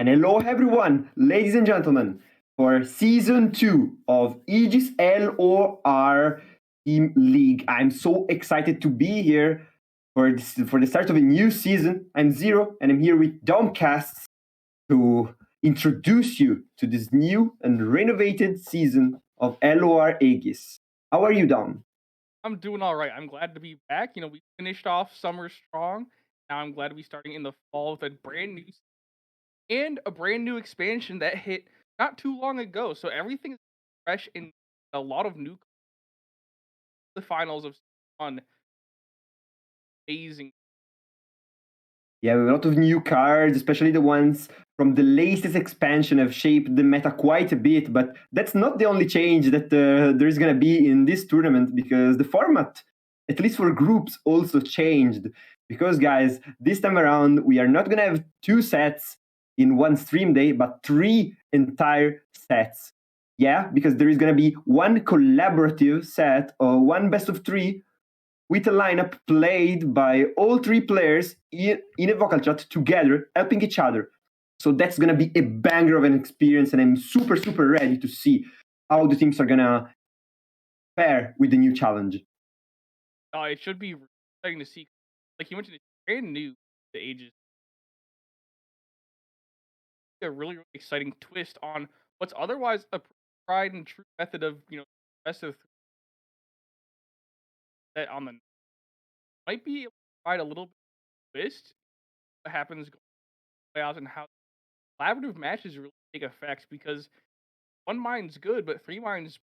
And hello, everyone, ladies and gentlemen, for season 2 of Aegis LOR Team League. I'm so excited to be here for the start of a new season. I'm Zero, and I'm here with Domcast to introduce you to this new and renovated season of LOR Aegis. How are you, Dom? I'm doing all right. I'm glad to be back. We finished off summer strong. Now I'm glad to be starting in the fall with a brand new and a brand new expansion that hit not too long ago. So everything is fresh and a lot of new the finals of fun, amazing. Yeah, a lot of new cards, especially the ones from the latest expansion, have shaped the meta quite a bit. But that's not the only change that there is going to be in this tournament, because the format, at least for groups, also changed. Because, guys, this time around, we are not going to have 2 sets in one stream day, but 3 entire sets. Yeah, because there is going to be one collaborative set or one best-of-3 with a lineup played by all 3 players in a vocal chat together, helping each other. So that's gonna be a banger of an experience, and I'm super, super ready to see how the teams are gonna fare with the new challenge. It should be exciting to see. Like you mentioned, it's brand new. The ages a really exciting twist on what's otherwise a tried and true method of best of that on the might be able to provide a little bit of twist. What happens playoffs and how collaborative matches really take effect because one mind's good, but 3 minds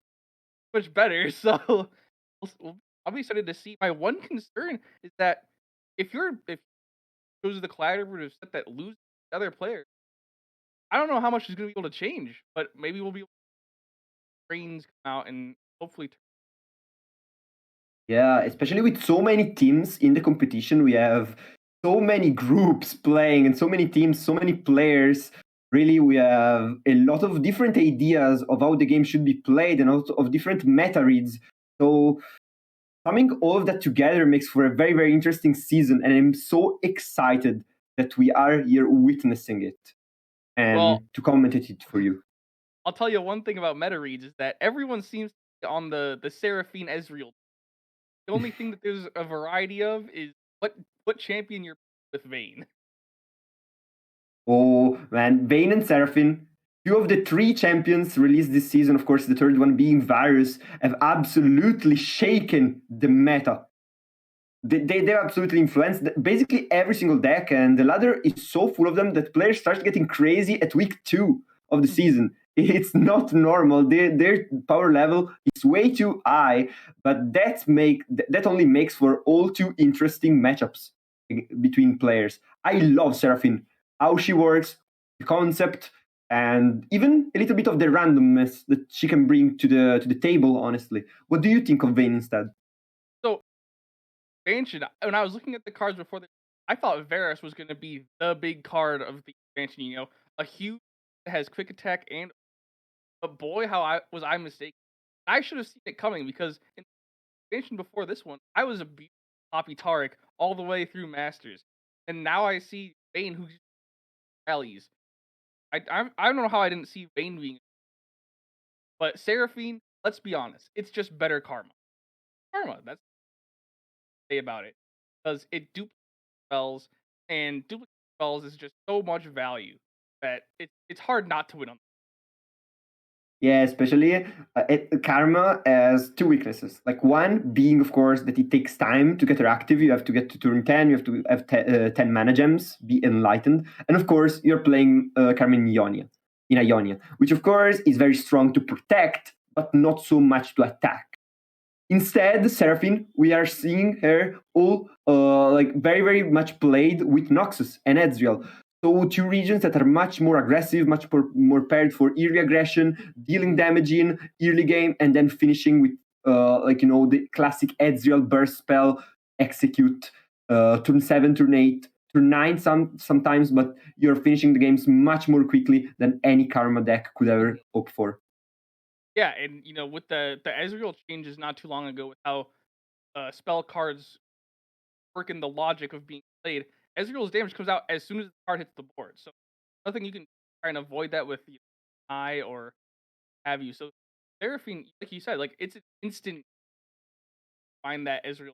much better. So I'll be excited to see. My one concern is that if you choose the collaborative set that loses the other player, I don't know how much is going to be able to change, but maybe we'll be able to brains come out and hopefully. Yeah, especially with so many teams in the competition, we have so many groups playing and so many teams, so many players. Really, we have a lot of different ideas of how the game should be played and also of different meta reads. So summing all of that together makes for a very, very interesting season, and I'm so excited that we are here witnessing it Well, and to commentate it for you. I'll tell you one thing about meta reads is that everyone seems to be on the Seraphine Ezreal. The only thing that there's a variety of is what champion you're with Vayne. Oh man, Vayne and Seraphine, 2 of the 3 champions released this season, of course, the third one being Varus, have absolutely shaken the meta. They absolutely influenced basically every single deck, and the ladder is so full of them that players start getting crazy at week 2 of the season. It's not normal. Their power level is way too high, but that only makes for all too interesting matchups between players. I love Seraphine, how she works, the concept, and even a little bit of the randomness that she can bring to the table. Honestly, what do you think of Vayne instead? So expansion. When I was looking at the cards before, I thought Varus was going to be the big card of the expansion. A huge that has quick attack and, but boy, how I mistaken. I should have seen it coming because in the expansion before this one, I was a Poppy Tarek all the way through Masters, and now I see Vayne who rallies. I don't know how I didn't see Vayne being, but Seraphine. Let's be honest, it's just better karma. Karma. That's say about it because it duplicates spells, and duplicate spells is just so much value that it's hard not to win on. Yeah, especially Karma has 2 weaknesses. Like, one being, of course, that it takes time to get her active. You have to get to turn 10, you have to have 10 mana gems, be enlightened. And of course, you're playing Karma in Ionia, which of course is very strong to protect, but not so much to attack. Instead, Seraphine, we are seeing her all like very, very much played with Noxus and Ezreal. So 2 regions that are much more aggressive, much more paired for early aggression, dealing damage in early game, and then finishing with the classic Ezreal burst spell, execute turn 7, turn 8, turn 9 sometimes, but you're finishing the games much more quickly than any Karma deck could ever hope for. Yeah, and with the Ezreal changes not too long ago with how spell cards work in the logic of being played, Ezreal's damage comes out as soon as the card hits the board. So nothing you can try and avoid that with eye or have you. So Seraphine, like you said, like it's an instant find that Ezreal.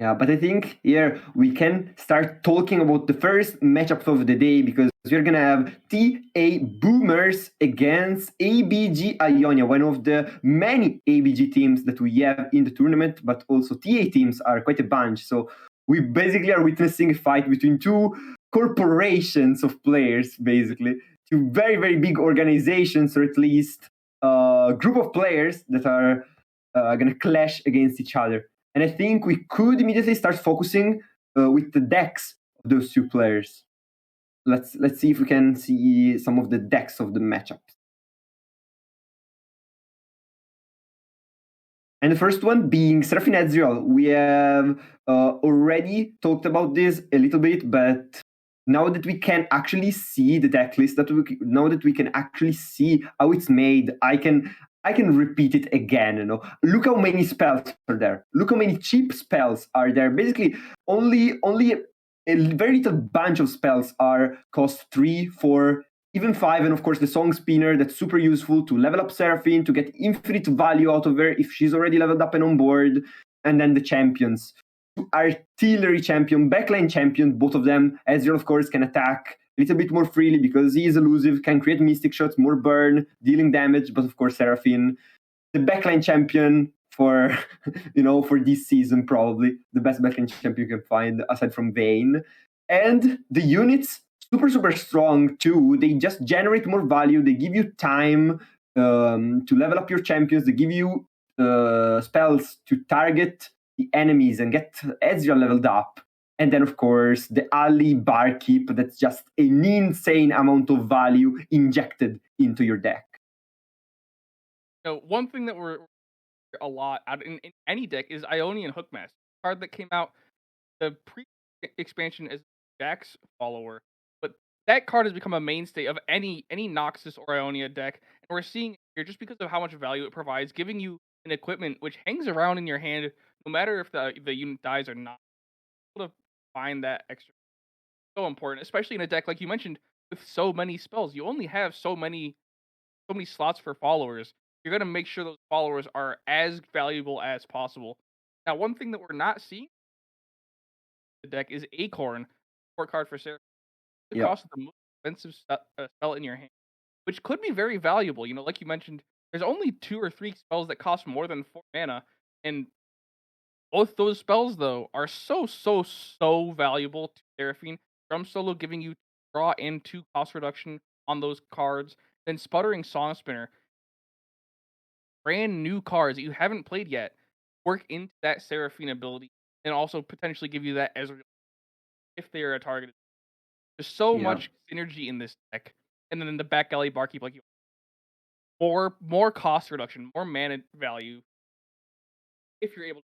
Yeah, but I think here we can start talking about the first matchup of the day because we're gonna have TA Boomers against ABG Ionia, one of the many ABG teams that we have in the tournament, but also TA teams are quite a bunch. So we basically are witnessing a fight between two corporations of players, basically, two very, very big organizations, or at least a group of players that are gonna clash against each other. And I think we could immediately start focusing with the decks of those two players. Let's see if we can see some of the decks of the matchups. And the first one being Seraphine Ezreal. We have already talked about this a little bit, but now that we can actually see the deck list, now that we can actually see how it's made, I can repeat it again. Look how many spells are there. Look how many cheap spells are there. Basically, only a very little bunch of spells are cost 3, 4, even 5, and of course the Song Spinner, that's super useful to level up Seraphine, to get infinite value out of her if she's already leveled up and on board. And then the champions. Artillery champion, backline champion, both of them. Ezreal, of course, can attack a little bit more freely because he is elusive, can create mystic shots, more burn, dealing damage, but of course Seraphine, the backline champion for for this season, probably the best backline champion you can find aside from Vayne. And the units, super strong too. They just generate more value. They give you time to level up your champions. They give you spells to target the enemies and get Ezreal leveled up. And then, of course, the Ali Barkeep, that's just an insane amount of value injected into your deck. One thing that we're a lot out in any deck is Ionian Hookmaster, card that came out the pre-expansion as Jack's follower, but that card has become a mainstay of any Noxus or Ionia deck, and we're seeing here just because of how much value it provides, giving you an equipment which hangs around in your hand no matter if the unit dies or not. Able to find that extra so important, especially in a deck like you mentioned with so many spells. You only have so many slots for followers. You're gonna make sure those followers are as valuable as possible. Now, one thing that we're not seeing in the deck is Acorn, support card for Sarah. The Yeah. cost of the most expensive spell in your hand, which could be very valuable. Like you mentioned, there's only 2 or 3 spells that cost more than 4 mana, and both those spells though are so valuable to Seraphine. Drum Solo giving you draw and 2 cost reduction on those cards. Then Sputtering Song Spinner, brand new cards that you haven't played yet, work into that Seraphine ability and also potentially give you that Ezreal if they are a target. There's so Yeah. much synergy in this deck. And then in the back alley Barkeep, like you more cost reduction, more mana value if you're able to.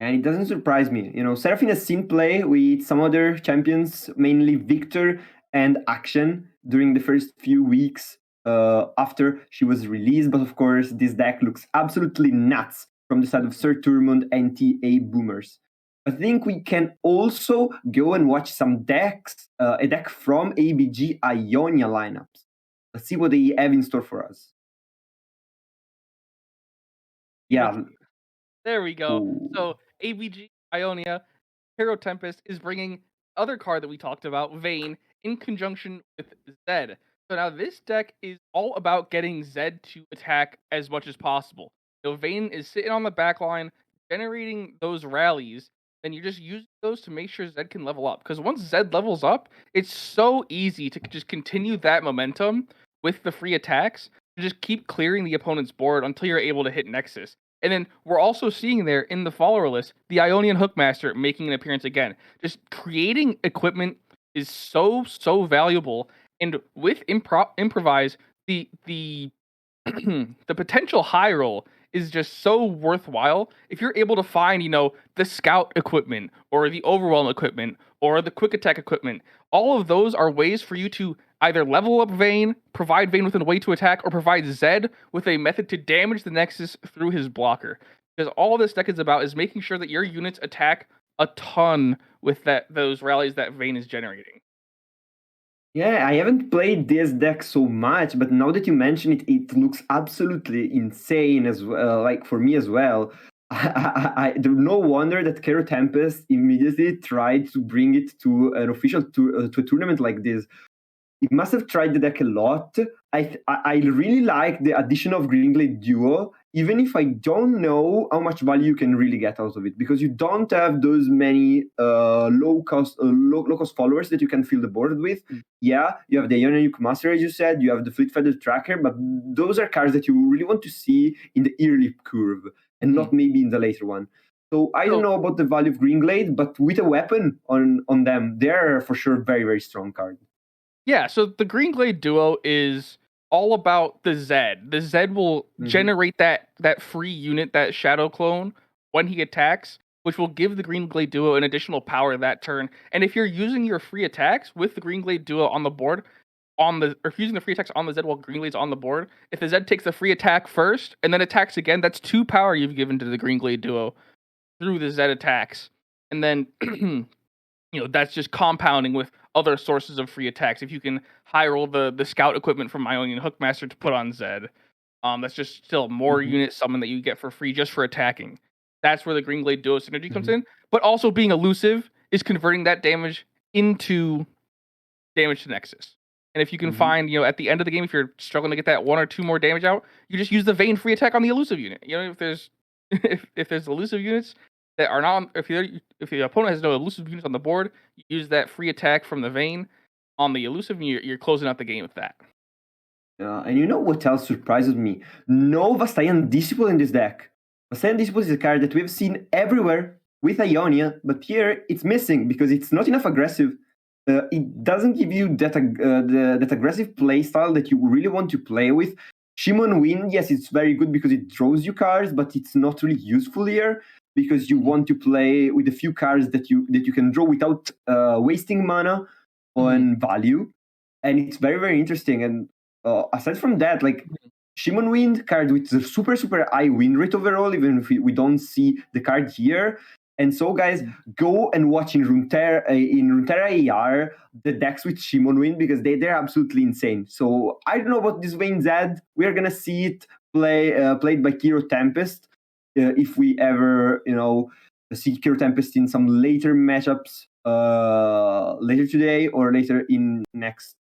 And it doesn't surprise me. Seraphine has seen play with some other champions, mainly Victor and Action, during the first few weeks after she was released. But of course, this deck looks absolutely nuts from the side of Sir Turmund and TA Boomers. I think we can also go and watch some decks, a deck from ABG Ionia lineups. Let's see what they have in store for us. Yeah. There we go. Ooh. So ABG Ionia Hero Tempest is bringing other card that we talked about, Vayne, in conjunction with Zed. So now this deck is all about getting Zed to attack as much as possible. Vayne is sitting on the back line, generating those rallies, then you're just using those to make sure Zed can level up. Because once Zed levels up, it's so easy to just continue that momentum with the free attacks to just keep clearing the opponent's board until you're able to hit Nexus. And then we're also seeing there in the follower list, the Ionian Hookmaster making an appearance again. Just creating equipment is so valuable, and with improvise, the the potential high roll is just so worthwhile if you're able to find, the scout equipment or the overwhelm equipment or the quick attack equipment. All of those are ways for you to either level up Vayne, provide Vayne with a way to attack, or provide Zed with a method to damage the Nexus through his blocker. Because all this deck is about is making sure that your units attack a ton with those rallies that Vayne is generating. Yeah, I haven't played this deck so much, but now that you mention it, it looks absolutely insane as well. Like for me as well. No wonder that Kero Tempest immediately tried to bring it to an official to a tournament like this. It must have tried the deck a lot. I really like the addition of Greenglade Duo, even if I don't know how much value you can really get out of it, because you don't have those many low cost followers that you can fill the board with. Yeah, you have the Ionian Nuke Master, as you said, you have the Fleet Feather Tracker, but those are cards that you really want to see in the early curve and not maybe in the later one. So I don't know about the value of Greenglade, but with a weapon on them, they're for sure very, very strong card. Yeah, so the Green Glade Duo is all about the Zed. The Zed will generate that free unit, that Shadow Clone, when he attacks, which will give the Green Glade Duo an additional power that turn. And if you're using your free attacks with the Green Glade Duo on the board, or if using the free attacks on the Zed while Green Glade's on the board, if the Zed takes the free attack first and then attacks again, that's 2 power you've given to the Green Glade Duo through the Zed attacks. And then that's just compounding with other sources of free attacks. If you can high roll the scout equipment from Ionian Hookmaster to put on Zed, that's just still more unit summon that you get for free just for attacking. That's where the Green Glade Duo synergy comes in. But also being elusive is converting that damage into damage to Nexus. And if you can find, at the end of the game, if you're struggling to get that 1 or 2 more damage out, you just use the Vayne free attack on the elusive unit. If there's if there's elusive units that are not, if the opponent has no elusive units on the board, you use that free attack from the Vayne on the elusive, and you're closing out the game with that. And you know what else surprises me? No Vastayan Disciple in this deck. Vastayan Disciple is a card that we've seen everywhere with Ionia, but here it's missing because it's not enough aggressive. It doesn't give you that aggressive playstyle that you really want to play with. Shimon Wind, yes, it's very good because it draws you cards, but it's not really useful here because you want to play with a few cards that you can draw without wasting mana on value. And it's very, very interesting. And aside from that, like Shimon Wind card with the super, super high win rate overall, even if we don't see the card here. And so, guys, go and watch in Runeterra AR the decks with Shimon Wind because they're absolutely insane. So I don't know about this Vayne Zed. We're gonna see it played by Kero Tempest if we ever see Kero Tempest in some later matchups later today or later in next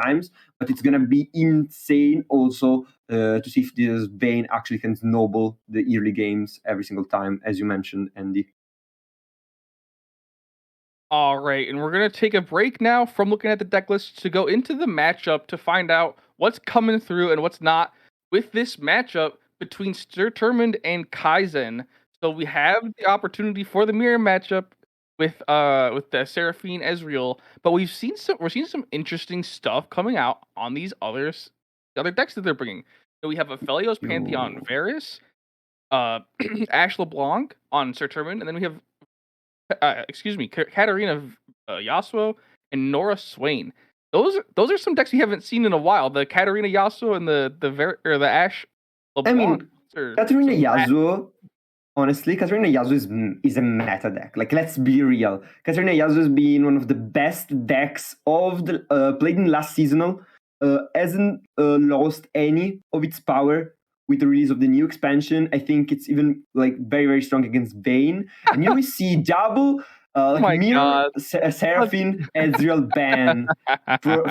times. But it's gonna be insane also to see if this Vayne actually can snowball the early games every single time, as you mentioned, Andy. All right, and we're gonna take a break now from looking at the deck list to go into the matchup to find out what's coming through and what's not with this matchup between Sturtermund and Kaizen. So we have the opportunity for the mirror matchup with the Seraphine Ezreal, but we're seeing some interesting stuff coming out on these other decks that they're bringing. So we have Aphelios Pantheon Varus, Ash LeBlanc on Sturtermund, and then we have Katarina Yasuo and Nora Swain. Those are some decks we haven't seen in a while. The Katarina Yasuo and the Ash LeBlanc. Katarina Yasuo. Honestly, Katarina Yasuo is a meta deck. Like, let's be real. Katarina Yasuo has been one of the best decks of the played in last seasonal. Hasn't lost any of its power with the release of the new expansion. I think it's even like very, very strong against Vayne. And here we see double Mirror Seraphine Ezreal ban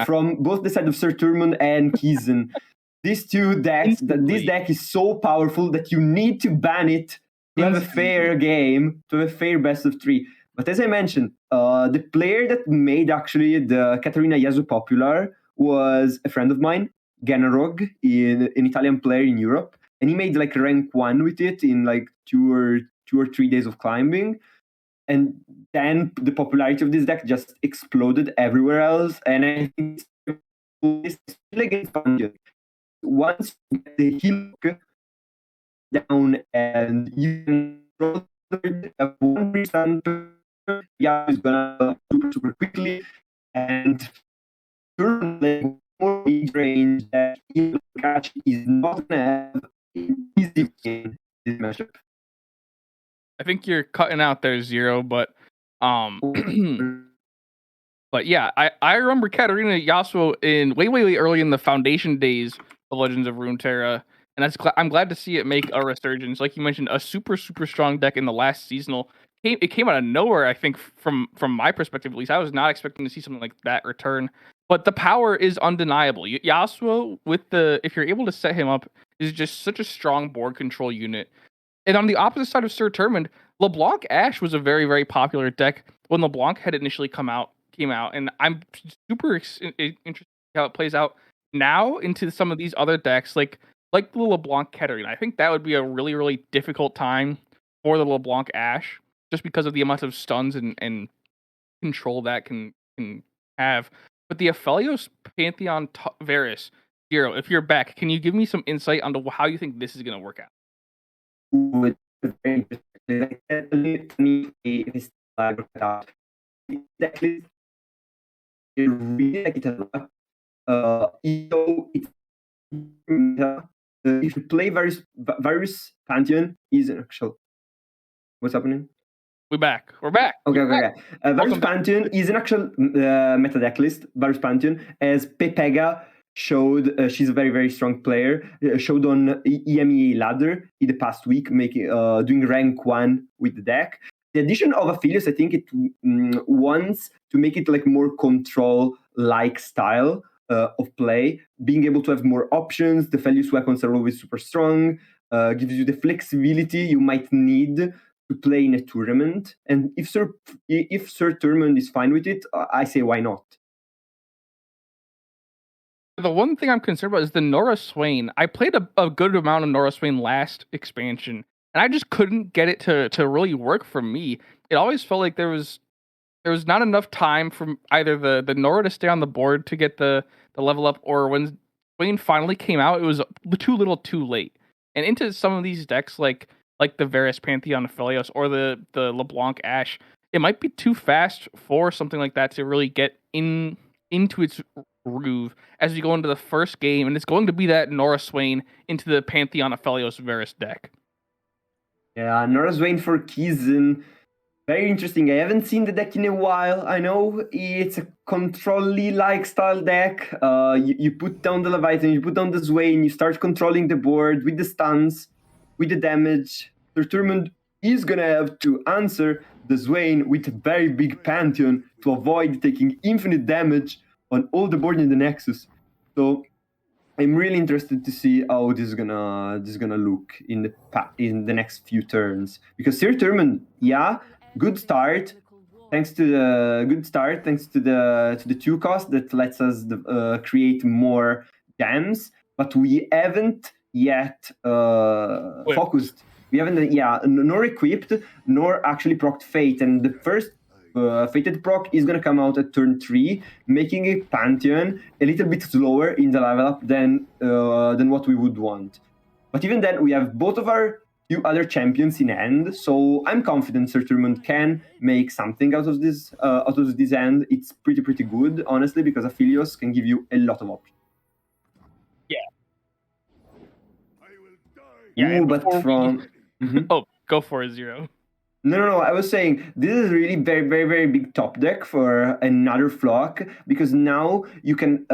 from both the side of Sir Turmund and Kizen. These two decks, this deck is so powerful that you need to ban it to have a fair game, to have a fair best of 3. But as I mentioned, the player that made actually the Katarina Yasuo popular was a friend of mine, Ganarog, an Italian player in Europe, and he made like rank 1 with it in like 2 or 3 days of climbing. And then the popularity of this deck just exploded everywhere else. And I think it's against Fungi. Once you get the heal down and you can roll 1%, yeah, is gonna super quickly and turn like more mid range that catch is not gonna have an easy win this matchup. I think you're cutting out there, Zero, but But yeah, I remember Katarina Yasuo in way early in the foundation days of Legends of Runeterra, and I'm glad to see it make a resurgence. Like you mentioned, a super strong deck in the last seasonal. It came out of nowhere. I think from my perspective at least, I was not expecting to see something like that return. But the power is undeniable. Yasuo if you're able to set him up, is just such a strong board control unit. And on the opposite side of Sir Turmund, LeBlanc Ashe was a very popular deck when LeBlanc had initially came out, and I'm super interested how it plays out now into some of these other decks, like the LeBlanc Kettering. I think that would be a really difficult time for the LeBlanc Ashe, just because of the amount of stuns and control that can have. But the Aphelios Pantheon Varus, Zero, if you're back, can you give me some insight onto how you think this is going to work out? With very interesting. Like, let me this work out. Exactly, really like it a lot. So it's if you play Varus Pantheon is an actual. What's happening? We're back. Okay. Varus Pantheon is an actual meta deck list. Varus Pantheon, as Pepega showed, she's a very strong player. Showed on EMEA ladder in the past week, making doing rank 1 with the deck. The addition of Aphelios, I think it wants to make it like more control-like style of play, being able to have more options. The Aphelios weapons are always super strong. Gives you the flexibility you might need to play in a tournament. And if Sir Turmund is fine with it, I say why not. The one thing I'm concerned about is the Nora Swain. I played a good amount of Nora Swain last expansion, and I just couldn't get it to really work for me. It always felt like there was not enough time from either the Nora to stay on the board to get the level up, or when Swain finally came out, it was too little too late. And into some of these decks like the Varus Pantheon Aphelios or the LeBlanc Ashe, it might be too fast for something like that to really get into its groove as you go into the first game, and it's going to be that Nora Swain into the Pantheon Aphelios Varus deck. Yeah, Nora Swain for Kizun. Very interesting. I haven't seen the deck in a while. I know it's a control-like style deck. You put down the Leviathan, you put down the Swain, you start controlling the board with the stuns, with the damage. Sir Turmund is gonna have to answer the Swain with a very big Pantheon to avoid taking infinite damage on all the board in the Nexus. So I'm really interested to see how this is gonna look in the next few turns, because Sir Turmund, yeah, good start. Thanks to the 2 cost that lets us create more gems, but we haven't yet focused. We haven't nor equipped nor actually procced Fate, and the first Fated proc is going to come out at turn 3, making a Pantheon a little bit slower in the level up than what we would want. But even then, we have both of our 2 other champions in hand, so I'm confident Sir Turmund can make something out of this end. It's pretty good, honestly, because Aphelios can give you a lot of options. Yeah. Ooh, but from Oh, go for it, Zero. No. I was saying this is really very big top deck for another flock, because now you can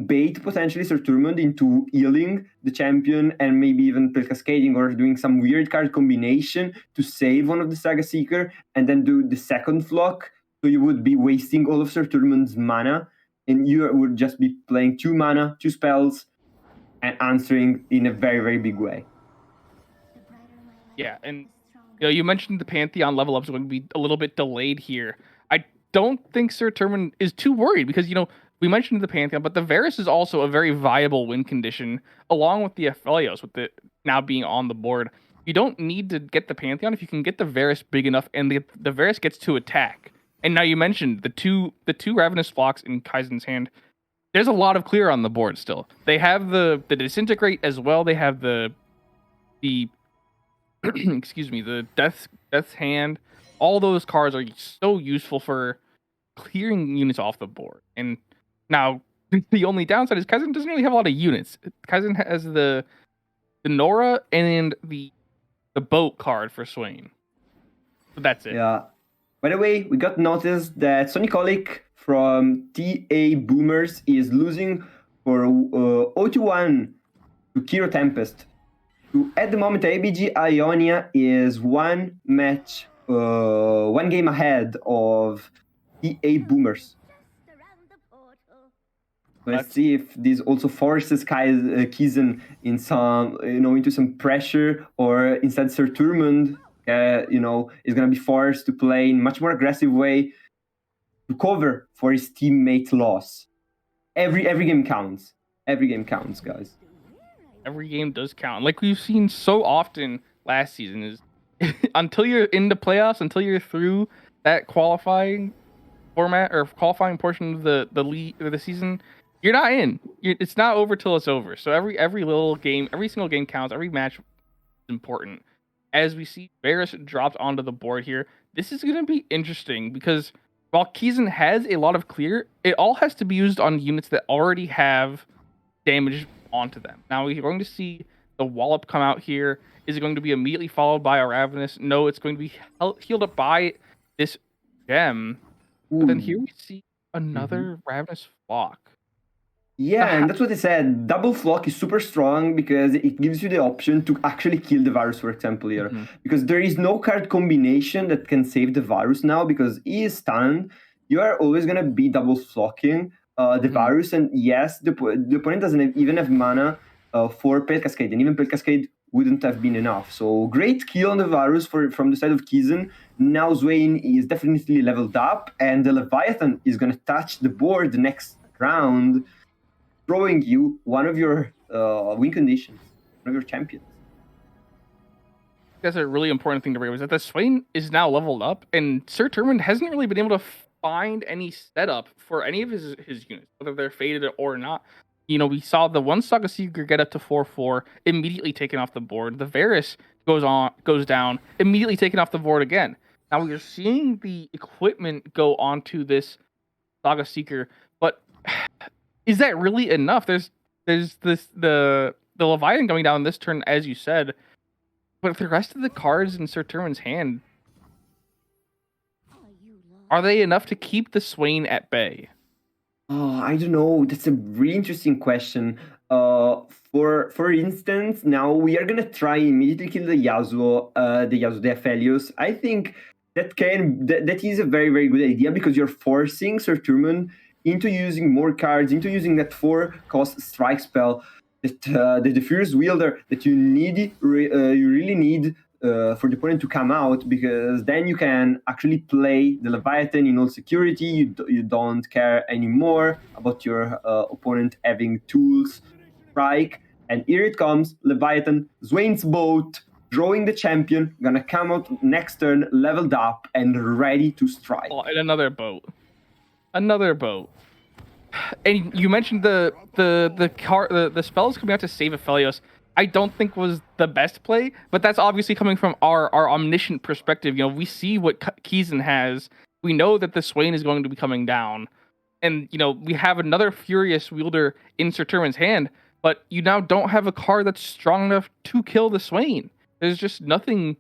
bait potentially Sir Turmund into healing the champion and maybe even play cascading or doing some weird card combination to save one of the Saga Seeker and then do the second flock. So you would be wasting all of Sir Turmund's mana, and you would just be playing 2 mana, 2 spells, and answering in a very big way. Yeah, and you mentioned the Pantheon level up is going to be a little bit delayed here. I don't think Sir Turmund is too worried because, we mentioned the Pantheon, but the Varus is also a very viable win condition, along with the Aphelios, with it now being on the board. You don't need to get the Pantheon if you can get the Varus big enough, and the Varus gets to attack. And now you mentioned the two Ravenous Flocks in Kaizen's hand. There's a lot of clear on the board still. They have the Disintegrate as well. They have the excuse me, the Death's Hand. All those cards are so useful for clearing units off the board. And now the only downside is Kaizen doesn't really have a lot of units. Kaizen has the Nora and the boat card for Swain. But that's it. Yeah. By the way, we got noticed that Sonic Holic from TA Boomers is losing for 0-1 to Kiro Tempest. At the moment, ABG Ionia is one game ahead of TA Boomers. Let's see if this also forces Kizen in some, into some pressure, or instead Sir Turmund, is going to be forced to play in much more aggressive way to cover for his teammate's loss. Every game counts. Every game counts, guys. Every game does count. Like we've seen so often last season is until you're in the playoffs, until you're through that qualifying format or qualifying portion of the league or the season, you're not in. It's not over till it's over. So every little game, every single game counts. Every match is important. As we see Varus dropped onto the board here, this is going to be interesting because while Kizen has a lot of clear, it all has to be used on units that already have damage onto them. Now we're going to see the Wallop come out here. Is it going to be immediately followed by a Ravenous? No, it's going to be healed up by this gem. But then here we see another Ravenous Flock. Yeah, and that's what I said. Double Flock is super strong because it gives you the option to actually kill the Varus, for example, here. Because there is no card combination that can save the Varus now because he is stunned. You are always going to be double flocking the Varus, and yes, the opponent doesn't even have mana for Pale Cascade, and even Pale Cascade wouldn't have been enough. So great kill on the Varus from the side of Kizen. Now Swain is definitely leveled up, and the Leviathan is going to touch the board the next round, throwing you one of your win conditions, one of your champions. That's a really important thing to realize, that the Swain is now leveled up, and Sir Turmund hasn't really been able to find any setup for any of his units, whether they're faded or not. We saw the one Saga Seeker get up to 4/4, immediately taken off the board. The Varus goes down, immediately taken off the board again. Now we're seeing the equipment go onto this Saga Seeker, but is that really enough? There's the Leviathan going down this turn, as you said, but the rest of the cards in Sir Turmund's hand, are they enough to keep the Swain at bay? Oh, I don't know. That's a really interesting question. For instance, now we are gonna try immediately kill the Yasuo, the Aphelios. I think that is a very, very good idea because you're forcing Sir Turmund into using more cards, into using that 4-cost strike spell that the Fierce Wielder that you really need for the opponent to come out, because then you can actually play the Leviathan in all security. You don't care anymore about your opponent having tools, strike, and here it comes, Leviathan, Swain's boat, drawing the champion, gonna come out next turn, leveled up and ready to strike. Oh, and another boat. And you mentioned the spells coming out to save Aphelios. I don't think was the best play, but that's obviously coming from our omniscient perspective. We see what Kizen has. We know that the Swain is going to be coming down, and we have another Furious Wielder in Sir Turmund's hand, but you now don't have a card that's strong enough to kill the Swain. There's just nothing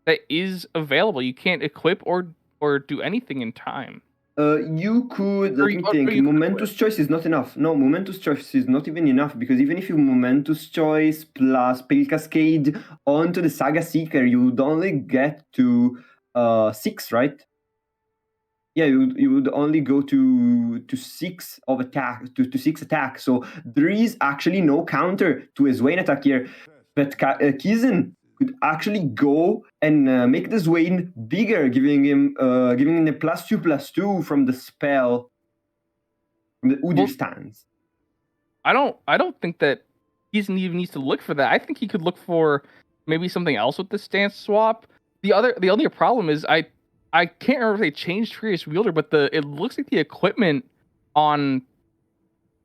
that is available. You can't equip or do anything in time. You could, let me think, Momentous Choice is not enough. No, Momentous Choice is not even enough, because even if you Momentous Choice plus Pale Cascade onto the Saga Seeker, you would only get to 6, right? Yeah, you would only go to 6 of attack, to 6 attack. So there is actually no counter to a Swain attack here. But Kizen could actually go and make the Swain bigger, giving him a +2/+2 from the spell, from the Udyr stance. I don't think that Kizen even needs to look for that. I think he could look for maybe something else with the stance swap. The other problem is I can't remember if they changed Furious Wielder, but it looks like the equipment on,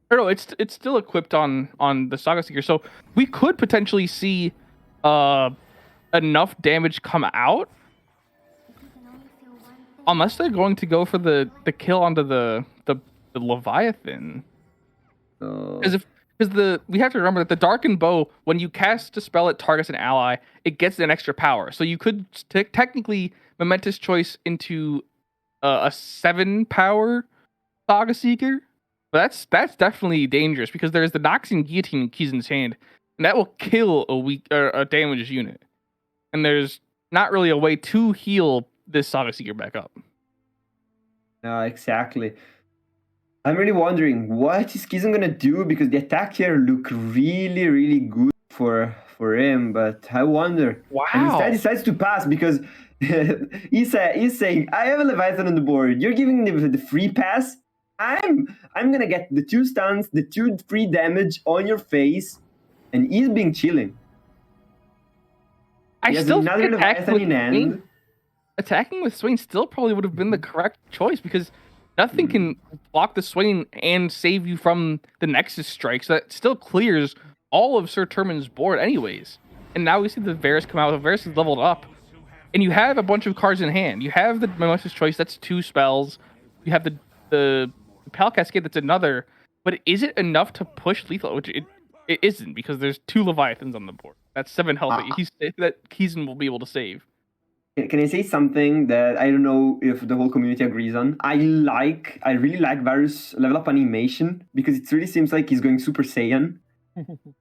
or no, it's still equipped on the Saga Seeker. So we could potentially see enough damage come out, unless they're going to go for the kill onto the Leviathan. Because we have to remember that the Darkened Bow, when you cast a spell that targets an ally, it gets an extra power. So you could technically Momentous Choice into a 7 power Saga Seeker, but that's definitely dangerous because there's the Noxian Guillotine in Kizen's hand, and that will kill a weak or a damaged unit. And there's not really a way to heal this Saga Seeker back up. Exactly. I'm really wondering what is Kizen gonna do, because the attack here look really, really good for him, but I wonder. Wow. And instead decides to pass because he's saying, I have a Leviathan on the board. You're giving me the free pass. I'm gonna get the 2 stuns, the 2 free damage on your face, and he's being chilling. I still another Leviathan in hand. Attacking with Swain still probably would have been the correct choice because nothing can block the Swain and save you from the Nexus strike. So that still clears all of Sir Turman's board anyways. And now we see the Varus come out. The Varus is leveled up. And you have a bunch of cards in hand. You have the Mimosa's Choice, that's 2 spells. You have the Pal Cascade, that's another. But is it enough to push lethal? Which it isn't, because there's 2 Leviathans on the board. That's 7 health that Kizen will be able to save. Can I say something that I don't know if the whole community agrees on? I really like Varus level up animation because it really seems like he's going Super Saiyan.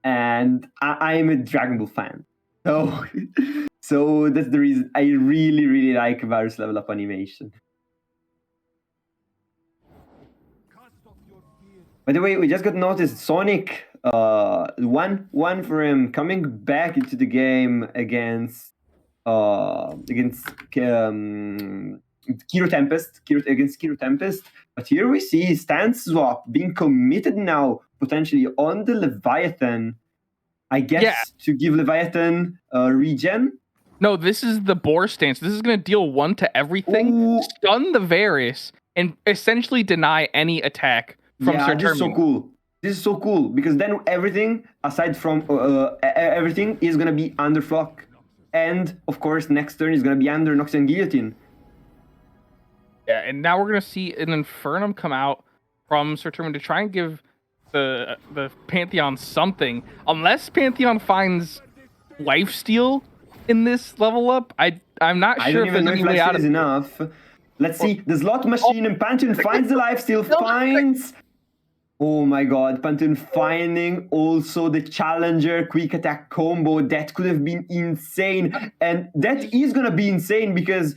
And I am a Dragon Ball fan. So that's the reason I really, really like Varus level up animation. By the way, we just got noticed Sonic, one for him coming back into the game against Kiro Tempest, against Kiro Tempest. But here we see stance swap being committed now, potentially on the Leviathan. I guess to give Leviathan regen. No, this is the Boar stance. This is going to deal 1 to everything, stun the Varus, and essentially deny any attack from Sir Turman. This is so cool. This is so cool because then everything, aside from everything, is going to be under Flock. And, of course, next turn is going to be under Noxian Guillotine. Yeah, and now we're going to see an Infernum come out from Sir Turman to try and give the Pantheon something. Unless Pantheon finds lifesteal in this level up, I'm not sure if there's any way out of it. Enough. Let's see. The slot machine and Pantheon finds the lifesteal, finds... Oh my god, Pantheon finding also the Challenger quick attack combo. That could have been insane. And that is going to be insane because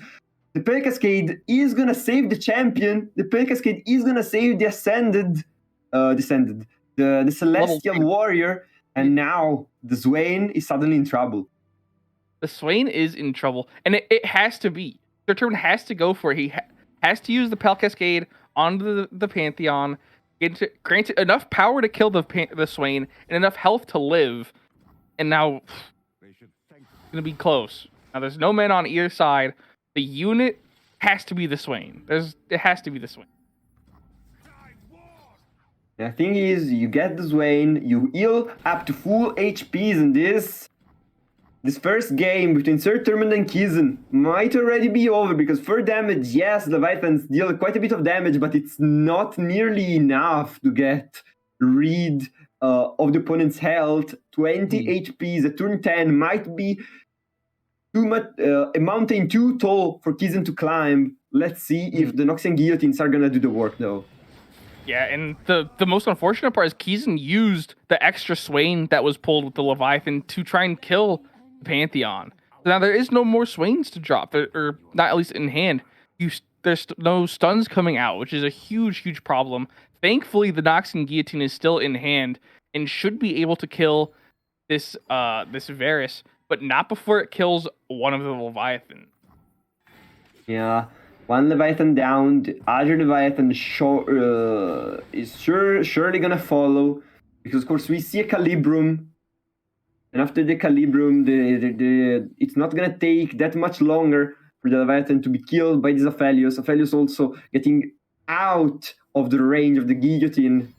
the Pale Cascade is going to save the champion. The Pale Cascade is going to save the the Celestial Warrior. And now the Swain is suddenly in trouble. The Swain is in trouble. And it has to be. Sir Turman has to go for it. He has to use the Pale Cascade onto the Pantheon. Granted enough power to kill the Swain and enough health to live, and now it's gonna be close. Now there's no men on either side. The unit has to be the Swain. It has to be the Swain. The thing is, you get the Swain, you heal up to full HPs in this. This first game between Sir Turman and Kizen might already be over because for damage, yes, Leviathans deal quite a bit of damage, but it's not nearly enough to get rid of the opponent's health. 20 HPs at turn 10 might be too much, a mountain too tall for Kizen to climb. Let's see if the Noxian Guillotines are gonna do the work though. Yeah, and the most unfortunate part is Kizen used the extra Swain that was pulled with the Leviathan to try and kill Pantheon. So now there is no more Swains to drop, or not at least in hand. There's no stuns coming out, which is a huge problem. Thankfully, the Noxian Guillotine is still in hand and should be able to kill this Varus, but not before it kills one of the Leviathan. Yeah, one Leviathan down, the other Leviathan is surely gonna follow, because of course we see a Calibrum. And after the Calibrum, it's not going to take that much longer for the Leviathan to be killed by this Aphelios. Aphelios also getting out of the range of the Guillotine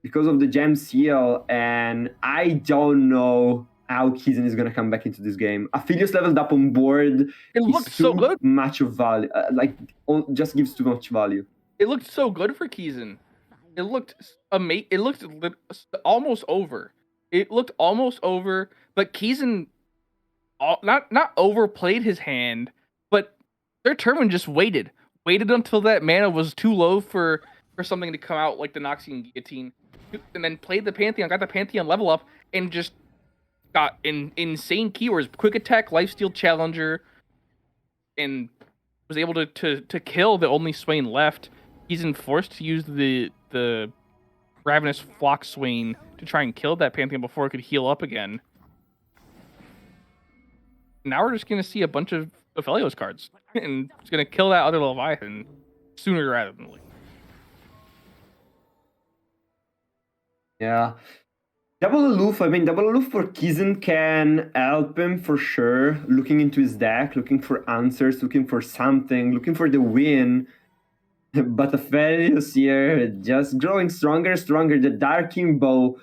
because of the Gem Seal. And I don't know how Kizen is going to come back into this game. Aphelios leveled up on board. It looked so good. Much of value. Just gives too much value. It looked so good for Kizen. It looked amazing. It looked almost over. It looked almost over, but Kizen not overplayed his hand, but Sir Turman just waited until that mana was too low for for something to come out like the Noxian Guillotine, and then played the Pantheon, got the Pantheon level up, and just got insane keywords, quick attack, lifesteal challenger, and was able to kill the only Swain left. He's forced to use the Ravenous Flock Swain to try and kill that Pantheon before it could heal up again. Now we're just going to see a bunch of Aphelios cards, and it's going to kill that other Leviathan sooner rather than later. Yeah. Double Aloof, I mean, Double Aloof for Kizen can help him for sure, looking into his deck, looking for answers, looking for something, looking for the win. But Aphelios here, just growing stronger, stronger. The Darking Bow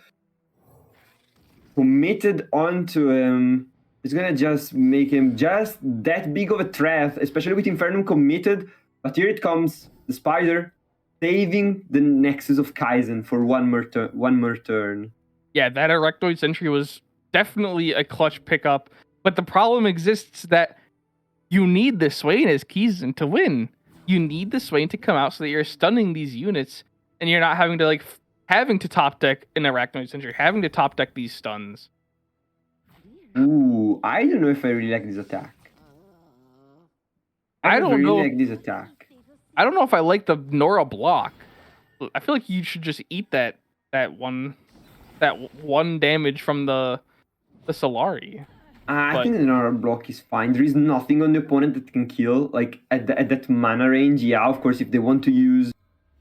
committed onto him. It's gonna just make him just that big of a threat, especially with Infernum committed. But here it comes, the Spider, saving the Nexus of Kaizen for one more turn. Yeah, that Erectoid Sentry was definitely a clutch pickup, but the problem exists that you need the Swain as Kaizen to win. You need the Swain to come out so that you're stunning these units, and you're not having to top deck an Arachnoid Sentry, having to top deck these stuns. Ooh, I don't know if I really like this attack. I don't really like this attack. I don't know if I like the Nora block. I feel like you should just eat that one damage from the Solari. I think the Nora block is fine. There is nothing on the opponent that can kill. Like at that mana range, yeah, of course, if they want to use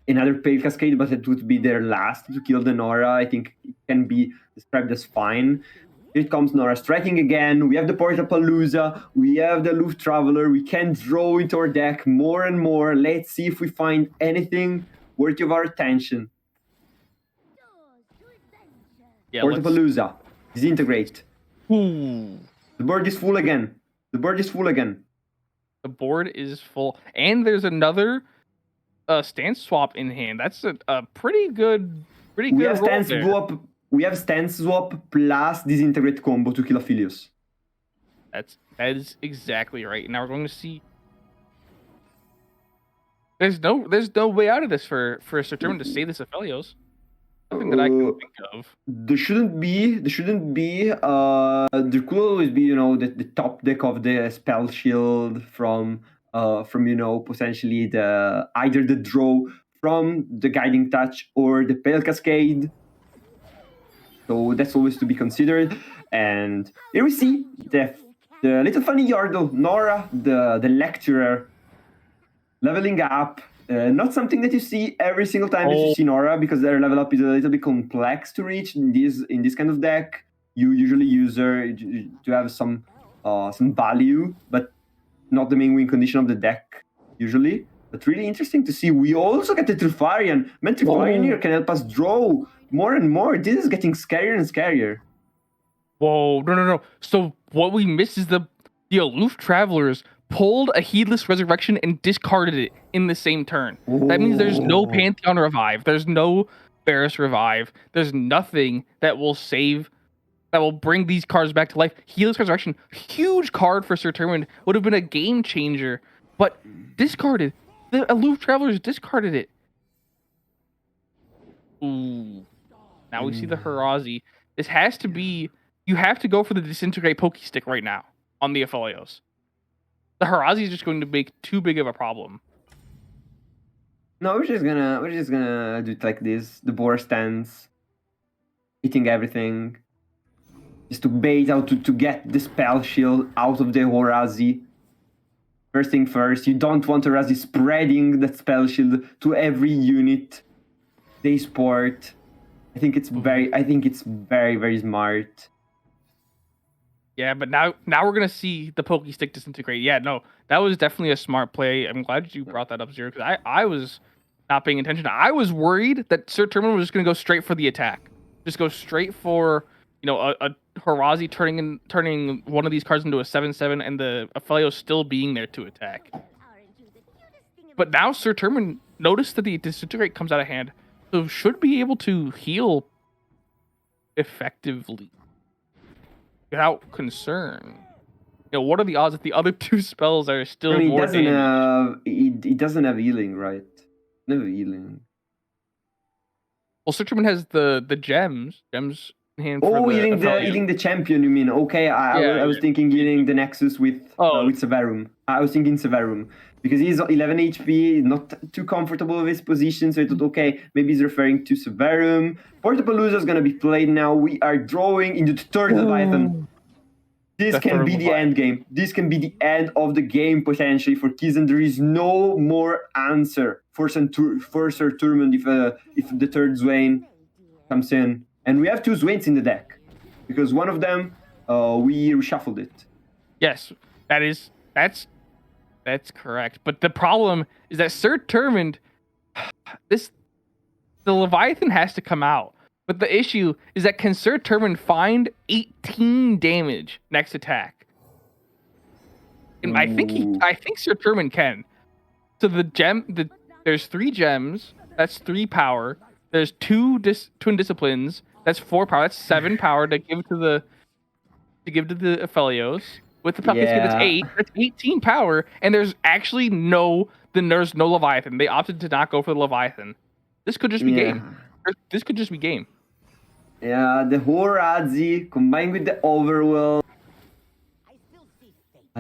another Pale Cascade, but it would be their last to kill the Nora, I think it can be described as fine. Here comes Nora striking again. We have the Portapalooza. We have the Aloof Traveler. We can draw into our deck more and more. Let's see if we find anything worthy of our attention. Yeah, Portapalooza. Disintegrate. Ooh. The board is full again. The board is full. And there's another stance swap in hand. That's a pretty good we have stance swap. We have stance swap plus disintegrate combo to kill Aphelios. That is exactly right. Now we're going to see. There's no way out of this for Sir Turman to save this Aphelios. Nothing that I can think of. There shouldn't be. There could always be, the top deck of the Spell Shield from potentially either the draw from the Guiding Touch or the Pale Cascade. So that's always to be considered. And here we see the little funny Yordle, Nora, the Lecturer, leveling up. Not something that you see every single time that you see Nora, because their level up is a little bit complex to reach in this kind of deck. You usually use her to have some value, but not the main win condition of the deck usually. But really interesting to see. We also get the Trifarian. Man, Trifarian here can help us draw more and more. This is getting scarier and scarier. Whoa, no. So what we missed is the Aloof Travelers pulled a Heedless Resurrection and discarded it in the same turn. That means there's no Pantheon Revive. There's no Varus Revive. There's nothing that will bring these cards back to life. Heedless Resurrection, huge card for Sir Turman, would have been a game changer, but discarded. The Aloof Travelers discarded it. Ooh. Now we see the Harazi. This has to be... You have to go for the Disintegrate Pokestick right now on the Aphelios. The Harazi is just going to make too big of a problem. No, we're just gonna do it like this. The board stands, eating everything. Just to bait out to get the Spell Shield out of the Harazi. First thing first, you don't want Harazi spreading that Spell Shield to every unit they sport. I think it's very, very smart. Yeah, but now we're gonna see the Pokestick disintegrate. Yeah, no, that was definitely a smart play. I'm glad you brought that up, Zero, because I was not paying attention. I was worried that Sir Turman was just gonna go straight for the attack, just go straight for a Harazi turning one of these cards into a 7/7, and the Aphelios still being there to attack. But now Sir Turman noticed that the disintegrate comes out of hand, so should be able to heal effectively without concern. What are the odds that the other two spells are still more damage? It doesn't have healing, right? Never healing. Well, Switzerland has the gems in hand for Oh, the eating the champion, you mean? Okay, I was thinking eating the Nexus with Severum. I was thinking Severum because he's 11 HP, not too comfortable with his position. So I thought, okay, maybe he's referring to Severum. Portapalooza is gonna be played now. We are drawing into the third Leviathan. This can be the end game. This can be the end of the game potentially for Kizen. There is no more answer for Sir Turmund if the third Swain comes in. And we have two Swains in the deck because one of them we reshuffled it. Yes, that's correct. But the problem is that Sir Turmund, the Leviathan has to come out. But the issue is that can Sir Turmund find 18 damage next attack? And I think Sir Turmund can. So there's 3 gems. That's 3 power. There's 2 twin disciplines. That's 4 power. That's 7 power to give to the Aphelios. With the Puppet Skin, that's 8. That's 18 power. And there's actually no Leviathan. They opted to not go for the Leviathan. This could just be game. This could just be game. Yeah, the Horadzi combined with the Overwhelm.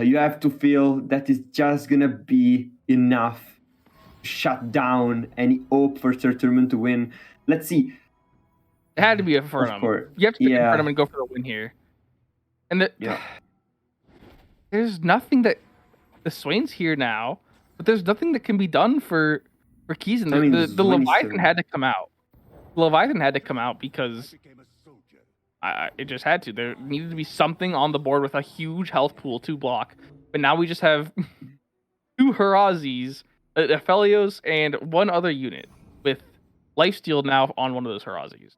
You have to feel that is just gonna be enough to shut down any hope for Sir Turmund to win. Let's see. It had to be a Infernum. You have to pick Infernum and go for the win here. And there's nothing that the Swain's here now, but there's nothing that can be done for Kizen. The Leviathan had to come out. The Leviathan had to come out because it just had to. There needed to be something on the board with a huge health pool to block. But now we just have 2 Harazis, Aphelios, and 1 other unit with lifesteal now on one of those Harazis.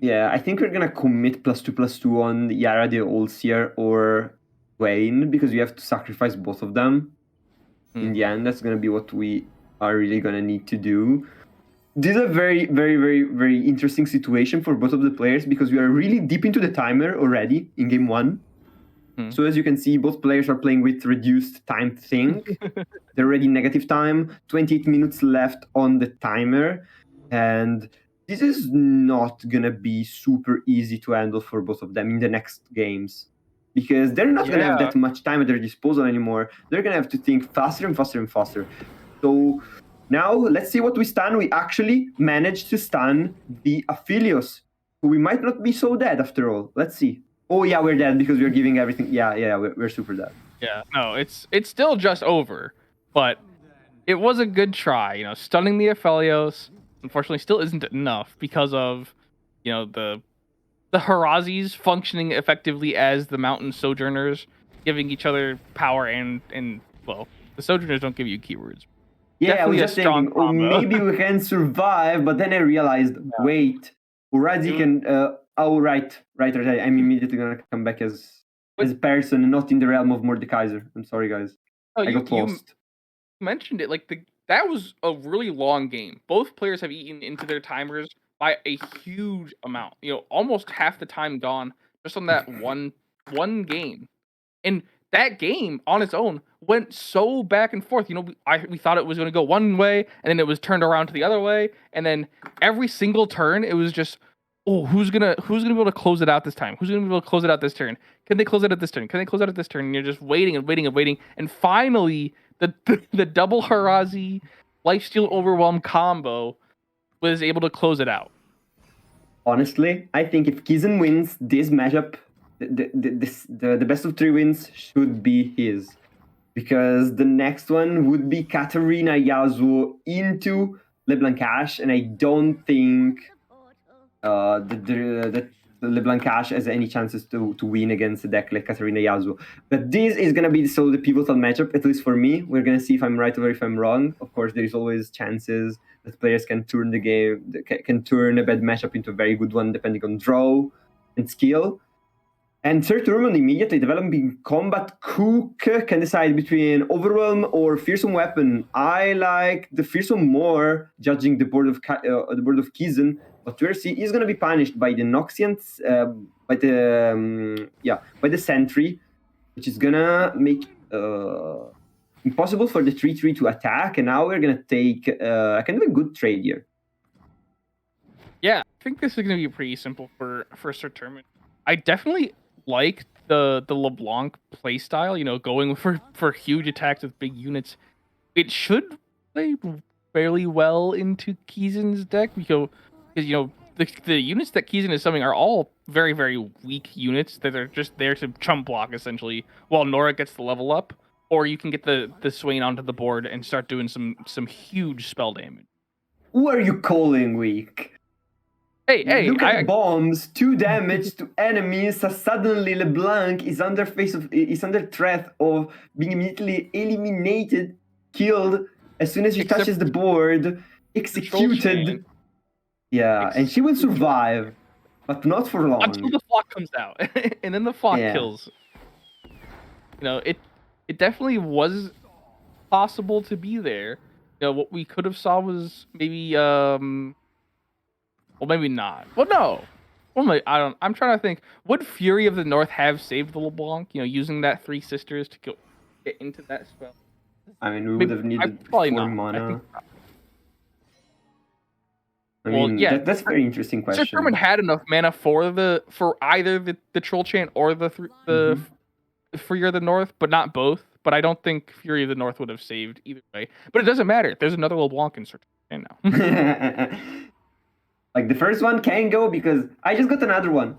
Yeah, I think we're gonna commit +2/+2 on Yara the Allseer or Wayne because you have to sacrifice both of them. In the end, that's gonna be what we are really gonna need to do. This is a very, very, very, very interesting situation for both of the players because we are really deep into the timer already in game 1. So as you can see, both players are playing with reduced time think. They're already negative time, 28 minutes left on the timer. And this is not gonna be super easy to handle for both of them in the next games. Because they're not gonna have that much time at their disposal anymore. They're gonna have to think faster and faster and faster. So now let's see what we stun. We actually managed to stun the Aphelios. So we might not be so dead after all. Let's see. Oh yeah, we're dead because we're giving everything. Yeah, we're super dead. Yeah, no, it's still just over, but it was a good try. Stunning the Aphelios, unfortunately, still isn't enough because of, the Harazis functioning effectively as the Mountain Sojourners, giving each other power and well, the Sojourners don't give you keywords. Yeah, definitely I was just thinking, maybe we can survive, but then I realized, wait, Horazi can. Oh, right. I'm immediately gonna come back as a person and not in the realm of Mordekaiser. I'm sorry, guys. I got lost. You mentioned it. That was a really long game. Both players have eaten into their timers by a huge amount. Almost half the time gone just on that one game. And that game on its own went so back and forth. We thought it was going to go one way, and then it was turned around to the other way, and then every single turn it was just, oh, who's gonna be able to close it out this time? Who's gonna be able to close it out this turn? Can they close it at this turn? Can they close it at this turn? And you're just waiting and waiting and waiting, and finally the double Harazi lifesteal overwhelm combo was able to close it out. Honestly, I think if Kizen wins this matchup, the best of 3 wins should be his, because the next one would be Katarina Yasuo into LeBlanc Cash, and I don't think that LeBlanc Cash has any chances to win against a deck like Katarina Yasuo. But this is gonna be the pivotal matchup, at least for me. We're gonna see if I'm right or if I'm wrong. Of course, there is always chances that players can turn the game, can turn a bad matchup into a very good one, depending on draw and skill. And Sir Turmund immediately developing Combat Cook can decide between Overwhelm or Fearsome Weapon. I like the Fearsome more, judging the board of Kizen. But Versi is going to be punished by the Noxians, by the Sentry, which is going to make impossible for the 3/3 to attack. And now we're going to take kind of a good trade here. think this is going to be pretty simple for Sir Tournament. I definitely like the LeBlanc playstyle. You know, going for huge attacks with big units. It should play fairly well into Keezen's deck because you know the units that Keezen is summoning are all very very weak units that are just there to chump block essentially, while Nora gets the level up. Or you can get the Swain onto the board and start doing some huge spell damage. Who are you calling weak? Hey, Look at bombs, 2 damage to enemies. Suddenly LeBlanc is under threat of being immediately eliminated, killed as soon as she touches the board, executed. Yeah, and she will survive, but not for long. Until the flock comes out, and then the flock kills. You know, it definitely was possible to be there. You know, what we could have saw was maybe well, maybe not. Well, no. Well, I'm trying to think. Would Fury of the North have saved the LeBlanc? You know, using that 3 sisters to get into that spell. I mean, we would have needed 4 mana. I mean, yeah, that's a very interesting question. Sir Sherman had enough mana for either the Troll Chant or the Fury of the North, but not both. But I don't think Fury of the North would have saved either way. But it doesn't matter. There's another LeBlanc in Sir Chant now. Like, the first one can go because I just got another one.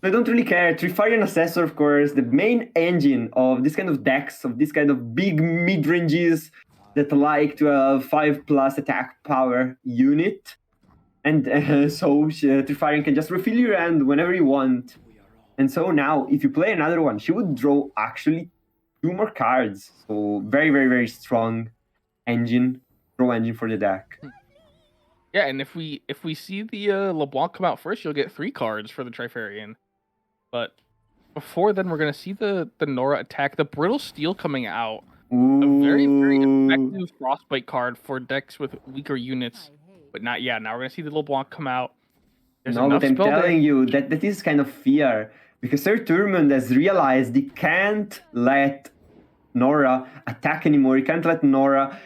I don't really care. Trifarian Assessor, of course, the main engine of this kind of decks, of this kind of big mid-ranges that like to have 5+ attack power unit. And so Trifarian can just refill your hand whenever you want. And so now, if you play another one, she would draw actually 2 more cards. So very, very, very strong engine, draw engine for the deck. Yeah, and if we see the LeBlanc come out first, you'll get 3 cards for the Trifarian. But before then, we're gonna see the Nora attack, the Brittle Steel coming out. Ooh. A very very effective Frostbite card for decks with weaker units. But now we're gonna see the LeBlanc come out. There's no, but I'm telling you that is kind of fear because Sir Turmund has realized he can't let Nora attack anymore. He can't let Nora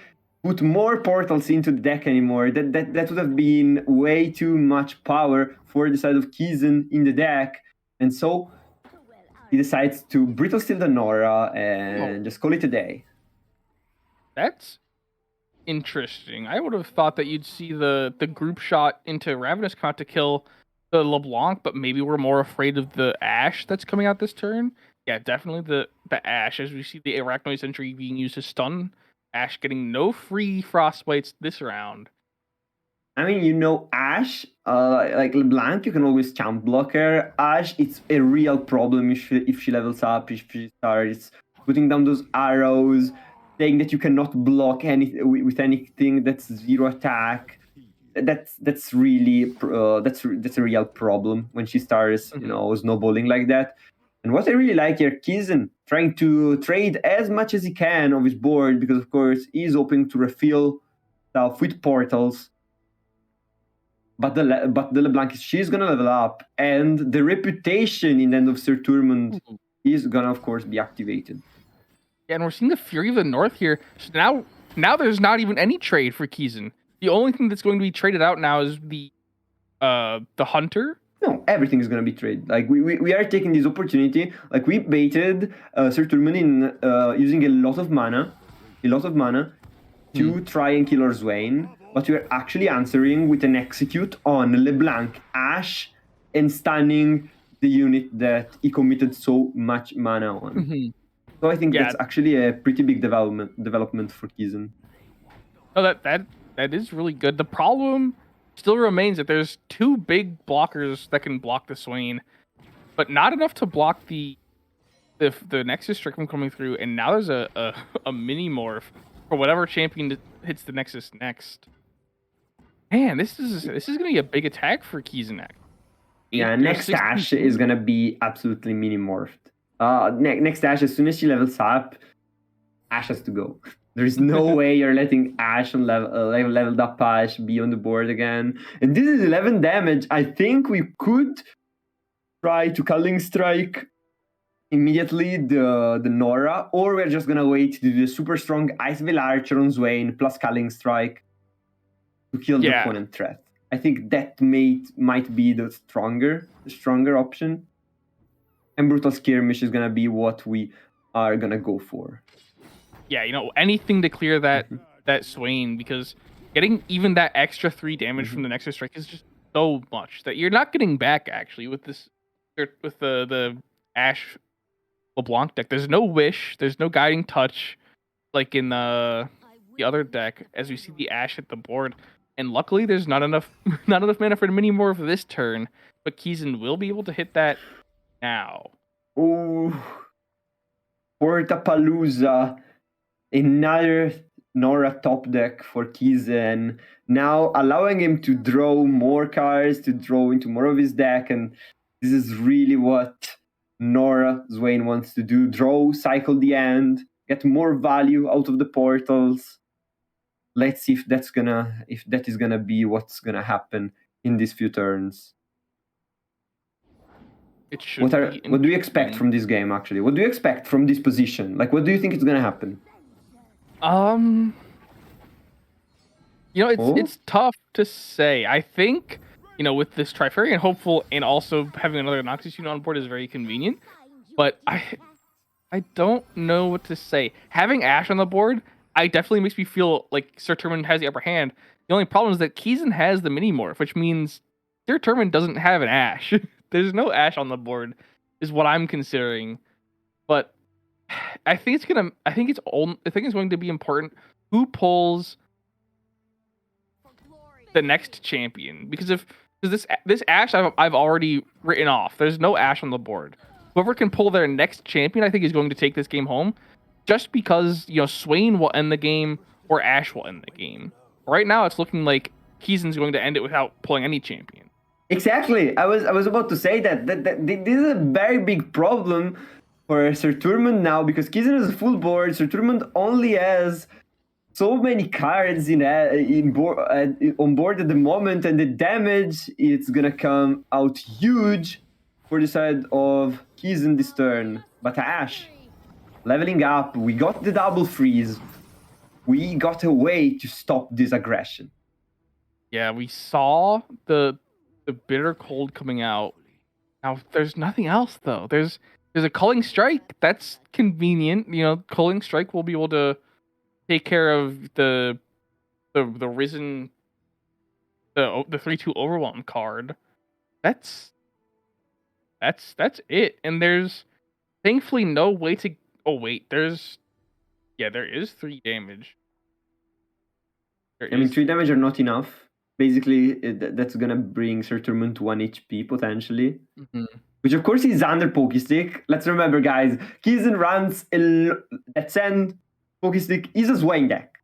put more portals into the deck anymore. That would have been way too much power for the side of Keezen in the deck. And so he decides to Brittle Steel the Nora and just call it a day. That's interesting. I would have thought that you'd see the group shot into Ravenous Count to kill the LeBlanc, but maybe we're more afraid of the Ash that's coming out this turn. Yeah, definitely the Ash, as we see the Arachnoid Sentry being used to stun. Ash getting no free Frostbites this round. I mean, you know, Ash, like LeBlanc, you can always champ block her. Ash, it's a real problem if she levels up, if she starts putting down those arrows, saying that you cannot block with anything that's 0 attack. That's really that's a real problem when she starts, you know, snowballing like that. And what I really like here, Keezen trying to trade as much as he can of his board because, of course, he's hoping to refill stuff with portals. But the LeBlanc, she's gonna level up, and the reputation in the end of Sir Turmund is gonna, of course, be activated. Yeah, and we're seeing the Fury of the North here. So now there's not even any trade for Keezen. The only thing that's going to be traded out now is the Hunter. No, everything is going to be traded. Like, we are taking this opportunity. Like, we baited Sir Turmund in using a lot of mana to try and kill our Swain. But we're actually answering with an execute on LeBlanc Ash and stunning the unit that he committed so much mana on. So I think that's actually a pretty big development for Keezen. Oh, that is really good. The problem still remains that there's 2 big blockers that can block the Swain, but not enough to block the Nexus Trick from coming through. And now there's a mini morph for whatever champion hits the Nexus next. Man, this is gonna be a big attack for Keezen. Yeah, next Ash is gonna be absolutely mini morphed. Next Ash, as soon as she levels up, Ash has to go. There's no way you're letting Ash on leveled up Ash be on the board again. And this is 11 damage. I think we could try to Culling Strike immediately the Nora, or we're just gonna wait to do the super strong Ice Veil Archer on Swain plus Culling Strike to kill the opponent threat. I think that might be the stronger option. And Brutal Skirmish is gonna be what we are gonna go for. Yeah, anything to clear that Mhm. that Swain, because getting even that extra 3 damage from the Nexus Strike is just so much that you're not getting back actually with this with the Ash LeBlanc deck. There's no Wish, there's no Guiding Touch like in the other deck as we see the Ash hit the board. And luckily there's not enough mana for many more of this turn, but Keezen will be able to hit that now. Ooh, Portapalooza, another Nora top deck for Kizen, now allowing him to draw more cards, to draw into more of his deck, and this is really what Nora Swain wants to do. Draw, cycle the end, get more value out of the portals. Let's see if that is gonna be what's gonna happen in these few turns. It should be What do you expect interesting. from this game, actually? What do you expect from this position? Like, what do you think is gonna happen? It's tough to say. I think, with this Trifarian hopeful and also having another Noxus unit on board is very convenient. But I don't know what to say. Having Ash on the board, I definitely makes me feel like Sir Turman has the upper hand. The only problem is that Keezen has the mini morph, which means Sir Turman doesn't have an Ash. There's no Ash on the board, is what I'm considering. But I think it's going to be important who pulls the next champion, because this Ash I've already written off. There's no Ash on the board. Whoever can pull their next champion, I think, is going to take this game home, just because Swain will end the game or Ash will end the game. Right now, it's looking like Keezen's going to end it without pulling any champion. Exactly. I was about to say that this is a very big problem for Sir Turman now, because Keezen is a full board. Sir Turman only has so many cards on board at the moment, and the damage it's gonna come out huge for the side of Keezen this turn. But Ash, leveling up, we got the double freeze. We got a way to stop this aggression. Yeah, we saw the bitter cold coming out. Now there's nothing else though. There's a culling strike. That's convenient. Culling strike will be able to take care of the risen the 3/2 overwhelm card. That's it. And there's thankfully no way to. Oh wait, there is 3 damage. I mean, 3 damage are not enough. Basically, that's gonna bring Sir Turman to 1 HP potentially. Which of course is under Pokestick. Let's remember, guys, Keezen runs that end Pokestick is a Swain deck.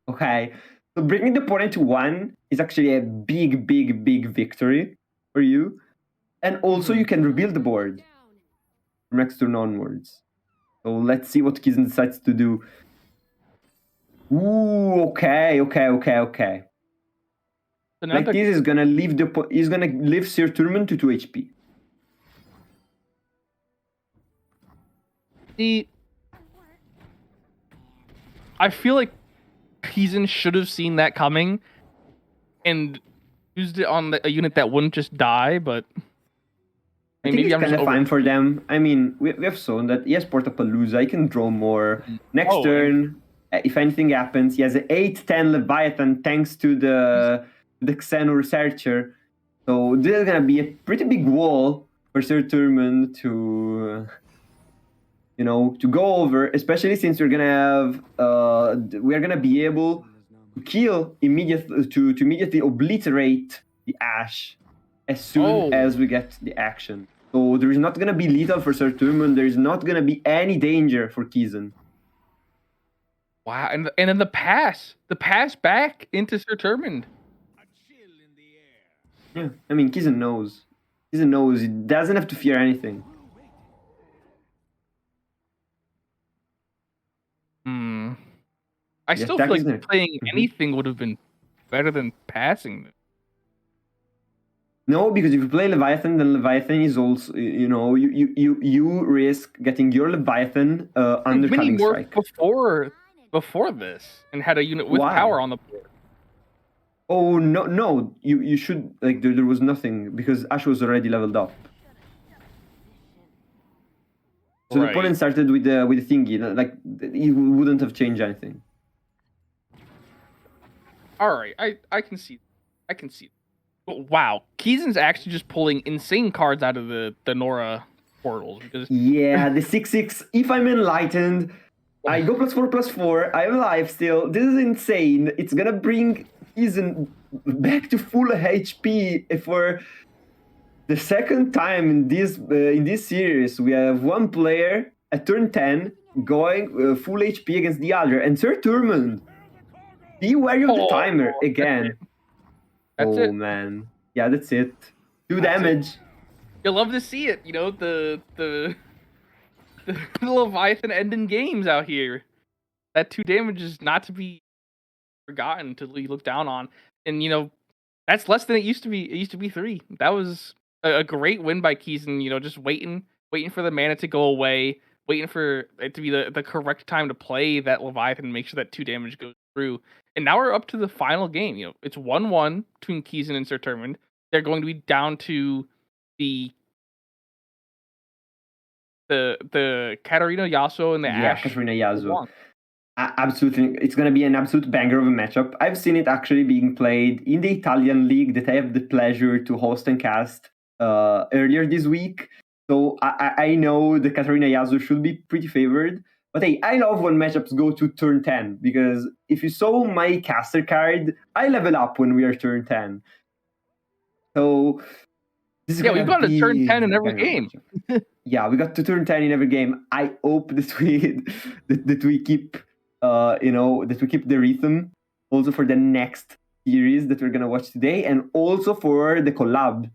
Okay, so bringing the opponent to 1 is actually a big victory for you. And also you can rebuild the board from next turn onwards. So let's see what Keezen decides to do. Ooh, okay. So now Like this is gonna leave Sir Turman to 2 HP. I feel like Keezen should have seen that coming and used it on a unit that wouldn't just die, but I think it's kind of fine for them. I mean, we have shown that he has Portapalooza, he can draw more. Next turn, if anything happens, he has an 8/10 Leviathan thanks to the Xeno Researcher. So this is gonna be a pretty big wall for Sir Turman to go over, especially since we're gonna be able to kill immediately to immediately obliterate the Ash as soon as we get the action. So there is not gonna be lethal for Sir Turman. There is not gonna be any danger for Keezen. Wow, and then the pass back into Sir Turman. Yeah, I mean, Keezen knows. He doesn't have to fear anything. I still feel like playing anything would have been better than passing. No, because if you play Leviathan, then Leviathan is also, you risk getting your Leviathan under Culling Strike. Before this, and had a unit with power on the board. Oh no! You should like there was nothing because Ash was already leveled up. So the opponent started with the thingy. Like it wouldn't have changed anything. All right, I can see, I can see. But wow, Keezen's actually just pulling insane cards out of the Nora portals because yeah, the 6/6. If I'm enlightened, I go +4/+4. I have life still. This is insane. It's gonna bring Keezen back to full HP for the second time in this series. We have one player at turn 10 going full HP against the other, and Sir Turmund, be wary of the timer again. That's it. Man, yeah, that's it. 2 damage. You'll love to see it. You know the Leviathan ending games out here. That 2 damage is not to be forgotten, to look down on, and you know that's less than it used to be. It used to be 3. That was a great win by Keezen. You know, just waiting for the mana to go away, waiting for it to be the correct time to play that Leviathan and make sure that 2 damage goes through. And now we're up to the final game. You know, it's 1-1 between Keezen and Sir Turmund. They're going to be down to the Katarina Yasuo and the Ash. Katarina Yasuo. Absolutely, it's going to be an absolute banger of a matchup. I've seen it actually being played in the Italian league that I have the pleasure to host and cast earlier this week. So I know the Katarina Yasuo should be pretty favored. But hey, I love when matchups go to turn 10 because if you saw my caster card, I level up when we are turn 10. So this is we've gone to turn 10 in every game. Yeah, we got to turn 10 in every game. I hope that we keep that we keep the rhythm also for the next series that we're gonna watch today, and also for the collab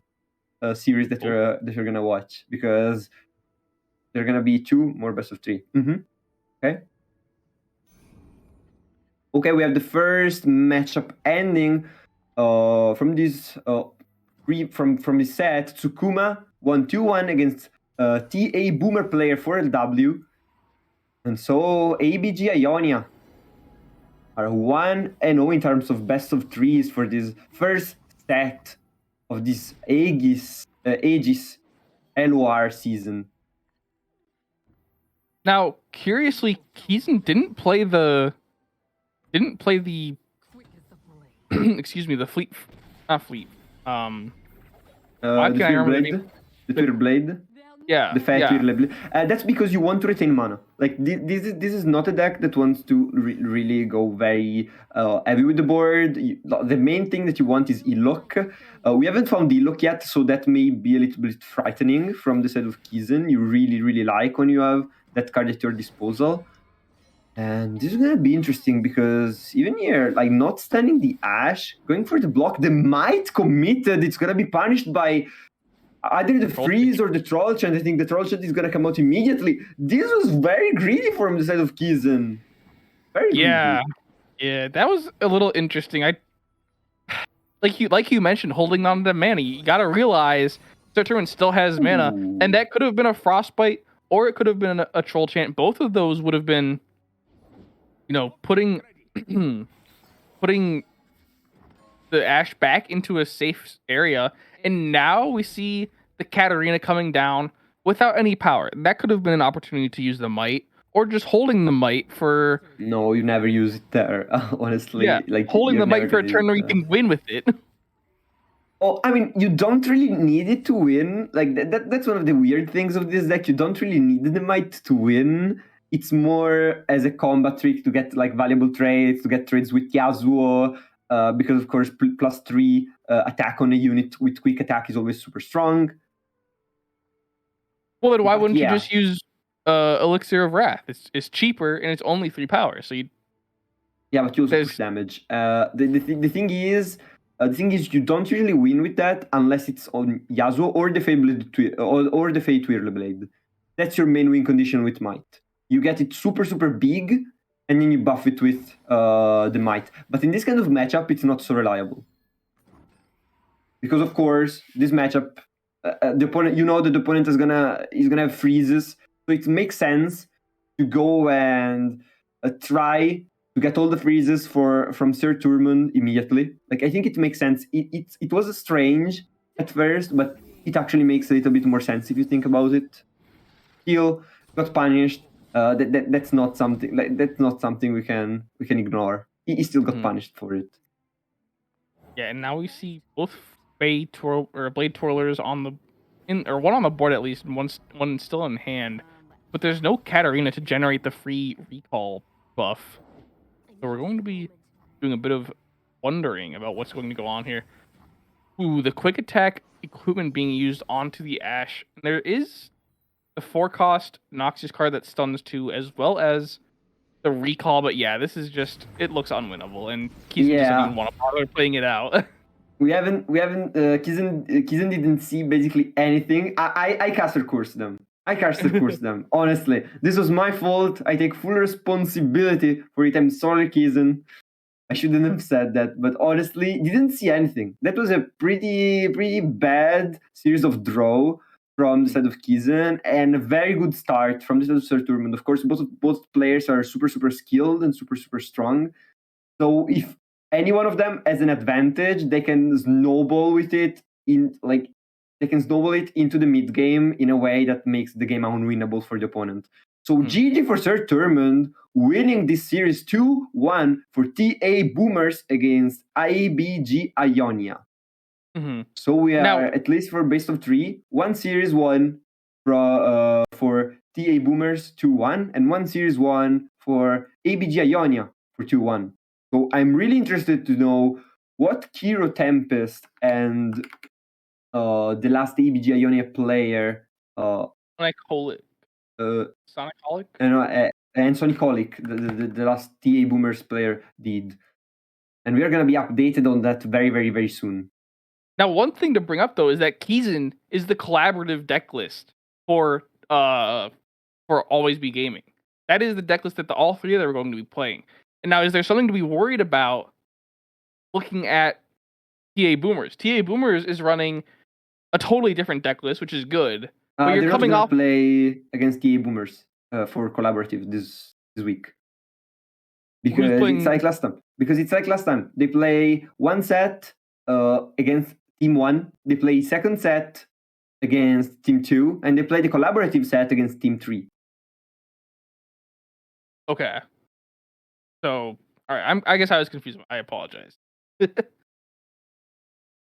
series that we're gonna watch, because there are gonna be 2 more best of 3. Okay, we have the first matchup ending from this from this set. Tsukuma won 2-1 against TA Boomer player for LW. And so ABG Ionia are 1-0 in terms of best of 3s for this first set of this Aegis LOR season. Now, curiously, Keezen didn't play the excuse me, the fleet, not fleet. Why can I remember the name? The Twitter Blade. Yeah, the fat Twitter Blade. That's because you want to retain mana. Like this is not a deck that wants to really go very heavy with the board. The main thing that you want is Elok. We haven't found Elok yet, so that may be a little bit frightening from the side of Keezen. You really like when you have that card at your disposal. And this is going to be interesting because even here, like not standing the Ash, going for the block, the Might committed, it's going to be punished by either the freeze or the Troll Chant. I think the Troll Chant is going to come out immediately. This was very greedy from the side of Keezen. Very greedy. Yeah, that was a little interesting. Like you mentioned, holding on to the mana. You got to realize Sir Turmund still has mana, and that could have been a Frostbite, or it could have been a Troll Chant. Both of those would have been, putting the Ash back into a safe area. And now we see the Katarina coming down without any power. That could have been an opportunity to use the Might, or just holding the Might for... No, you never use it there, honestly. Yeah, like holding the Might for a turn where you can win with it. Oh, I mean, you don't really need it to win. Like that's one of the weird things of this deck. You don't really need the Might to win. It's more as a combat trick to get like valuable trades, to get trades with Yasuo, because of course +3 attack on a unit with quick attack is always super strong. Well, then why wouldn't you just use Elixir of Wrath? It's cheaper and it's only 3 power. So you. Yeah, but you also push damage. The thing is you don't usually win with that unless it's on Yasuo or the Fey Twirl Blade. That's your main win condition with Might. You get it super big, and then you buff it with the Might. But in this kind of matchup, it's not so reliable. Because of course, this matchup, the opponent, that the opponent is gonna have freezes, so it makes sense to go and try to get all the freezes from Sir Turmund immediately. Like, I think it makes sense. It was strange at first, but it actually makes a little bit more sense if you think about it. Heal got punished. That's not something we can ignore. He still got punished for it. Yeah, and now we see both blade twirlers on the one on the board at least, and one still in hand. But there's no Katarina to generate the free recall buff. So we're going to be doing a bit of wondering about what's going to go on here. Ooh, the quick attack equipment being used onto the Ashe. There is the 4-cost Noxus card that stuns 2, as well as the recall. But yeah, this is just, it looks unwinnable, and Kizun doesn't even want to bother playing it out. Kizun didn't see basically anything. I caster coursed them. Honestly, this was my fault. I take full responsibility for it. I'm sorry, Kizun. I shouldn't have said that, but honestly, didn't see anything. That was a pretty bad series of draw from the side of Kizun, and a very good start from the side of Sir Turmund. Of course, both players are super skilled and super strong. So if any one of them has an advantage, they can snowball with it into the mid game in a way that makes the game unwinnable for the opponent. So GG for Sir Turmund, winning this series 2-1 for TA Boomers against IBG Ionia. So we are, at least for best of 3, one series 1 for TA Boomers 2-1, and one series 1 for ABG Ionia for 2-1. So I'm really interested to know what Kiro Tempest and the last ABG Ionia player, Sonicolic. Sonicolic? And Sonicolic, the last TA Boomers player, did. And we are going to be updated on that very soon. Now, one thing to bring up, though, is that Kizun is the collaborative deck list for Always Be Gaming. That is the deck list that all three of them are going to be playing. And now, is there something to be worried about looking at TA Boomers? TA Boomers is running a totally different deck list, which is good. But you're coming off play against TA Boomers for collaborative this week. Because it's like last time. They play one set against Team 1. They play second set against Team 2. And they play the collaborative set against Team 3. Okay. So, all right. I guess I was confused. I apologize.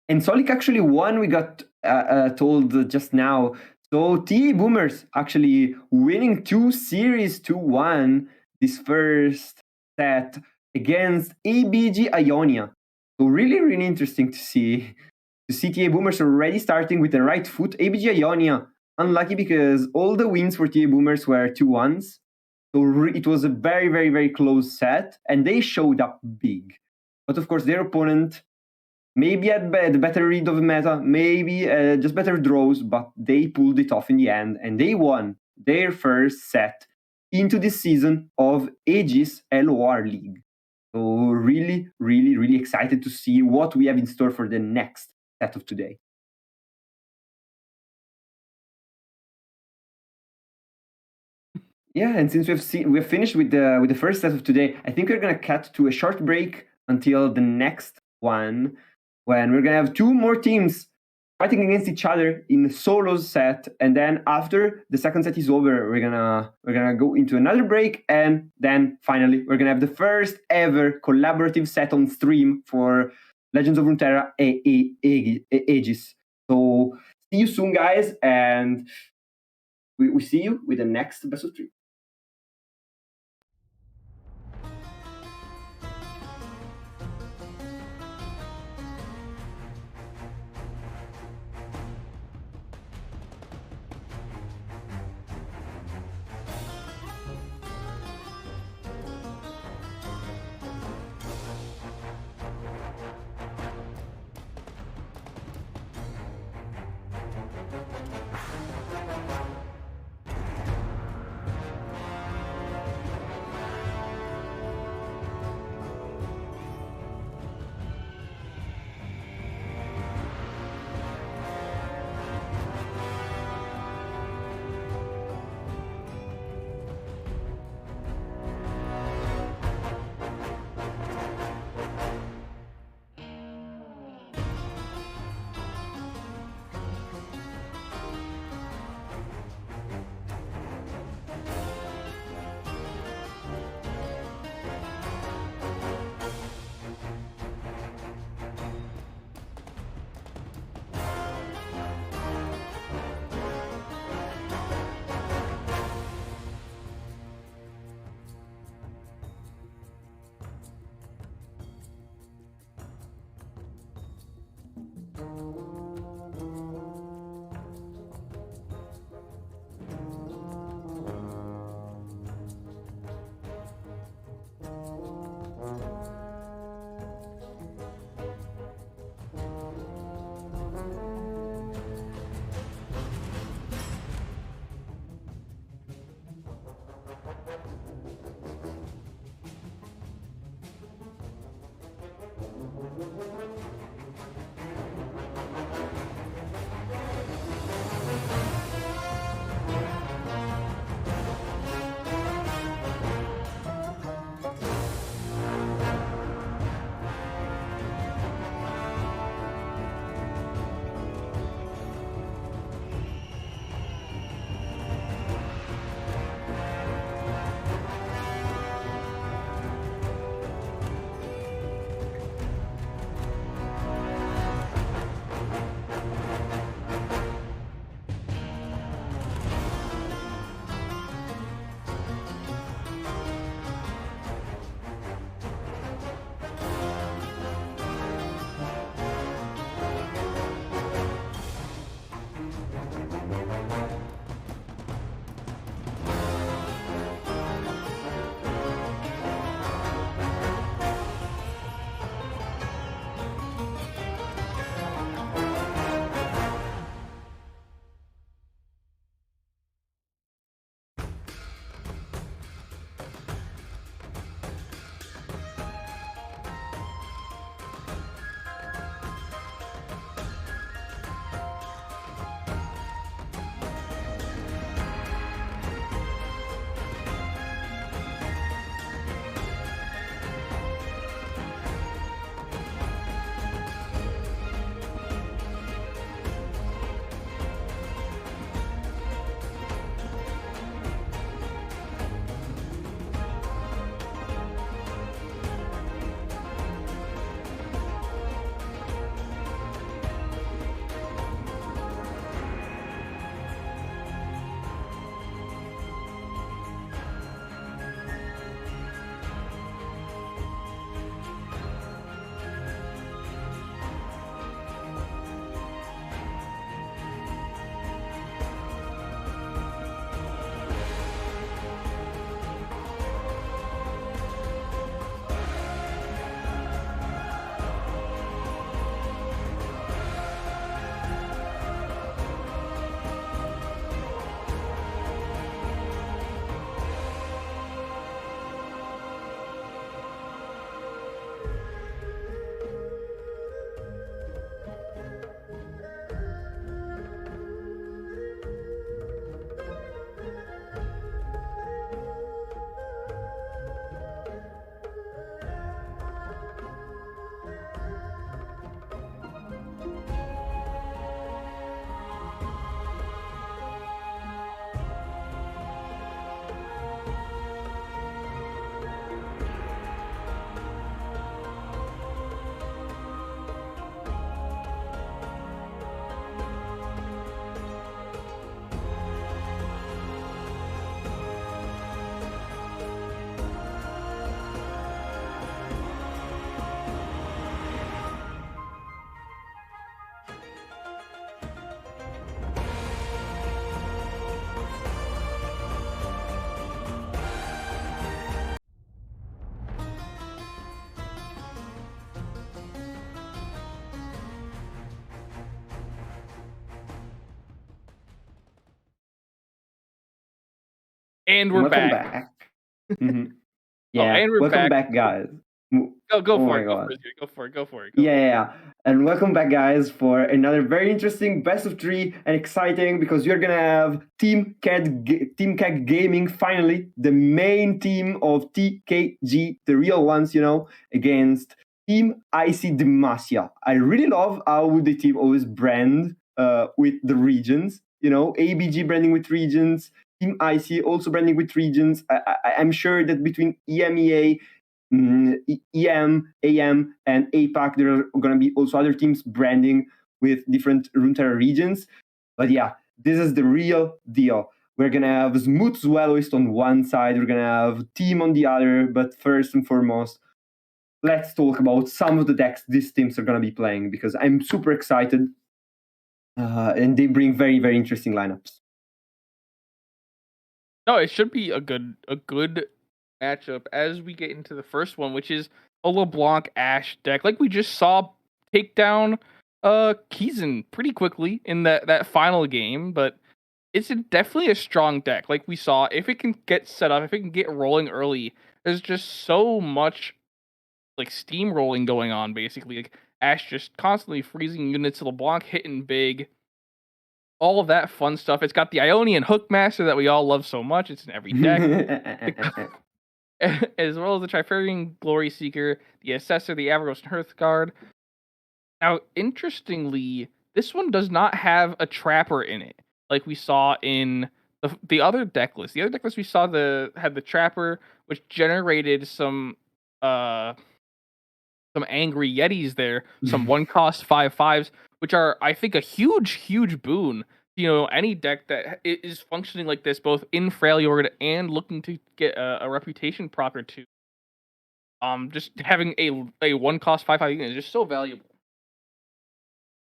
And Solik actually won, we got told just now. So TA Boomers actually winning 2 series 2-1 this first set against ABG Ionia. So really interesting to see TA Boomers already starting with the right foot. ABG Ionia, unlucky because all the wins for TA Boomers were 2-1s. So it was a very close set, and they showed up big. But of course, their opponent maybe had the better read of the meta, maybe just better draws, but they pulled it off in the end, and they won their first set into this season of Aegis LOR League. So really excited to see what we have in store for the next set of today. Yeah, and since we've finished with the first set of today, I think we're gonna cut to a short break until the next one, when we're gonna have 2 more teams fighting against each other in solos set, and then after the second set is over, we're gonna go into another break, and then finally we're gonna have the first ever collaborative set on stream for Legends of Runeterra Aegis. So see you soon, guys, and we see you with the next best of 3. And And we're welcome back. back. Mhm. Oh, Yeah, and we're welcome back. back, guys. Go Oh for my it. Go for god. it. Dude. Go for it. Go for it. Go Yeah, for yeah, it. yeah. And welcome back, guys, for another very interesting best of three and exciting because we're gonna have Team CAG Gaming finally, the main team of TKG, the real ones, against Team IC Demacia. I really love how the team always brand with the regions. ABG branding with regions, Team IC also branding with regions. I'm sure that between EMEA, EM, AM, and APAC, there are going to be also other teams branding with different Runeterra regions. But yeah, this is the real deal. We're going to have Smooth Swalloist on one side, we're going to have Team on the other. But first and foremost, let's talk about some of the decks these teams are going to be playing because I'm super excited. And they bring very, very interesting lineups. No, it should be a good matchup as we get into the first one, which is a LeBlanc Ashe deck. Like we just saw take down Keezen pretty quickly in that final game, but it's definitely a strong deck. Like we saw, if it can get set up, if it can get rolling early, there's just so much like steamrolling going on basically. Like Ashe just constantly freezing units, LeBlanc hitting big, all of that fun stuff. It's got the Ionian Hookmaster that we all love so much. It's in every deck. As well as the Trifarian Glory Seeker, the Assessor, the Avagos Hearthguard. Now, interestingly, this one does not have a Trapper in it, like we saw in the other deck list. The other deck list we saw had the Trapper, which generated some angry Yetis there, some one cost 5/5s, which are I think a huge boon. Any deck that is functioning like this, both in Freljord and looking to get a reputation proc or two. Just having a one cost 5/5 unit is just so valuable.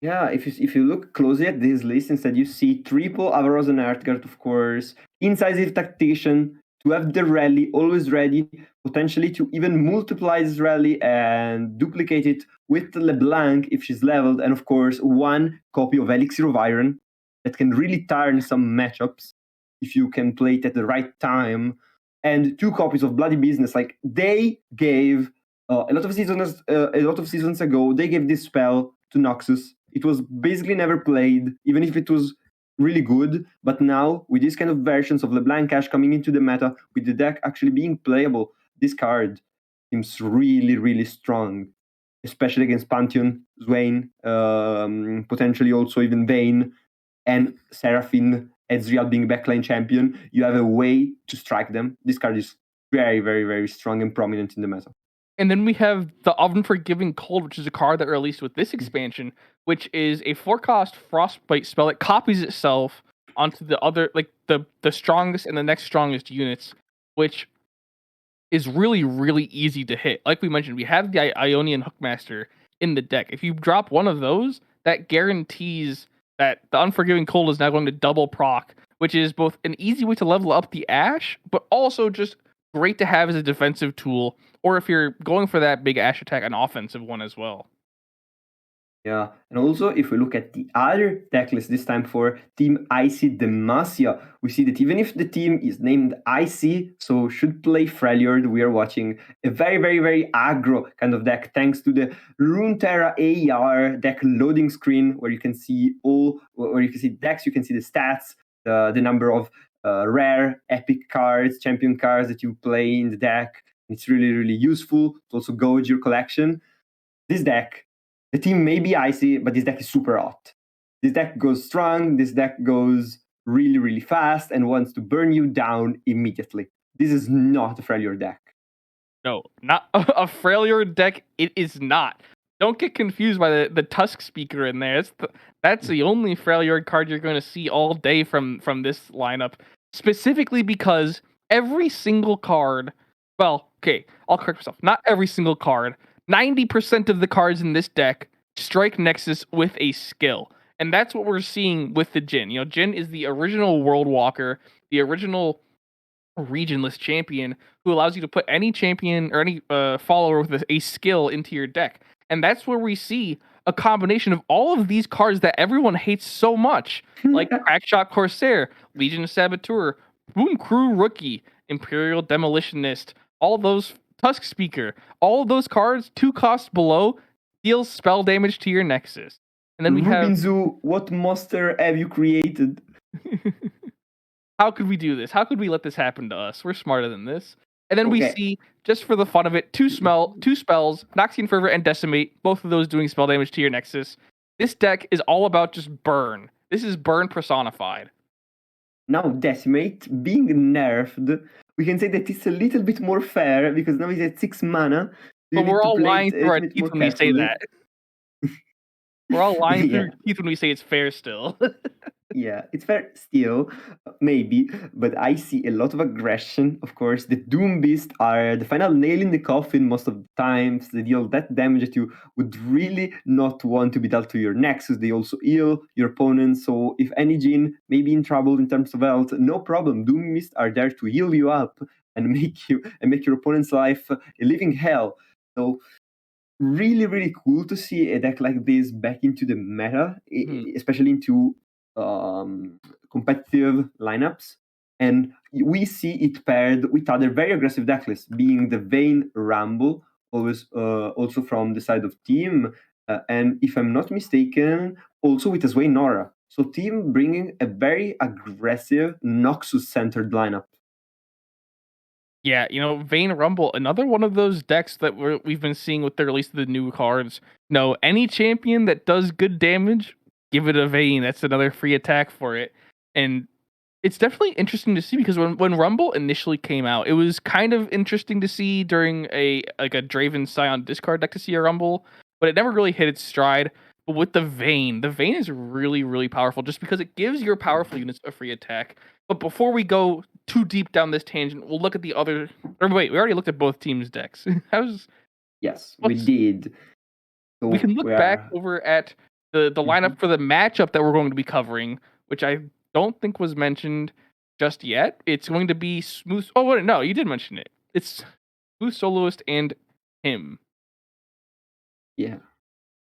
Yeah, if you look closely at this list, instead you see triple Avaros and Hearthguard, of course, Incisive Tactician, to have the rally always ready, potentially to even multiply this rally and duplicate it with the LeBlanc if she's leveled, and of course, one copy of Elixir of Iron that can really turn some matchups if you can play it at the right time, and two copies of Bloody Business. Like they gave a lot of seasons ago, they gave this spell to Noxus. It was basically never played, even if it was really good. But now, with these kind of versions of LeBlanc Ashe coming into the meta, with the deck actually being playable, this card seems really, really strong, especially against Pantheon, Swain, potentially also even Vayne, and Seraphine, Ezreal being backline champion. You have a way to strike them. This card is very, very, very strong and prominent in the meta. And then we have the Unforgiving Cold, which is a card that released with this expansion, which is a 4-cost Frostbite spell. It copies itself onto the other, like the strongest and the next strongest units, which is really easy to hit. Like we mentioned, we have the Ionian Hookmaster in the deck. If you drop one of those, that guarantees that the Unforgiving Cold is now going to double proc, which is both an easy way to level up the Ashe, but also just great to have as a defensive tool, or if you're going for that big Ashe attack, an offensive one as well. Yeah, and also if we look at the other deck list, this time for Team IC Demacia, we see that even if the team is named IC, so should play Freljord, we are watching a very, very, very aggro kind of deck, thanks to the Runeterra AR deck loading screen, where you can see decks, you can see the stats, the number of rare, epic cards, champion cards that you play in the deck. It's really, really useful to also gauge your collection. This deck, the team may be icy, but this deck is super hot. This deck goes strong, this deck goes really, really fast and wants to burn you down immediately. This is not a Freljord deck. No, not a Freljord deck. It is not. Don't get confused by the Tusk speaker in there. That's the only Freljord card you're going to see all day from this lineup. Specifically because every single card. Well, okay, I'll correct myself. Not every single card. 90% of the cards in this deck strike Nexus with a skill. And that's what we're seeing with the Jhin. Jhin is the original World Walker, the original regionless champion who allows you to put any champion or any follower with a skill into your deck. And that's where we see a combination of all of these cards that everyone hates so much, like Crackshot Corsair, Legion of Saboteur, Boom Crew Rookie, Imperial Demolitionist, all those Tusk Speaker, all of those cards, 2 costs below, deals spell damage to your Nexus. And then we have Rubin Zoo, what monster have you created? how could we do this? How could we let this happen to us? We're smarter than this. And then we Okay. see, just for the fun of it, two spells, Noxian Fervor and Decimate, both of those doing spell damage to your Nexus. This deck is all about just burn. This is burn personified. Now Decimate being nerfed, we can say that it's a little bit more fair because now he's at 6 mana. But we're all lying through our teeth when we say carefully. that. We're all lying through Yeah. our teeth when we say it's fair still. Yeah, it's fair still, maybe, but I see a lot of aggression. Of course, the Doom Beast are the final nail in the coffin most of the times. They deal that damage that you would really not want to be dealt to your Nexus. They also heal your opponent, so if any Jin may be in trouble in terms of health, no problem. Doom Beast are there to heal you up and make your opponent's life a living hell. So really, really cool to see a deck like this back into the meta, especially into competitive lineups. And we see it paired with other very aggressive deck lists, being the Vayne Rumble, always also from the side of Team, and if I'm not mistaken, also with Asway Nora. So Team bringing a very aggressive Noxus-centered lineup. Yeah, Vayne Rumble, another one of those decks that we've been seeing with the release of the new cards. No, any champion that does good damage, give it a Vayne. That's another free attack for it. And it's definitely interesting to see because when Rumble initially came out, it was kind of interesting to see during a Draven Scion discard deck to see a Rumble, but it never really hit its stride. But with the Vayne is really, really powerful just because it gives your powerful units a free attack. But before we go too deep down this tangent, we'll look at the other. Or wait, we already looked at both teams' decks. Yes, we did. So we can look back over at the lineup for the matchup that we're going to be covering, which I don't think was mentioned just yet. It's going to be Smooth. Oh, wait, no, you did mention it. It's Smooth Soloist and him. Yeah.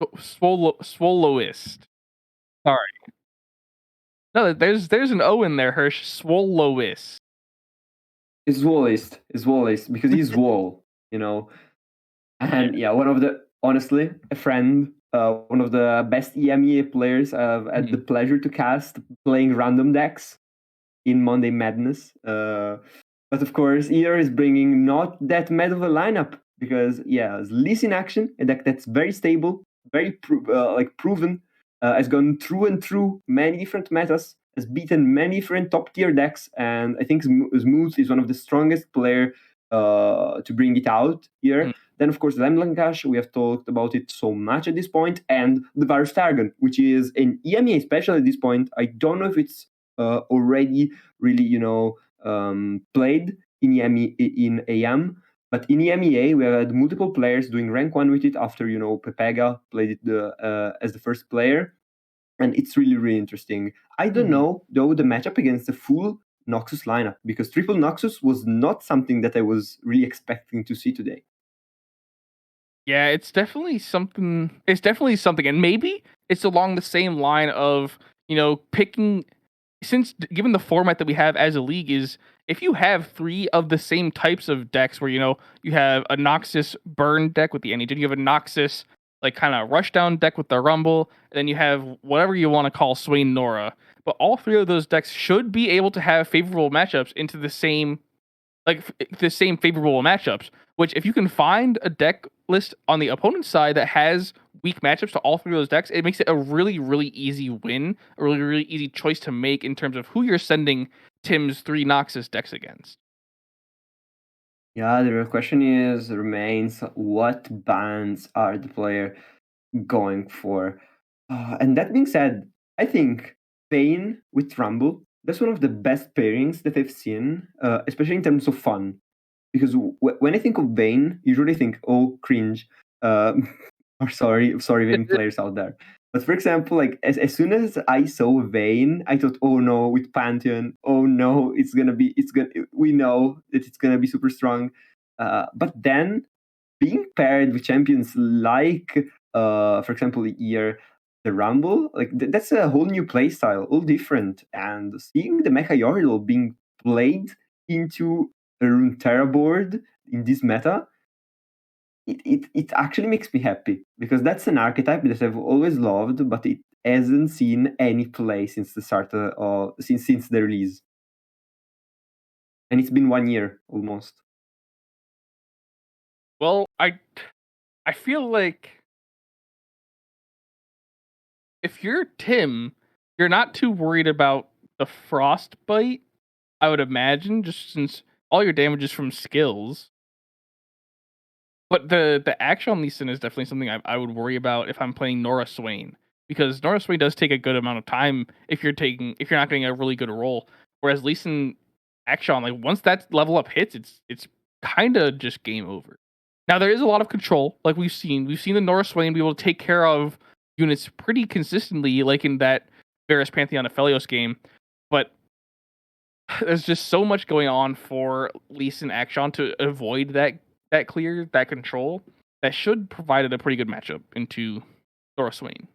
Swoloist. Sorry. No, there's an O in there, Hirsch. Swoloist. It's Wallist because he's Wall, And yeah, honestly, a friend, one of the best EMEA players I've had the pleasure to cast playing random decks in Monday Madness. But of course, here is bringing not that mad of a lineup because, yeah, Lease in action, a deck that's very stable, very proven, has gone through and through many different metas, has beaten many different top tier decks, and I think Smooth is one of the strongest player to bring it out here. Then, of course, Lemlancash, we have talked about it so much at this point, and the Varus Targon, which is an EMEA special at this point. I don't know if it's already really, played in AM, but in EMEA, we have had multiple players doing rank 1 with it after, Pepega played it as the first player. And it's really, really interesting. I don't know, though, the matchup against the full Noxus lineup, because triple Noxus was not something that I was really expecting to see today. Yeah, it's definitely something. And maybe it's along the same line of, picking, since given the format that we have as a league is, if you have 3 of the same types of decks where, you have a Noxus burn deck with the Engine, you have a Noxus like kind of rushdown deck with the Rumble, and then you have whatever you want to call Swain Nora. But all 3 of those decks should be able to have favorable matchups into the same favorable matchups, which if you can find a deck list on the opponent's side that has weak matchups to all 3 of those decks, it makes it a really, really easy win, a really, really easy choice to make in terms of who you're sending Tim's 3 Noxus decks against. Yeah, the real question remains what bands are the player going for? And that being said, I think Vayne with Rumble, that's one of the best pairings that I've seen, especially in terms of fun. Because when I think of Vayne, usually think, oh, cringe. Or sorry, Vayne players out there. But for example, like as soon as I saw Vayne, I thought, oh no, with Pantheon, oh no, we know that it's gonna be super strong. But then being paired with champions like, for example, here the Rumble, like that's a whole new playstyle, all different. And seeing the Mecha Yordle being played into a Runeterra board in this meta, it actually makes me happy, because that's an archetype that I've always loved, but it hasn't seen any play since the start since the release, and it's been 1 year almost. Well, I feel like if you're Tim, you're not too worried about the frostbite, I would imagine, just since all your damage is from skills. But the action on Lee Sin is definitely something I would worry about if I'm playing Nora Swain, because Nora Swain does take a good amount of time if you're not getting a really good roll. Whereas Lee Sin action, like once that level up hits, it's kind of just game over. Now there is a lot of control, like we've seen the Nora Swain be able to take care of units pretty consistently, like in that Varus Pantheon Aphelios game, but there's just so much going on for Lee Sin action to avoid that control, that should provide a pretty good matchup into Nora Swain.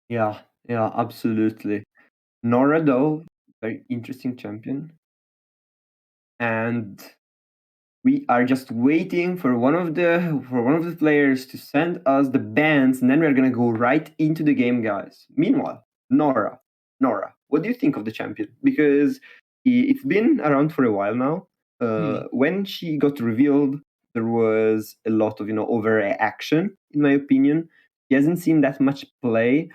Yeah, yeah, absolutely. Nora, though, very interesting champion, and we are just waiting for one of the players to send us the bans, and then we're gonna go right into the game, guys. Meanwhile, Nora, what do you think of the champion? Because it's been around for a while now. When she got revealed, there was a lot of overaction, in my opinion. She hasn't seen that much play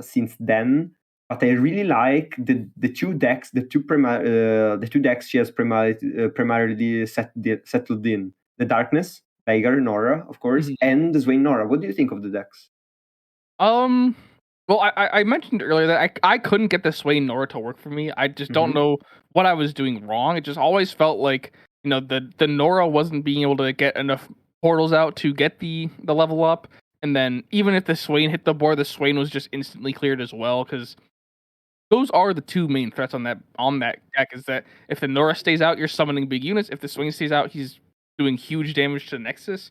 since then. But I really like the two decks, the two decks she has primarily settled in: the Darkness, Veigar, Nora, of course, and the Swain Nora. What do you think of the decks? Well, I mentioned earlier that I couldn't get the Swain Nora to work for me. I just don't know what I was doing wrong. It just always felt like the Nora wasn't being able to get enough portals out to get the level up, and then even if the Swain hit the board, the Swain was just instantly cleared as well, because those are the two main threats on that deck. Is that if the Nora stays out, you're summoning big units. If the Swain stays out, he's doing huge damage to Nexus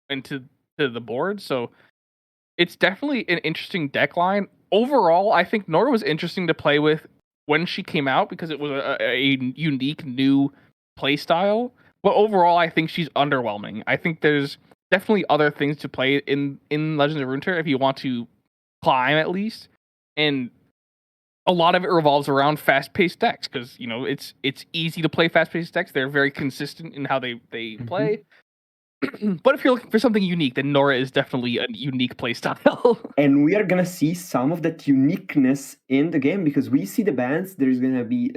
and to the board. So it's definitely an interesting deck line. Overall, I think Nora was interesting to play with when she came out, because it was a unique new play style. But overall, I think she's underwhelming. I think there's definitely other things to play in Legends of Runeterra if you want to climb at least. And a lot of it revolves around fast-paced decks, because it's easy to play fast-paced decks. They're very consistent in how they play. But if you're looking for something unique, then Nora is definitely a unique playstyle. And we are gonna see some of that uniqueness in the game, because we see the bans. There's gonna be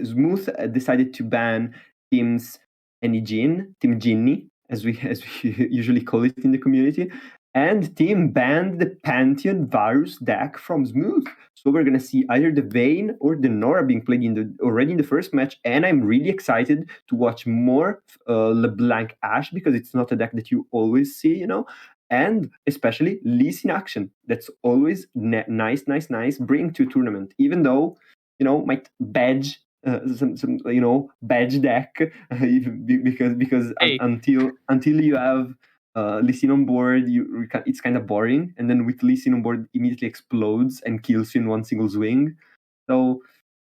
Smooth decided to ban Teams Team Ginny, as we usually call it in the community, and Team banned the Pantheon Varus deck from Smooth. So we're gonna see either the Vayne or the Nora being played already in the first match, and I'm really excited to watch more LeBlanc Ash, because it's not a deck that you always see, and especially Lee Sin action. That's always nice bring to a tournament, even though might badge some badge deck because Hey, until you have Lee Sin on board, it's kind of boring, and then with Lee Sin on board, immediately explodes and kills you in one single swing. So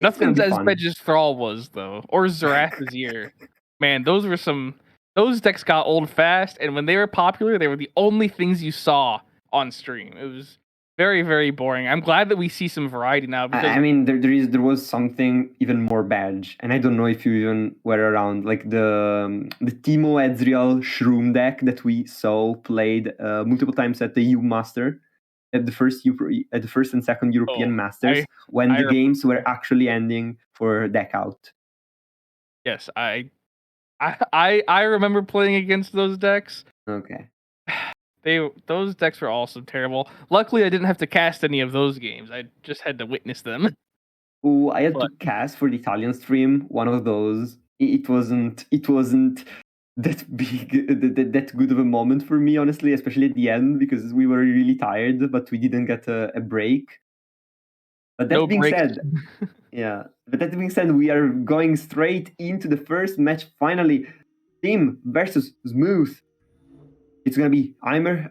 it's gonna nothing's be as fun. bad as Thrall was, though, or Zarath's Ear. Man, those decks got old fast, and when they were popular, they were the only things you saw on stream. It was very, very boring. I'm glad that we see some variety now, because I mean, there was something even more badge, and I don't know if you even were around, like the Timo Ezreal Shroom deck that we saw played multiple times at the U Master, at the first and second European Masters, when I the games remember. were actually ending for deck out. Yes, I remember playing against those decks. Okay. Those decks were also terrible. Luckily, I didn't have to cast any of those games. I just had to witness them. Oh, I had But to cast for the Italian stream one of those. It wasn't that big, that good of a moment for me, honestly, especially at the end, because we were really tired, but we didn't get a break. But no that being breaks. said, yeah. But that being said, we are going straight into the first match. Finally, Team versus Smooth. It's gonna be Eimer,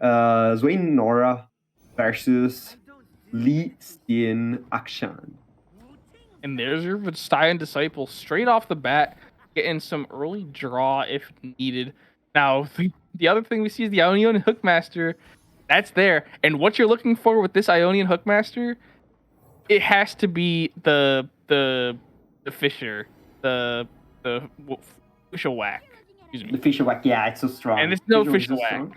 Swain Nora versus Lee Sin Akshan. And there's your Vestian Disciple straight off the bat, getting some early draw if needed. Now, the other thing we see is the Ionian Hookmaster. That's there. And what you're looking for with this Ionian Hookmaster, it has to be the Fisher, the Fisher Whack. Excuse The me. Fisher Whack, yeah, it's so strong. And it's no Fisher Whack is Fisher so Whack. strong.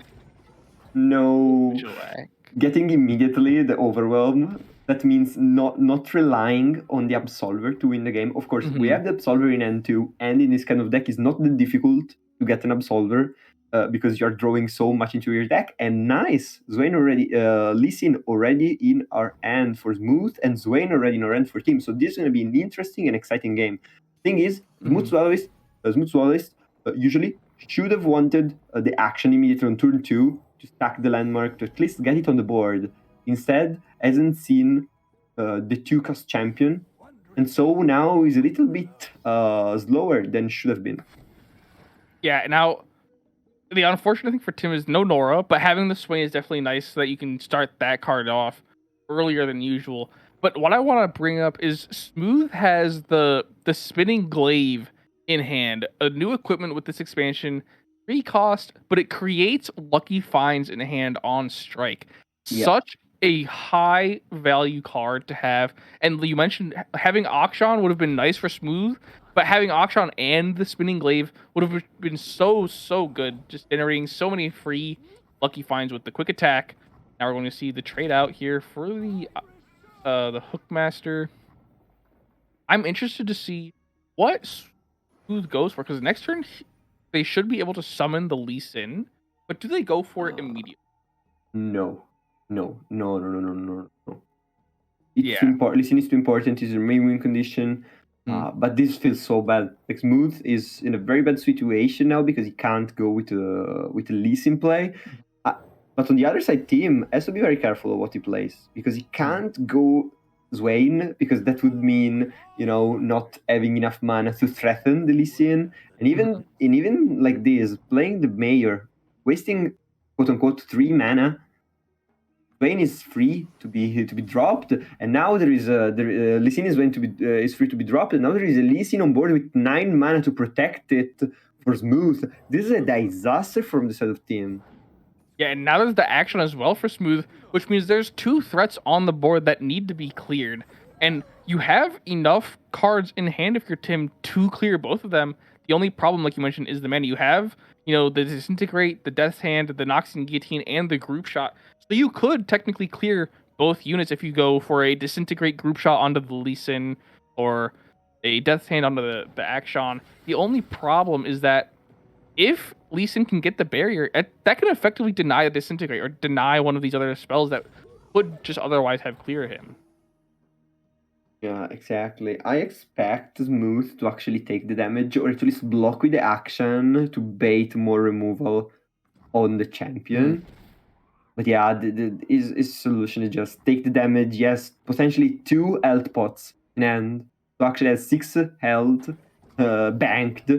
No. Fisher Whack. Getting immediately the overwhelm, that means not relying on the Absolver to win the game. Of course, we have the Absolver in N2, and in this kind of deck, it's not that difficult to get an Absolver because you're drawing so much into your deck. And nice, Swain already, Lee Sin already in our end for Smooth, and Swain already in our end for Team. So this is going to be an interesting and exciting game. Thing is, Smooth Swallowist usually should have wanted the action immediately on turn 2 to stack the landmark to at least get it on the board. Instead, hasn't seen the 2-cost champion, and so now is a little bit slower than should have been. Yeah, now the unfortunate thing for Tim is no Nora, but having the Swain is definitely nice so that you can start that card off earlier than usual. But what I want to bring up is Smooth has the spinning glaive in hand, a new equipment with this expansion, 3 cost, but it creates lucky finds in hand on strike. Yeah. Such a high value card to have. And you mentioned having Akshan would have been nice for Smooth, but having Akshan and the spinning glaive would have been so good, just generating so many free lucky finds with the quick attack. Now we're going to see the trade out here for the Hookmaster. I'm interested to see what Smooth goes for, because next turn they should be able to summon the Lee Sin, but do they go for it immediately? No. It's Yeah. too important. Lee Sin is too important. It's your main win condition. But this feels so bad. Like Smooth is in a very bad situation now because he can't go with a Lee Sin play. But on the other side, Team has to be very careful of what he plays because he can't go Swain because that would mean not having enough mana to threaten the Lee Sin, and even like this, playing the Mayor, wasting quote unquote 3 mana. Swain is free to be dropped, and now there is Lee Sin is going to be is free to be dropped, and now there is a Lee Sin on board with 9 mana to protect it for Smooth. This is a disaster from the side of Team. Yeah, and now there's the action as well for Smooth, which means there's 2 threats on the board that need to be cleared. And you have enough cards in hand if you're Tim to clear both of them. The only problem, like you mentioned, is the mana. You have, the Disintegrate, the Death's Hand, the Noxian Guillotine, and the Group Shot. So you could technically clear both units if you go for a Disintegrate Group Shot onto the Lee Sin or a Death's Hand onto the Akshan. The only problem is that if Lee Sin can get the barrier, that can effectively deny a Disintegrate or deny one of these other spells that would just otherwise have cleared him. Yeah, exactly. I expect Smooth to actually take the damage or at least block with the action to bait more removal on the champion. But yeah, his solution is just take the damage, yes, potentially 2 health pots in hand. So actually has 6 health banked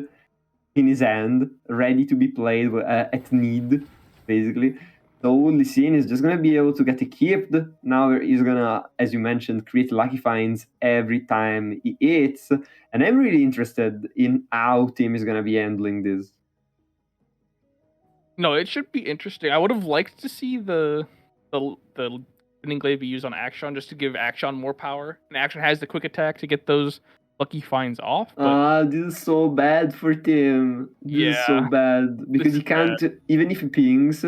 in his hand, ready to be played at need, basically. So Lee Sin is just going to be able to get equipped. Now he's going to, as you mentioned, create lucky finds every time he hits. And I'm really interested in how Team is going to be handling this. No, it should be interesting. I would have liked to see the spinning glaive be used on Akshan just to give Akshan more power. And Akshan has the quick attack to get those lucky finds off. But This is so bad for Tim. This is so bad because he can't. Even if he pings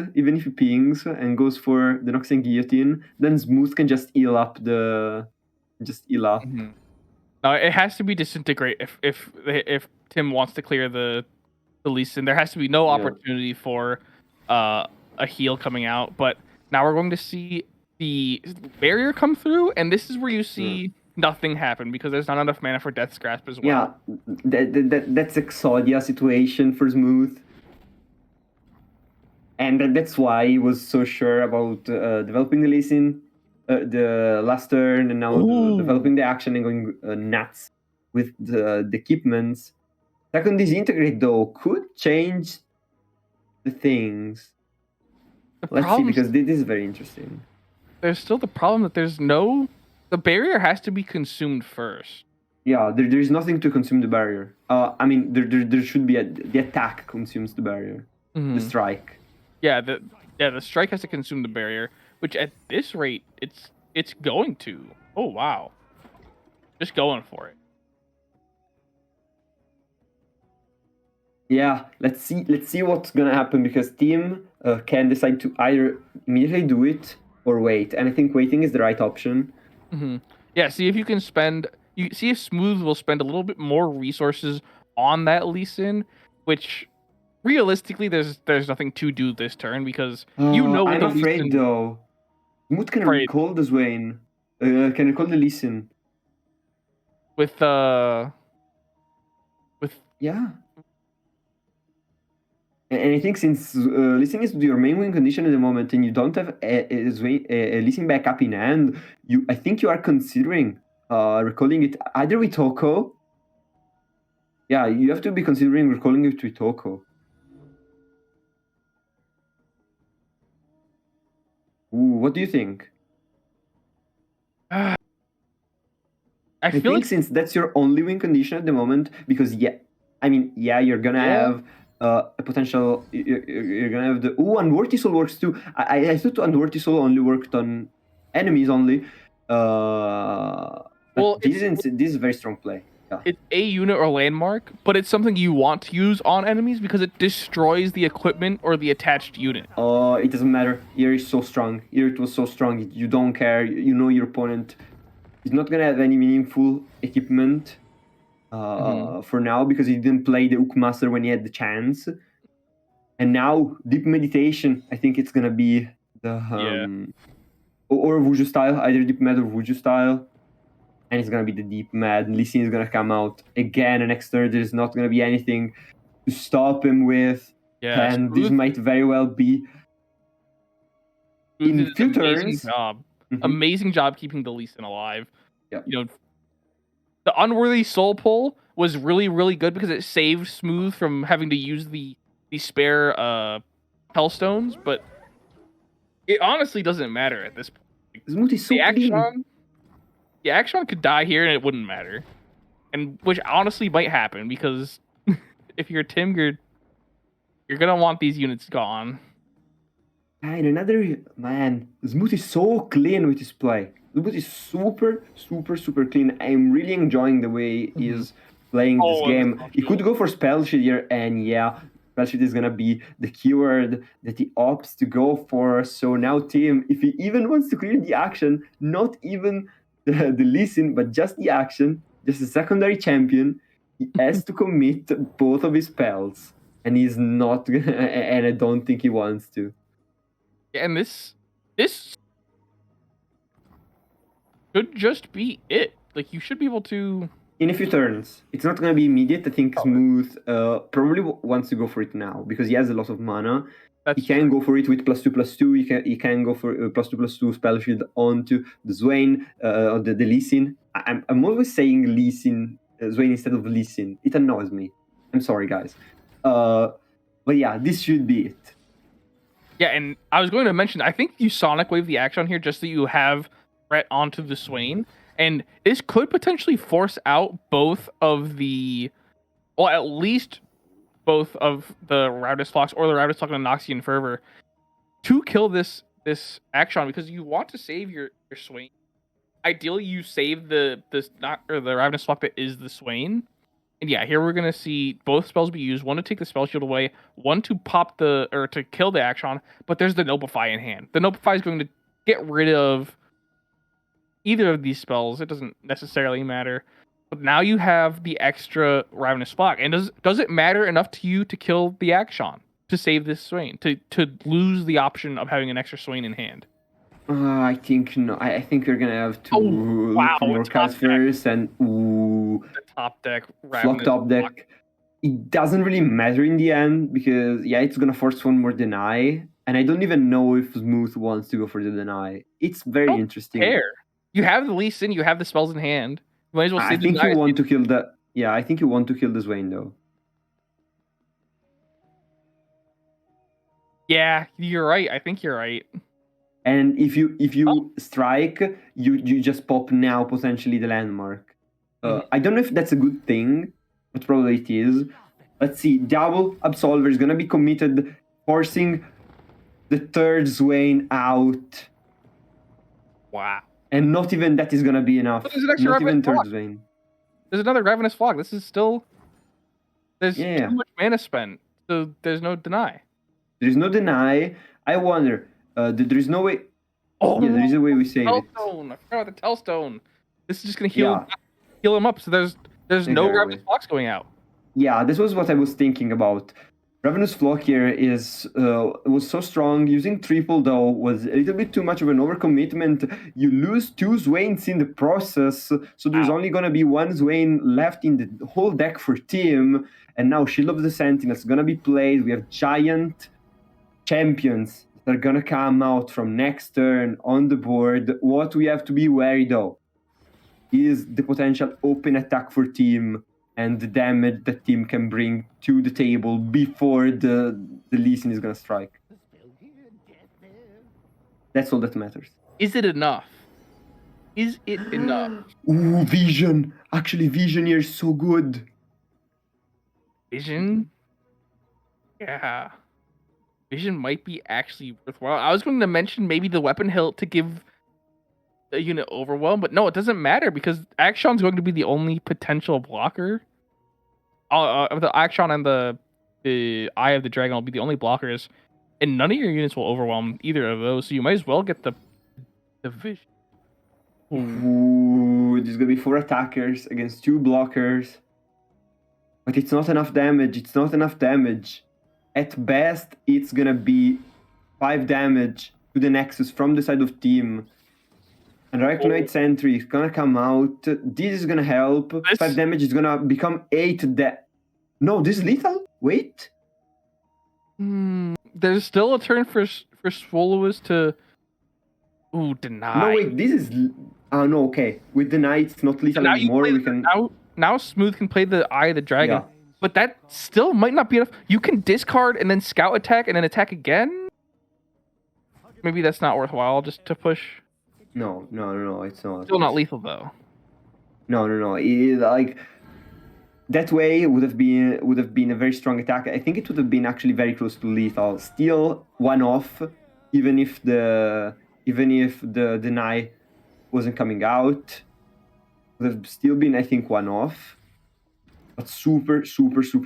and goes for the Noxian Guillotine, then Smooth can just heal up No, it has to be Disintegrate if Tim wants to clear the Lee Sin. There has to be no opportunity for a heal coming out. But now we're going to see the barrier come through, and this is where you see nothing happen because there's not enough mana for Death's Grasp as well. Yeah, that's Exodia situation for Smooth. And that's why he was so sure about developing the Lee Sin the last turn, and now developing the action and going nuts with the equipments. Second Disintegrate, though, could change the things. Let's see, because this is very interesting. There's still the problem that the barrier has to be consumed first. Yeah, there is nothing to consume the barrier. I mean, there should be the attack consumes the barrier, the strike. Yeah, the strike has to consume the barrier, which at this rate, it's going to. Oh wow, just going for it. Yeah, let's see what's gonna happen, because team can decide to either immediately do it or wait, and I think waiting is the right option. Yeah, see if you can spend. You see if Smooth will spend a little bit more resources on that Lee Sin, which realistically there's nothing to do this turn because you know with I'm the Lee afraid Sin. though. Moot can Afraid recall the Swain. Can recall the Lee Sin. with Yeah. And I think since Lee Sin is your main win condition at the moment, and you don't have a Lee Sin backup in hand, I think you are considering recalling it either with Toko. Yeah, you have to be considering recalling it with Toko. Ooh, what do you think? I I feel think like since that's your only win condition at the moment, because you're gonna have a potential. You're gonna have the Unworthy Soul works too. I thought Unworthy Soul only worked on enemies only. well, But this is a very strong play. Yeah. it's a unit or landmark, but it's something you want to use on enemies because it destroys the equipment or the attached unit. It doesn't matter. Here is so strong. Here it was so strong. You don't care. You know your opponent is not gonna have any meaningful equipment. For now, because he didn't play the Ook Master when he had the chance. And now Deep Meditation, I think it's gonna be the or Wuju style, either Deep Med or Wuju style. And it's gonna be the Deep Med. Lee Sin is gonna come out again next turn. There's not gonna be anything to stop him with. Yeah, And this might very well be Smooth in did few an amazing turns. job. Mhm. Amazing job keeping the Lee Sin alive. Yeah. You know, the Unworthy Soul pull was really, really good because it saved Smooth from having to use the spare Hellstones, but it honestly doesn't matter at this point. Smooth is so clean. The Action could die here and it wouldn't matter. And which honestly might happen because if you're Tim, you're gonna want these units gone. And another man, Smooth is so clean with his play. Smooth is super, super, super clean. I'm really enjoying the way he's playing this game. He could go for Spell Shield here, and yeah, Spell Shield is gonna be the keyword that he opts to go for. So now Tim, if he even wants to clear the action, not even the Lee Sin, but just the action, just a secondary champion, he has to commit both of his spells. And he's not gonna, and I don't think he wants to. And this should just be it. Like you should be able to. In a few turns. It's not going to be immediate. I think Smooth probably wants to go for it now because he has a lot of mana. He can go for it with +2/+2. He can go for +2/+2 spell shield onto the Swain, or the Lee Sin. I'm always saying Lee Sin, Swain instead of Lee Sin. It annoys me. I'm sorry, guys. But yeah, this should be it. Yeah, and I was going to mention, I think you Sonic Wave the action here just so you have threat onto the Swain. And this could potentially force out both of the, well, at least both of the Routus Fox or the Routus Fox and Noxian Fervor to kill this action because you want to save your Swain. Ideally, you save the Ravenous Flock that is the Swain. And yeah, here we're gonna see both spells be used. One to take the spell shield away, one to to kill the Action. But there's the Noblify in hand. The Noblify is going to get rid of either of these spells. It doesn't necessarily matter. But now you have the extra Ravenous Flock. And does it matter enough to you to kill the Action to save this Swain to lose the option of having an extra Swain in hand? I think no. I think we're gonna have to look for more cards first, and the top deck, flop top deck. It doesn't really matter in the end because yeah, it's gonna force one more deny, and I don't even know if Smooth wants to go for the deny. It's very interesting. Care. You have the Lee Sin, you have the spells in hand. You might as well. I think you want to kill the. Yeah, I think you want to kill the Swain though. Yeah, you're right. I think you're right. And if you strike, you just pop now potentially the landmark. I don't know if that's a good thing, but probably it is. Let's see. Double Absolver is gonna be committed, forcing the third Swain out. Wow. And not even that is gonna be enough. But there's an extra Not even Ravenous third Flock. Swain. There's another Ravenous Flock. This is still... There's Yeah. too much mana spent, so there's no deny. There is no deny. I wonder. There is no way. Oh, Yeah, there is a way we save it. Tellstone. I forgot about the Tellstone. This is just gonna heal Yeah. him up. So there's no Exactly. Ravenous Flocks going out. Yeah, this was what I was thinking about. Ravenous Flock here was so strong. Using triple though was a little bit too much of an overcommitment. You lose 2 Swains in the process, so there's only gonna be 1 Swain left in the whole deck for team. And now Shield of the Sentinel is gonna be played. We have giant champions that are gonna come out from next turn on the board. What we have to be wary though is the potential open attack for team and the damage that team can bring to the table before the Lee Sin is gonna strike. That's all that matters. Is it enough? Is it enough? Ooh, Vision! Actually, Vision here is so good. Vision? Yeah. Vision might be actually worthwhile. I was going to mention maybe the weapon hilt to give a unit overwhelm, but no, it doesn't matter because Action's going to be the only potential blocker. The Action and the Eye of the Dragon will be the only blockers, and none of your units will overwhelm either of those. So you might as well get the Vision. Ooh, there's gonna be 4 attackers against 2 blockers. But it's not enough damage. It's not enough damage. At best, it's gonna be 5 damage to the Nexus from the side of team. And Arachnoid Sentry is gonna come out. This is gonna help. 5 damage is gonna become 8 No, this is lethal? Wait. There's still a turn for Swallowers to... Ooh, deny. No, wait, this is... Oh, no, okay. With deny, it's not lethal anymore. We can... Now Smooth can play the Eye of the Dragon. Yeah. But that still might not be enough. You can discard and then scout attack and then attack again? Maybe that's not worthwhile just to push... No, it's not. Still not lethal though. No. Like that way would have been a very strong attack. I think it would have been actually very close to lethal. Still one off, even if the deny wasn't coming out. Would have still been, I think, one off. But super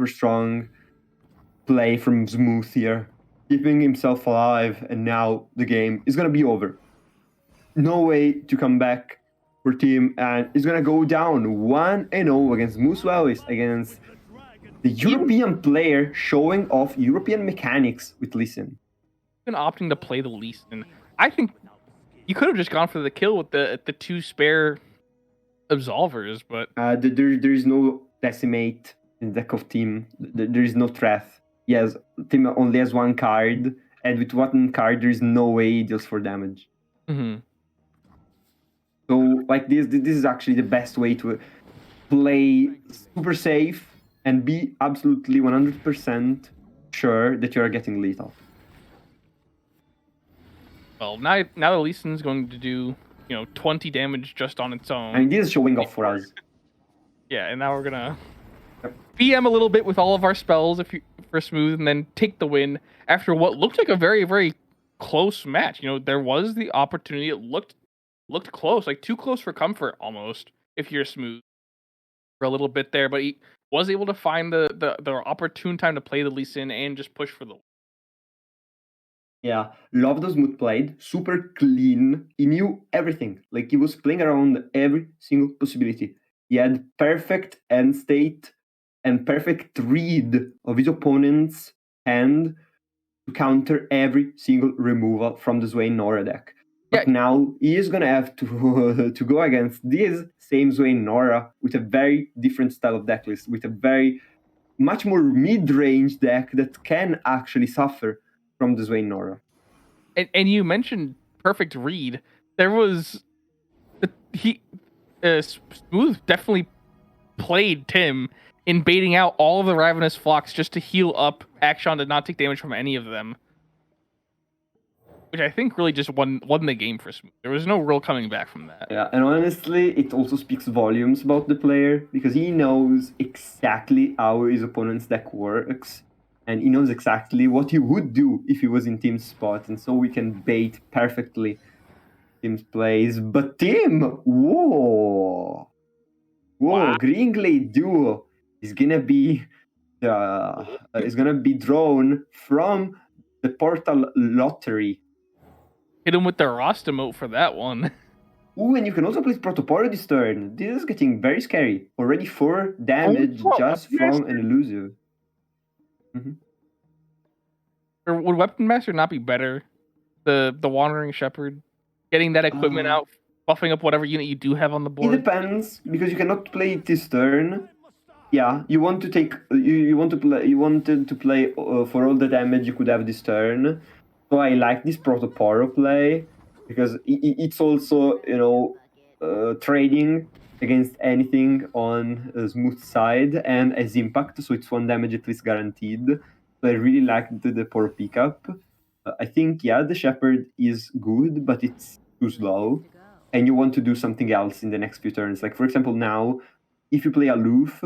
strong play from Smooth here, keeping himself alive, and now the game is gonna be over. No way to come back for team, and it's gonna go down 1-0 against Moosewellis, against the European player showing off European mechanics with Lee Sin. Been opting to play the Lee Sin. I think you could have just gone for the kill with the 2 spare Absolvers, but there is no Decimate in the deck of team. There is no threat. Yes, team only has 1 card, and with 1 card there is no way he deals 4 damage. Mm-hmm. So, like, this is actually the best way to play super safe and be absolutely 100% sure that you are getting lethal. Well, now the Lee Sin's going to do, 20 damage just on its own. I mean, this is showing off for us. Yeah, and now we're gonna PM a little bit with all of our spells for Smooth, and then take the win after what looked like a very, very close match. There was the opportunity. It looked close, like too close for comfort almost, if you're Smooth, for a little bit there. But he was able to find the opportune time to play the Lee Sin and just push for the win. Yeah, love the Smooth played. Super clean. He knew everything. Like, he was playing around every single possibility. He had perfect end state and perfect read of his opponent's hand to counter every single removal from the Swain Nora deck. But now he is gonna have to go against this same Swain Nora with a very different style of deck list, with a very much more mid-range deck that can actually suffer from the Swain Nora. And you mentioned perfect read. There was Smooth definitely played Tim in baiting out all of the Ravenous Flocks just to heal up Action to not take damage from any of them. which I think really just won the game for Smooth. There was no real coming back from that. Yeah, and honestly, it also speaks volumes about the player because he knows exactly how his opponent's deck works, and he knows exactly what he would do if he was in Tim's spot, and so we can bait perfectly Tim's plays. But Tim, whoa, Wow. Green Glade Duo is gonna be drawn from the Portal Lottery. Hit him with the Rost emote for that one. Ooh, and you can also play Protoporo this turn. This is getting very scary. Already 4 damage just from an elusive. Or would Weapon Master not be better? The Wandering Shepherd, getting that equipment out, buffing up whatever unit you do have on the board. It depends because you cannot play it this turn. Yeah, you want to take you wanted to play for all the damage you could have this turn. So I like this Protoporo play because it's also trading against anything on a smooth side and as impact, so it's 1 damage at least guaranteed. So I really like the Poro pickup. I think the Shepherd is good, but it's too slow, and you want to do something else in the next few turns. Like for example, now if you play aloof,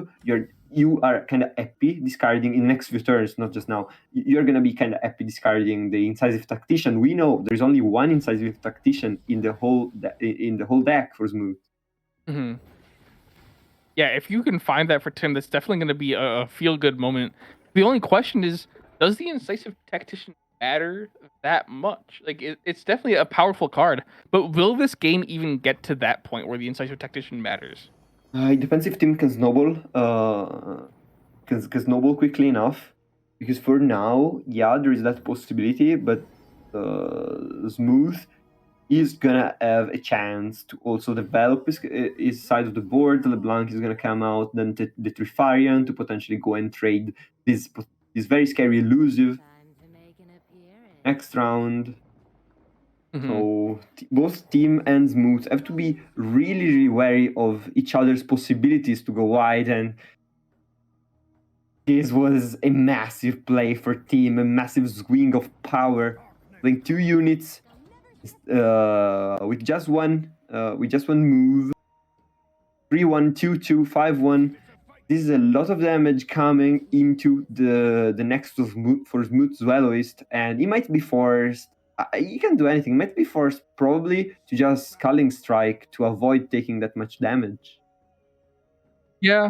you are kind of happy discarding in the next few turns, not just now. You're gonna be kind of happy discarding the Incisive Tactician. We know there's only 1 Incisive Tactician in the whole deck for Smooth. Mm-hmm. Yeah, if you can find that for Tim, that's definitely going to be a feel-good moment. The only question is, does the Incisive Tactician matter that much? Like, it's definitely a powerful card, but will this game even get to that point where the Incisive Tactician matters? It depends if Tim can snowball, can snowball quickly enough. Because for now, there is that possibility, but Smooth is gonna have a chance to also develop his side of the board. LeBlanc is gonna come out, then the Trifarian to potentially go and trade this very scary elusive next round. Mm-hmm. So both Team and Smooth have to be really, really wary of each other's possibilities to go wide, and this was a massive play for Team, a massive swing of power, playing 2 units with just one move. 3-1, 2-2, 5-1. This is a lot of damage coming into the next for Smooth Duelist, and he might be forced. He can't do anything. He might be forced probably to just Sculling Strike to avoid taking that much damage. Yeah.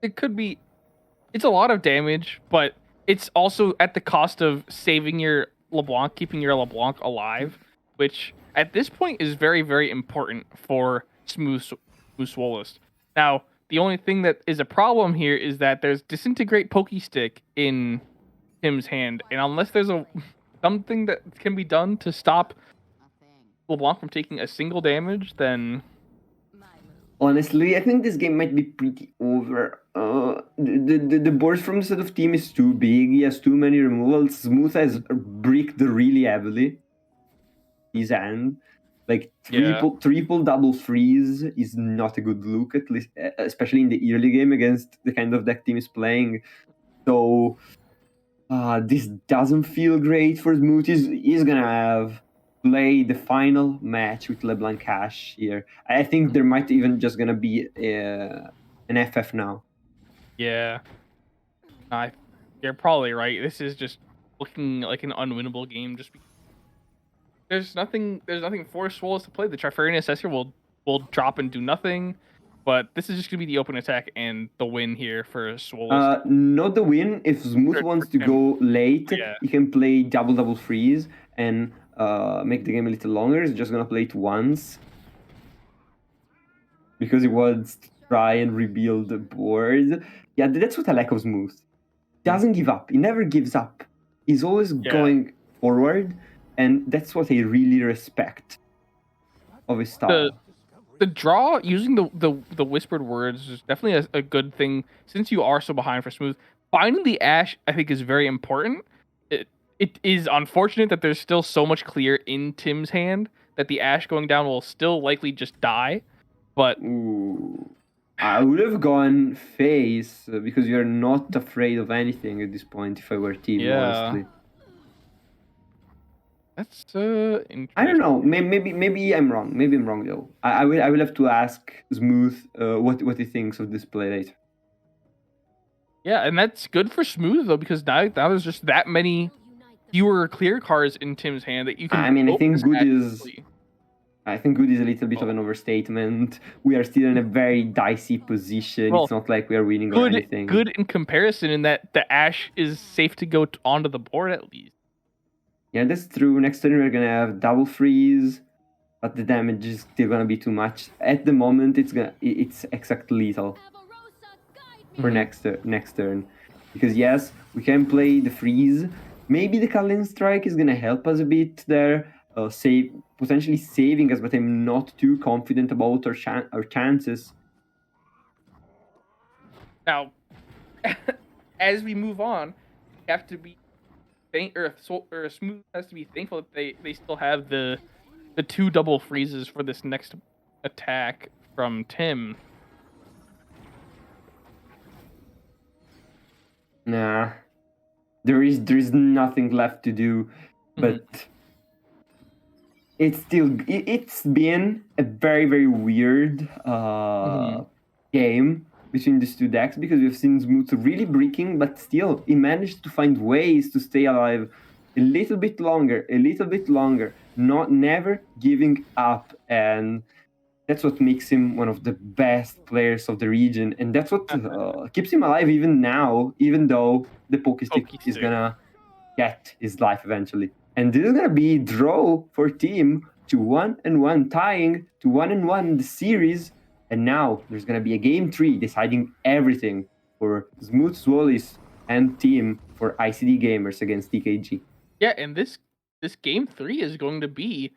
It could be. It's a lot of damage, but it's also at the cost of saving your LeBlanc, keeping your LeBlanc alive, which at this point is very, very important for Smooth Swollest. Now, the only thing that is a problem here is that there's Disintegrate Pokestick in Tim's hand, and unless there's something that can be done to stop LeBlanc from taking a single damage, then honestly, I think this game might be pretty over. The board from the set of Team is too big. He has too many removals. Smooth has bricked really heavily his hand. Like triple double freeze is not a good look, at least, especially in the early game against the kind of deck Team is playing. So this doesn't feel great for Smooth. He's gonna have play the final match with LeBlanc Cash here. I think there might even just gonna be an FF now. Yeah, you're probably right. This is just looking like an unwinnable game. Just because there's nothing for Swollest to play. The Trifarian Assessor will drop and do nothing. But this is just gonna be the open attack and the win here for Swollest. Not the win. If Smooth wants to go late, he can play double freeze and make the game a little longer. He's just gonna play it once because he wants to try and rebuild the board. Yeah, that's what I like of Smooth. He doesn't give up. He never gives up. He's always going forward, and that's what I really respect of his style. The draw using the whispered words is definitely a good thing since you are so behind for Smooth. Finding the Ash, I think, is very important. It is unfortunate that there's still so much clear in Tim's hand that the Ash going down will still likely just die. But I would have gone face because you're not afraid of anything at this point. If I were team, honestly, That's I interesting. don't know. Maybe I'm wrong. Maybe I'm wrong though. I will have to ask Smooth what he thinks of this play later. Yeah, and that's good for Smooth though, because now there's just that many fewer clear cards in Tim's hand that you can. I mean, I open think this good act is. easily. I think good is a little bit of an overstatement. We are still in a very dicey position. Well, It's not like we are winning or anything. Good in comparison, in that the Ash is safe to go onto the board at least. Yeah, that's true. Next turn we're gonna have double freeze, but the damage is still gonna be too much. At the moment, it's exactly lethal for next turn, because yes, we can play the freeze. Maybe the Culling Strike is gonna help us a bit there, potentially saving us, but I'm not too confident about our chances. Now, as we move on, we have to be Smooth has to be thankful that they still have the 2 double freezes for this next attack from Tim. Nah, there is nothing left to do, but it's been a very, very weird game between these two decks, because we've seen Smooth really breaking, but still he managed to find ways to stay alive a little bit longer, never giving up, and that's what makes him one of the best players of the region, and that's what keeps him alive even now, even though the Pokestick is gonna get his life eventually. And this is gonna be draw for team to 1-1, tying to 1-1 the series. And now there's gonna be a game 3 deciding everything for Smooth Swallies and team for ICD Gamers against TKG. Yeah, and this game 3 is going to be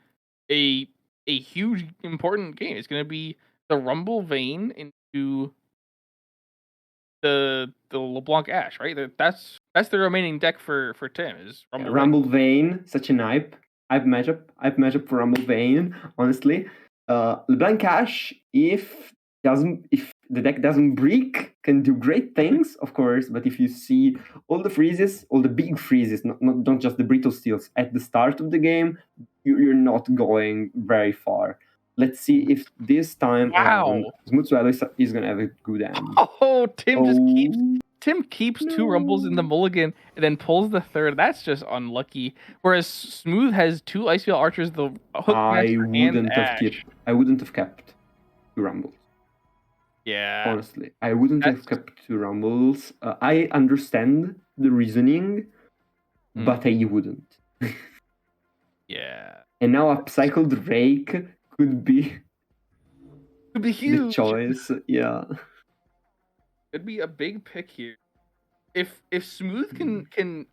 a huge important game. It's going to be the Rumble Vein into the LeBlanc Ash, right? That's the remaining deck for Tim is Rumble Vein, such an hype matchup for Rumble Vein, honestly. LeBlanc Ash, if the deck doesn't break, can do great things, of course, but if you see all the big freezes, not just the brittle steals at the start of the game, you're not going very far. Let's see if this time around Smooth Swallow is gonna have a good end. Oh, Tim keeps 2 Rumbles in the mulligan and then pulls the 3rd. That's just unlucky. Whereas Smooth has 2 Icefield Archers, the Hookmaster, and Ash. I wouldn't have kept 2 Rumbles. Yeah. Honestly, I wouldn't have kept 2 Rumbles. I understand the reasoning, but I wouldn't. Yeah. And now a Upcycled Rake could be huge. The choice, yeah. Could be a big pick here. If Smooth can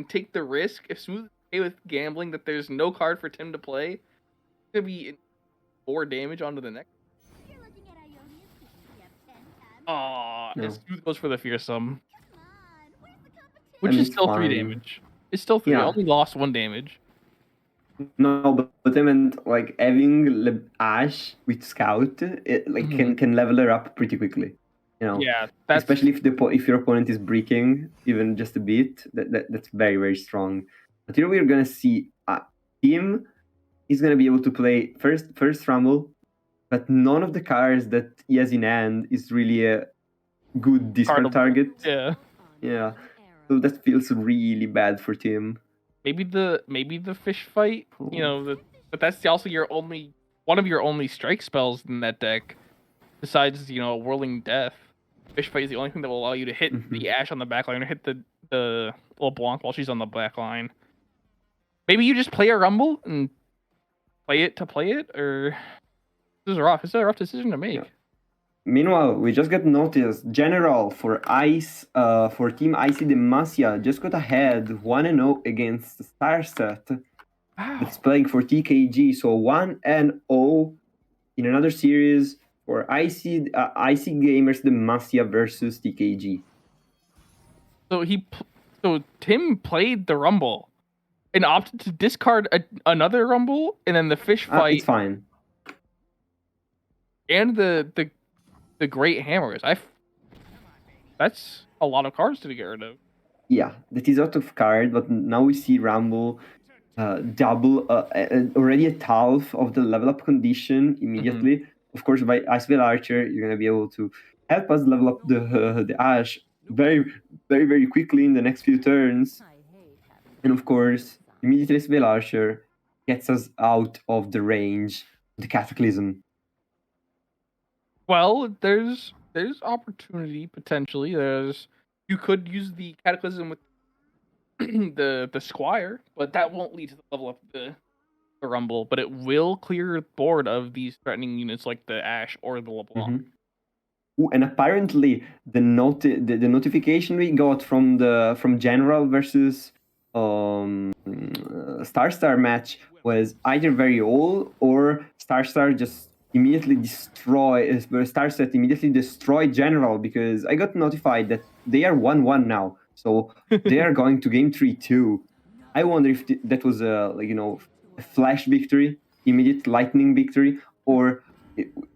take the risk, if Smooth is okay with gambling that there's no card for Tim to play, it's gonna be 4 damage onto the next. And Smooth goes for the Fearsome, which is still 3 damage. It's still 3. Only lost 1 damage. No, but I meant like having Ash with Scout, can level her up pretty quickly. Yeah, especially if your opponent is breaking even just a bit, that's very, very strong. But here we're gonna see Tim is gonna be able to play first Rumble, but none of the cards that he has in hand is really a good discard target. Yeah. So that feels really bad for Tim. Maybe the fish fight, but that's also one of your only strike spells in that deck, besides Whirling Death. Fish fight is the only thing that will allow you to hit the Ash on the back line or hit the LeBlanc while she's on the back line. Maybe you just play a Rumble and play it, or this is rough. It's a rough decision to make. Yeah. Meanwhile, we just got noticed. General for Team IC Demacia just got ahead 1-0 against Starset. Wow. That's playing for TKG. So 1-0 in another series for IC Gamers Demacia versus TKG. So Tim played the Rumble and opted to discard another Rumble, and then the fish fight. It's fine. And the the great hammers. That's a lot of cards to get rid of. Yeah, that is out of card, but now we see Rumble double already at half of the level up condition immediately. Of course, by Ice Veil Archer, you're gonna be able to help us level up the Ash very, very, very quickly in the next few turns. And of course, immediately Ice Veil Archer gets us out of the range of the Cataclysm. Well, there's opportunity potentially. You could use the Cataclysm with the Squire, but that won't lead to the level up the Rumble. But it will clear board of these threatening units like the Ash or the LeBlanc. Ooh, and apparently the notification we got from General versus Star match was either very old or Star just immediately Starset immediately destroyed General, because I got notified that they are 1-1 now, so they are going to game 3-2. I wonder if that was a flash victory, immediate lightning victory, or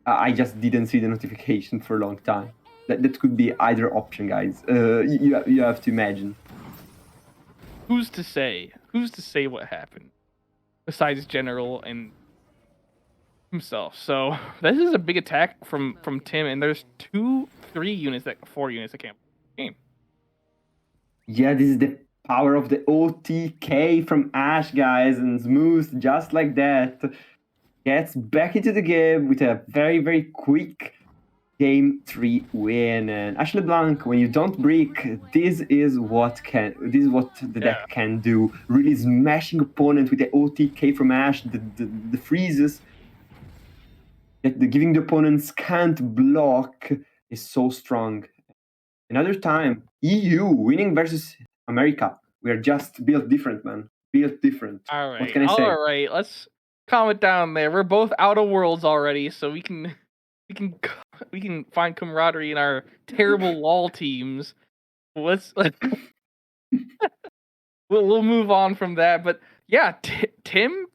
I just didn't see the notification for a long time. That could be either option, guys. You have to imagine. Who's to say? Who's to say what happened? Besides General and himself. So this is a big attack from Tim, and there's 4 units that can't game. Yeah, this is the power of the OTK from Ash, guys, and Smooth, just like that, gets back into the game with a very, very quick game 3 win. And Ash LeBlanc, when you don't break, this is what the deck can do. Really smashing opponent with the OTK from Ash, the freezes, giving the opponents can't block is so strong. Another time, EU winning versus America. We are just built different, man. Built different. All right. What can I say? All right. Let's calm it down there. We're both out of worlds already, so we can find camaraderie in our terrible LOL teams. We'll move on from that. But yeah, Tim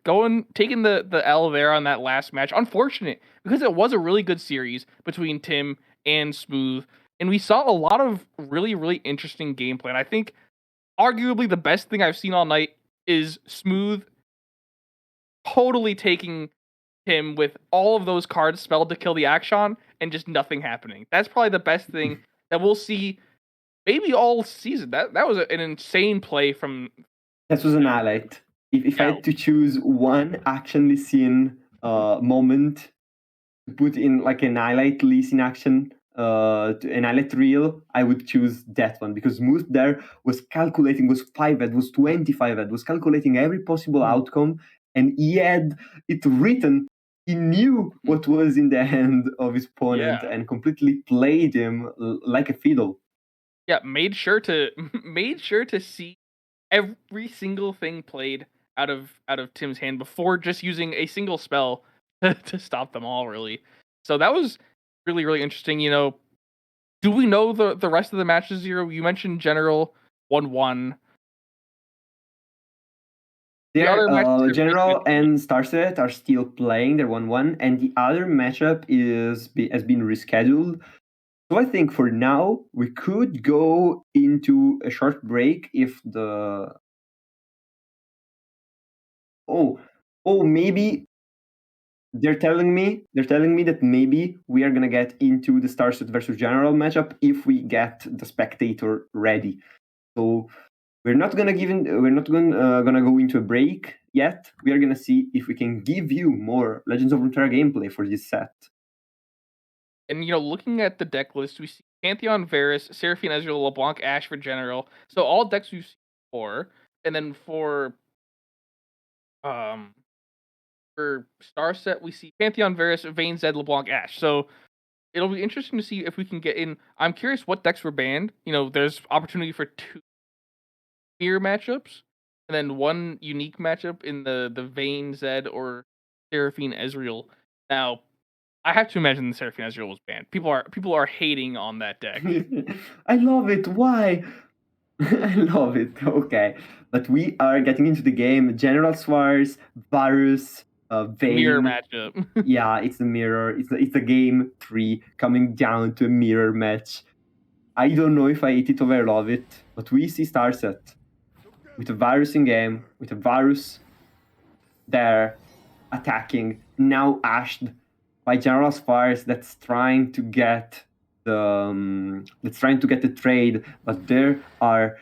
taking the L there on that last match. Unfortunate, because it was a really good series between Tim and Smooth, and we saw a lot of really, really interesting gameplay. And I think arguably the best thing I've seen all night is Smooth totally taking Tim with all of those cards spelled to kill the Action and just nothing happening. That's probably the best thing that we'll see maybe all season. That was an insane play from... That was an highlight. If I had to choose one action Lee Sin moment to put in like an highlight Lee Sin action, an highlight reel, I would choose that one, because Smooth there was calculating, was 5-ed, was 25-ed, was calculating every possible outcome, and he had it written. He knew what was in the hand of his opponent and completely played him like a fiddle. Yeah, made sure to see every single thing played out of Tim's hand before just using a single spell to stop them all, really. So that was really, really interesting. Do we know the rest of the matches, Zero? You mentioned General 1-1. General and Starset are still playing. They're 1-1, and the other matchup has been rescheduled. So I think for now we could go into a short break if the maybe they're telling me that maybe we are gonna get into the Starset versus General matchup if we get the spectator ready. So we're not gonna go into a break yet. We are gonna see if we can give you more Legends of Runeterra gameplay for this set. And looking at the deck list, we see Pantheon, Varus, Seraphine, Ezreal, LeBlanc, Ash for General. So all decks we've seen before. And then for Star Set, we see Pantheon, Varus, Vayne, Zed, LeBlanc, Ash. So it'll be interesting to see if we can get in. I'm curious what decks were banned. There's opportunity for 2 mirror matchups, and then 1 unique matchup in the Vayne, Zed, or Seraphine, Ezreal. Now, I have to imagine the Seraphine Ezreal was banned. People are hating on that deck. I love it. Why? I love it. Okay, but we are getting into the game. General Swars, Varus, Mirror Vayne. matchup. Yeah, it's a mirror. It's a game 3 coming down to a mirror match. I don't know if I hate it or I love it, but we see Starset with a Varus in game, with a Varus there attacking, now ashed by General Spires that's trying to get the trade, but there are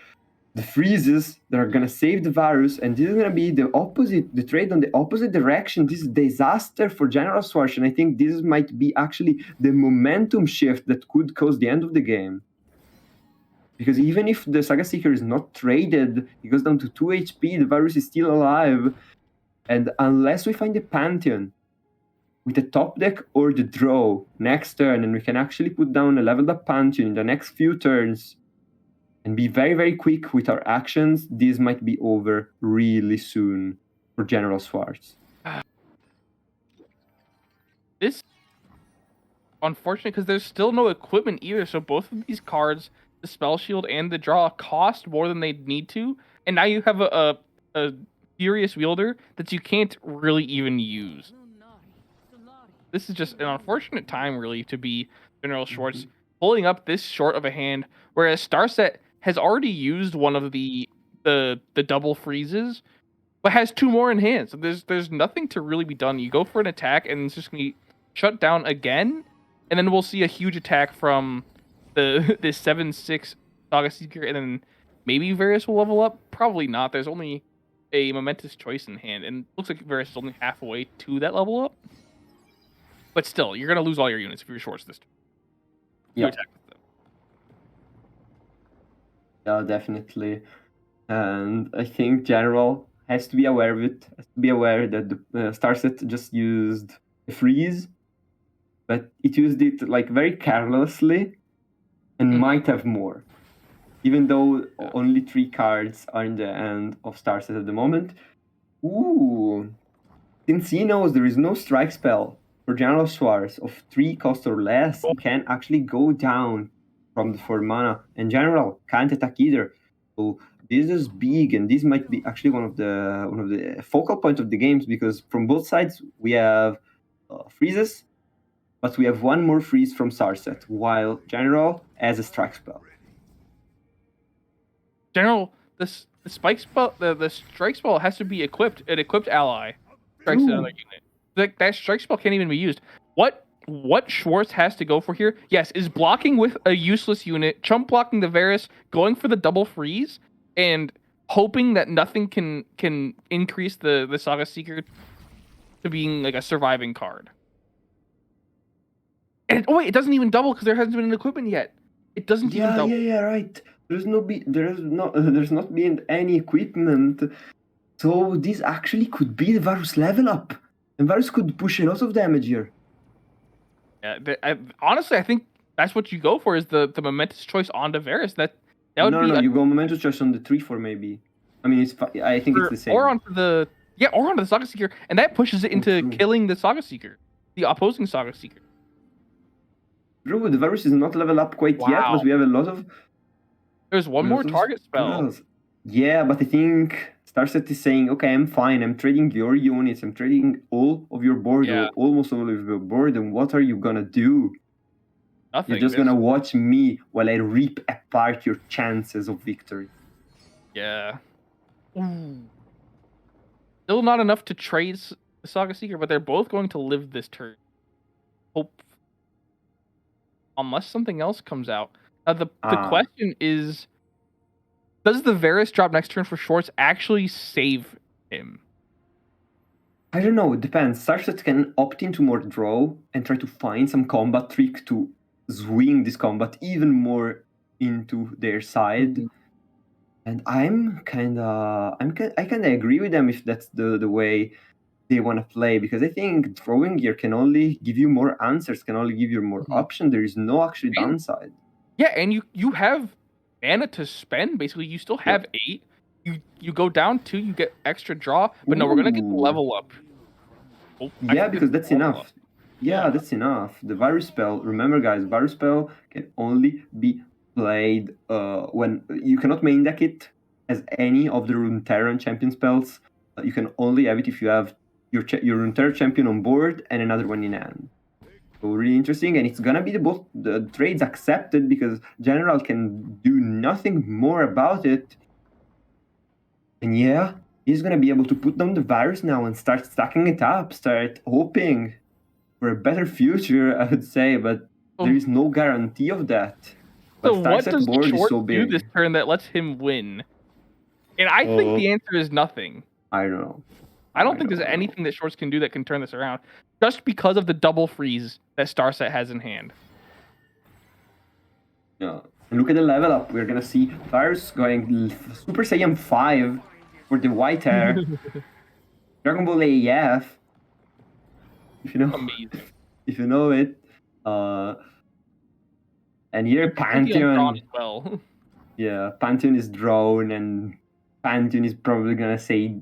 the freezes that are gonna save the Varus, and this is gonna be the trade on the opposite direction. This is disaster for General Swarsh, and I think this might be actually the momentum shift that could cause the end of the game. Because even if the Saga Seeker is not traded, he goes down to 2 HP, the Varus is still alive, and unless we find the Pantheon with the top deck or the draw next turn, and we can actually put down a leveled up Pantheon in the next few turns, and be very, very quick with our actions, this might be over really soon for General Swartz. This unfortunate because there's still no equipment either. So both of these cards, the Spell Shield and the Draw, cost more than they need to, and now you have a Furious Wielder that you can't really even use. This is just an unfortunate time, really, to be General Schwartz pulling up this short of a hand, whereas Starset has already used one of the double freezes, but has 2 more in hand. So there's nothing to really be done. You go for an attack, and it's just gonna be shut down again, and then we'll see a huge attack from the 7/6 Saga Seeker, and then maybe Varus will level up. Probably not. There's only a momentous choice in hand, and looks like Varus is only halfway to that level up. But still, you're gonna lose all your units if you're Schwartz this turn. Yeah. Attack with them. Yeah, definitely. And I think General has to be aware of it. Has to be aware that the Starset just used a freeze, but it used it like very carelessly, and might have more. Even though only 3 cards are in the end of Starset at the moment. Ooh, since he knows there is no strike spell for General Swartz of 3 cost or less, he can actually go down from the 4 mana, and General can't attack either. So this is big, and this might be actually one of the focal points of the games, because from both sides we have freezes, but we have 1 more freeze from Starset, while General has a strike spell. General, the spike spell, the strike spell has to be equipped. An equipped ally strikes another unit. Like that strike spell can't even be used. What Schwartz has to go for here, yes, is blocking with a useless unit, chump blocking the Varus, going for the double freeze, and hoping that nothing can increase the Saga Seeker to being like a surviving card. And wait, it doesn't even double because there hasn't been an equipment yet. It doesn't even double. Yeah, right. There's not been any equipment, so this actually could be the Varus level up, and Varus could push a lot of damage here. Yeah, honestly, I think that's what you go for, is the momentous choice onto Varus. That would no, be you go momentous choice on the 3/4 maybe. I mean, I think it's the same. Or onto the Saga Seeker, and that pushes it into killing the Saga Seeker, the opposing Saga Seeker. True, the Varus is not level up quite yet, but we have a lot of. There's one more target spell. Yeah, but I think Starset is saying, okay, I'm fine. I'm trading your units. I'm trading all of your board, or almost all of your board. And what are you gonna do? Nothing. You're just gonna watch me while I rip apart your chances of victory. Yeah. Still not enough to trade the Saga Seeker, but they're both going to live this turn. Hope. Unless something else comes out. The question is, does the Varus drop next turn for Schwartz actually save him? I don't know. It depends. Starset can opt into more draw and try to find some combat trick to swing this combat even more into their side. And I kind of agree with them if that's the way they want to play, because I think drawing here can only give you more answers, can only give you more option. There is no actual downside. Yeah, and you have mana to spend. Basically, you still have 8. You go down 2, you get extra draw, but no, we're gonna get the level up. Because that's enough. Yeah, that's enough. The Varus spell, remember guys, Varus spell can only be played when you cannot main deck it as any of the Runeterran champion spells. You can only have it if you have your entire champion on board and another one in hand. So really interesting, and it's gonna be both the trades accepted because General can do nothing more about it. And yeah, he's gonna be able to put down the virus now and start stacking it up, start hoping for a better future, I would say, but there is no guarantee of that. But So what does board is Short so do big. this turn that lets him win? And I think the answer is nothing. I don't know. I don't think there's anything that Shorts can do that can turn this around, just because of the double freeze that Starset has in hand. Yeah. And look at the level up. We're gonna see Virus going Super Saiyan 5 for the white hair. Dragon Ball AF. If you know, Amazing. If you know it. And here Pantheon as well. Yeah, Pantheon is drawn, and Pantheon is probably gonna say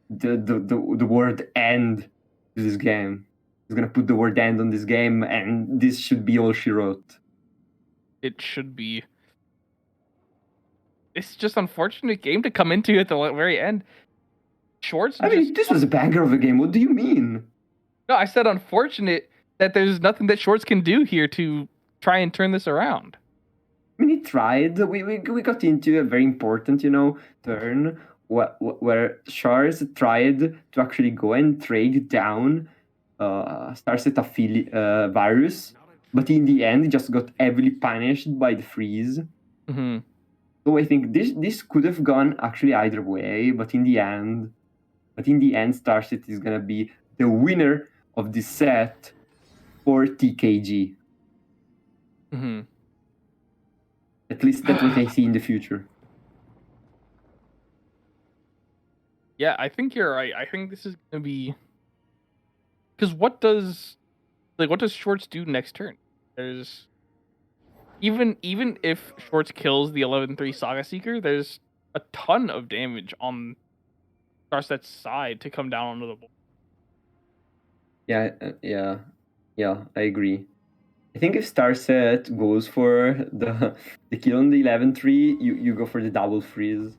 the word end to this game. He's gonna put the word end on this game, and this should be all she wrote. It should be. It's just unfortunate game to come into at the very end. Shorts. I mean, this was a banger of a game. What do you mean? No, I said unfortunate that there's nothing that Shorts can do here to try and turn this around. I mean, he tried. We got into a very important, turn where Shars tried to actually go and trade down Starset Virus, but in the end, he just got heavily punished by the freeze. Mm-hmm. So I think this could have gone actually either way, but in the end, Starset is gonna be the winner of this set for TKG. Mm-hmm. At least that's what I see in the future. Yeah, I think you're right. I think this is gonna be, because what does Shorts do next turn? There's even if Shorts kills the 11-3 Saga Seeker, there's a ton of damage on Starset's side to come down onto the board. Yeah, I agree. I think if Starset goes for the kill on the 11-3, you go for the double freeze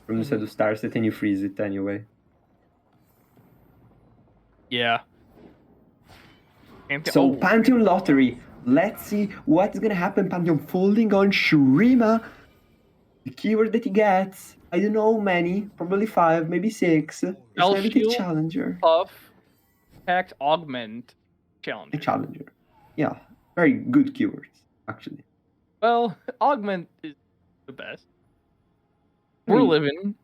from the side of Starset and you freeze it anyway. Yeah. So Pantheon Lottery. Let's see what's gonna happen. Pantheon folding on Shurima. The keyword that he gets, I don't know many, probably 5, maybe 6. It's gonna be the Challenger. Buff, Attack, Augment, Challenger. A Challenger. Yeah, very good keywords, actually. Well, Augment is the best. We're living.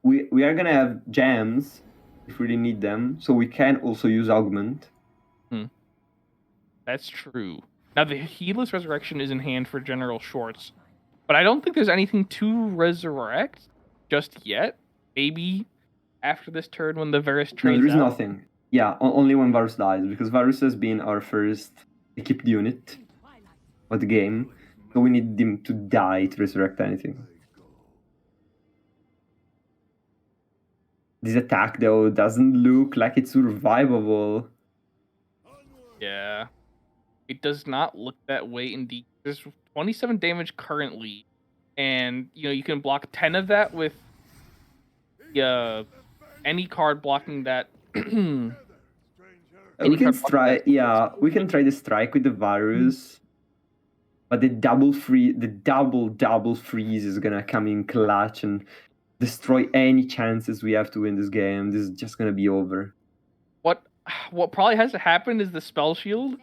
we are gonna have gems if we really need them, so we can also use Augment. That's true. Now the Heedless Resurrection is in hand for General Shorts, but I don't think there's anything to resurrect just yet. Maybe after this turn when the Varus trades No, there is nothing. Yeah, only when Varus dies, because Varus has been our first equipped unit of the game, so we need him to die to resurrect anything. This attack, though, doesn't look like it's survivable. Yeah. It does not look that way indeed. There's 27 damage currently, and you can block 10 of that with any card blocking that. We can try the strike with the Varus, but the double freeze is gonna come in clutch and destroy any chances we have to win this game. This is just gonna be over. What probably has to happen is the spell shield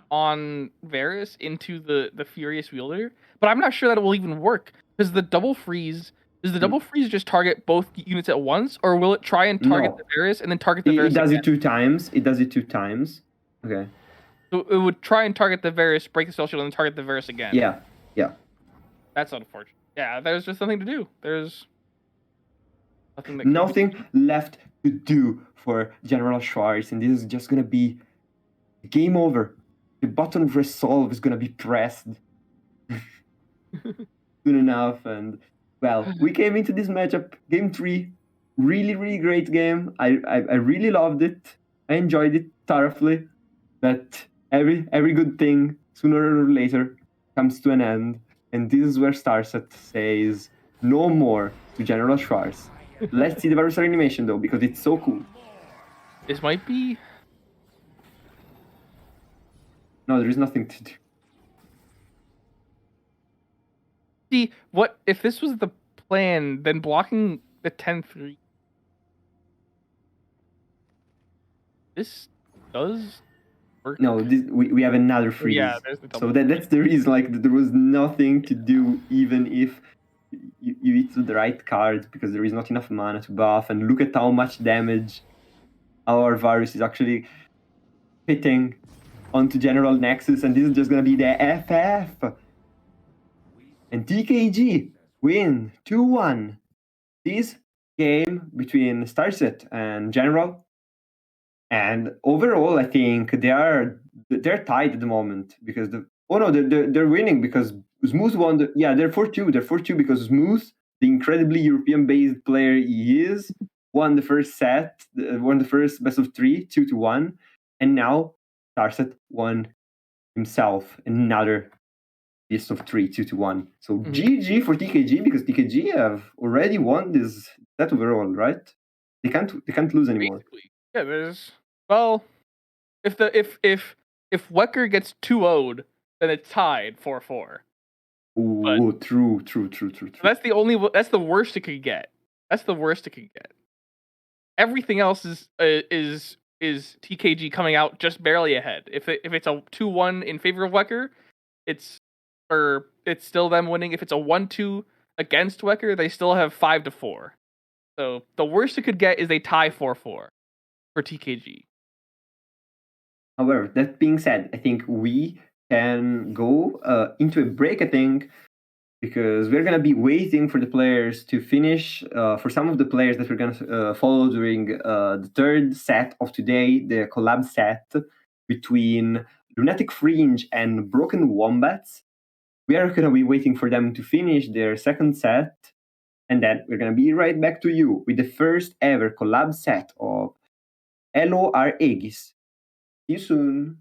on Varus into the Furious Wielder, but I'm not sure that it will even work because the double freeze. Does the double freeze just target both units at once, or will it try and target the Varus and then target the Varus? It does it 2 times. Okay. So it would try and target the Varus, break the spell shield, and then target the Varus again. Yeah. That's unfortunate. Yeah, there's just nothing to do. There's nothing left to do for General Schwartz, and this is just gonna be game over. The button of resolve is gonna be pressed soon enough, and well, we came into this matchup, game 3, really, really great game. I really loved it. I enjoyed it thoroughly, but every good thing sooner or later comes to an end, and this is where Starset says no more to General Schwartz. Let's see the Varus animation though, because it's so cool. This might be. No, there is nothing to do. See, what if this was the plan? Then blocking the 10-3. This does work. No, we have another freeze. Yeah, there's the So double. that's the reason. Like there was nothing to do, even if you hit the right card, because there is not enough mana to buff. And look at how much damage our Varus is actually hitting onto General Nexus, and this is just gonna be the FF. And TKG win 2-1 this game between Starset and General. And overall, I think they're tied at the moment because they're winning because Smooth won. They're 4-2. They're 4-2 because Smooth, the incredibly European-based player he is, won the first set, won the first best of 3, 2-1, and now Starset won himself another best of 3, 2-1. So GG for TKG because TKG have already won this set overall, right? They can't lose anymore. Basically. Yeah, there's well, if Wecker gets 2-0'd, then it's tied 4-4. Ooh, true. That's the worst it could get. That's the worst it could get. Everything else is TKG coming out just barely ahead. If it's a 2-1 in favor of Wecker, it's still them winning. If it's a 1-2 against Wecker, they still have 5-4. So the worst it could get is they tie 4-4 for TKG. However, that being said, I think we can go into a break, I think, because we're going to be waiting for the players to finish, for some of the players that we're going to follow during the third set of today, the collab set between Lunatic Fringe and Broken Wombats. We are going to be waiting for them to finish their second set, and then we're going to be right back to you with the first ever collab set of LOR Aegis. See you soon.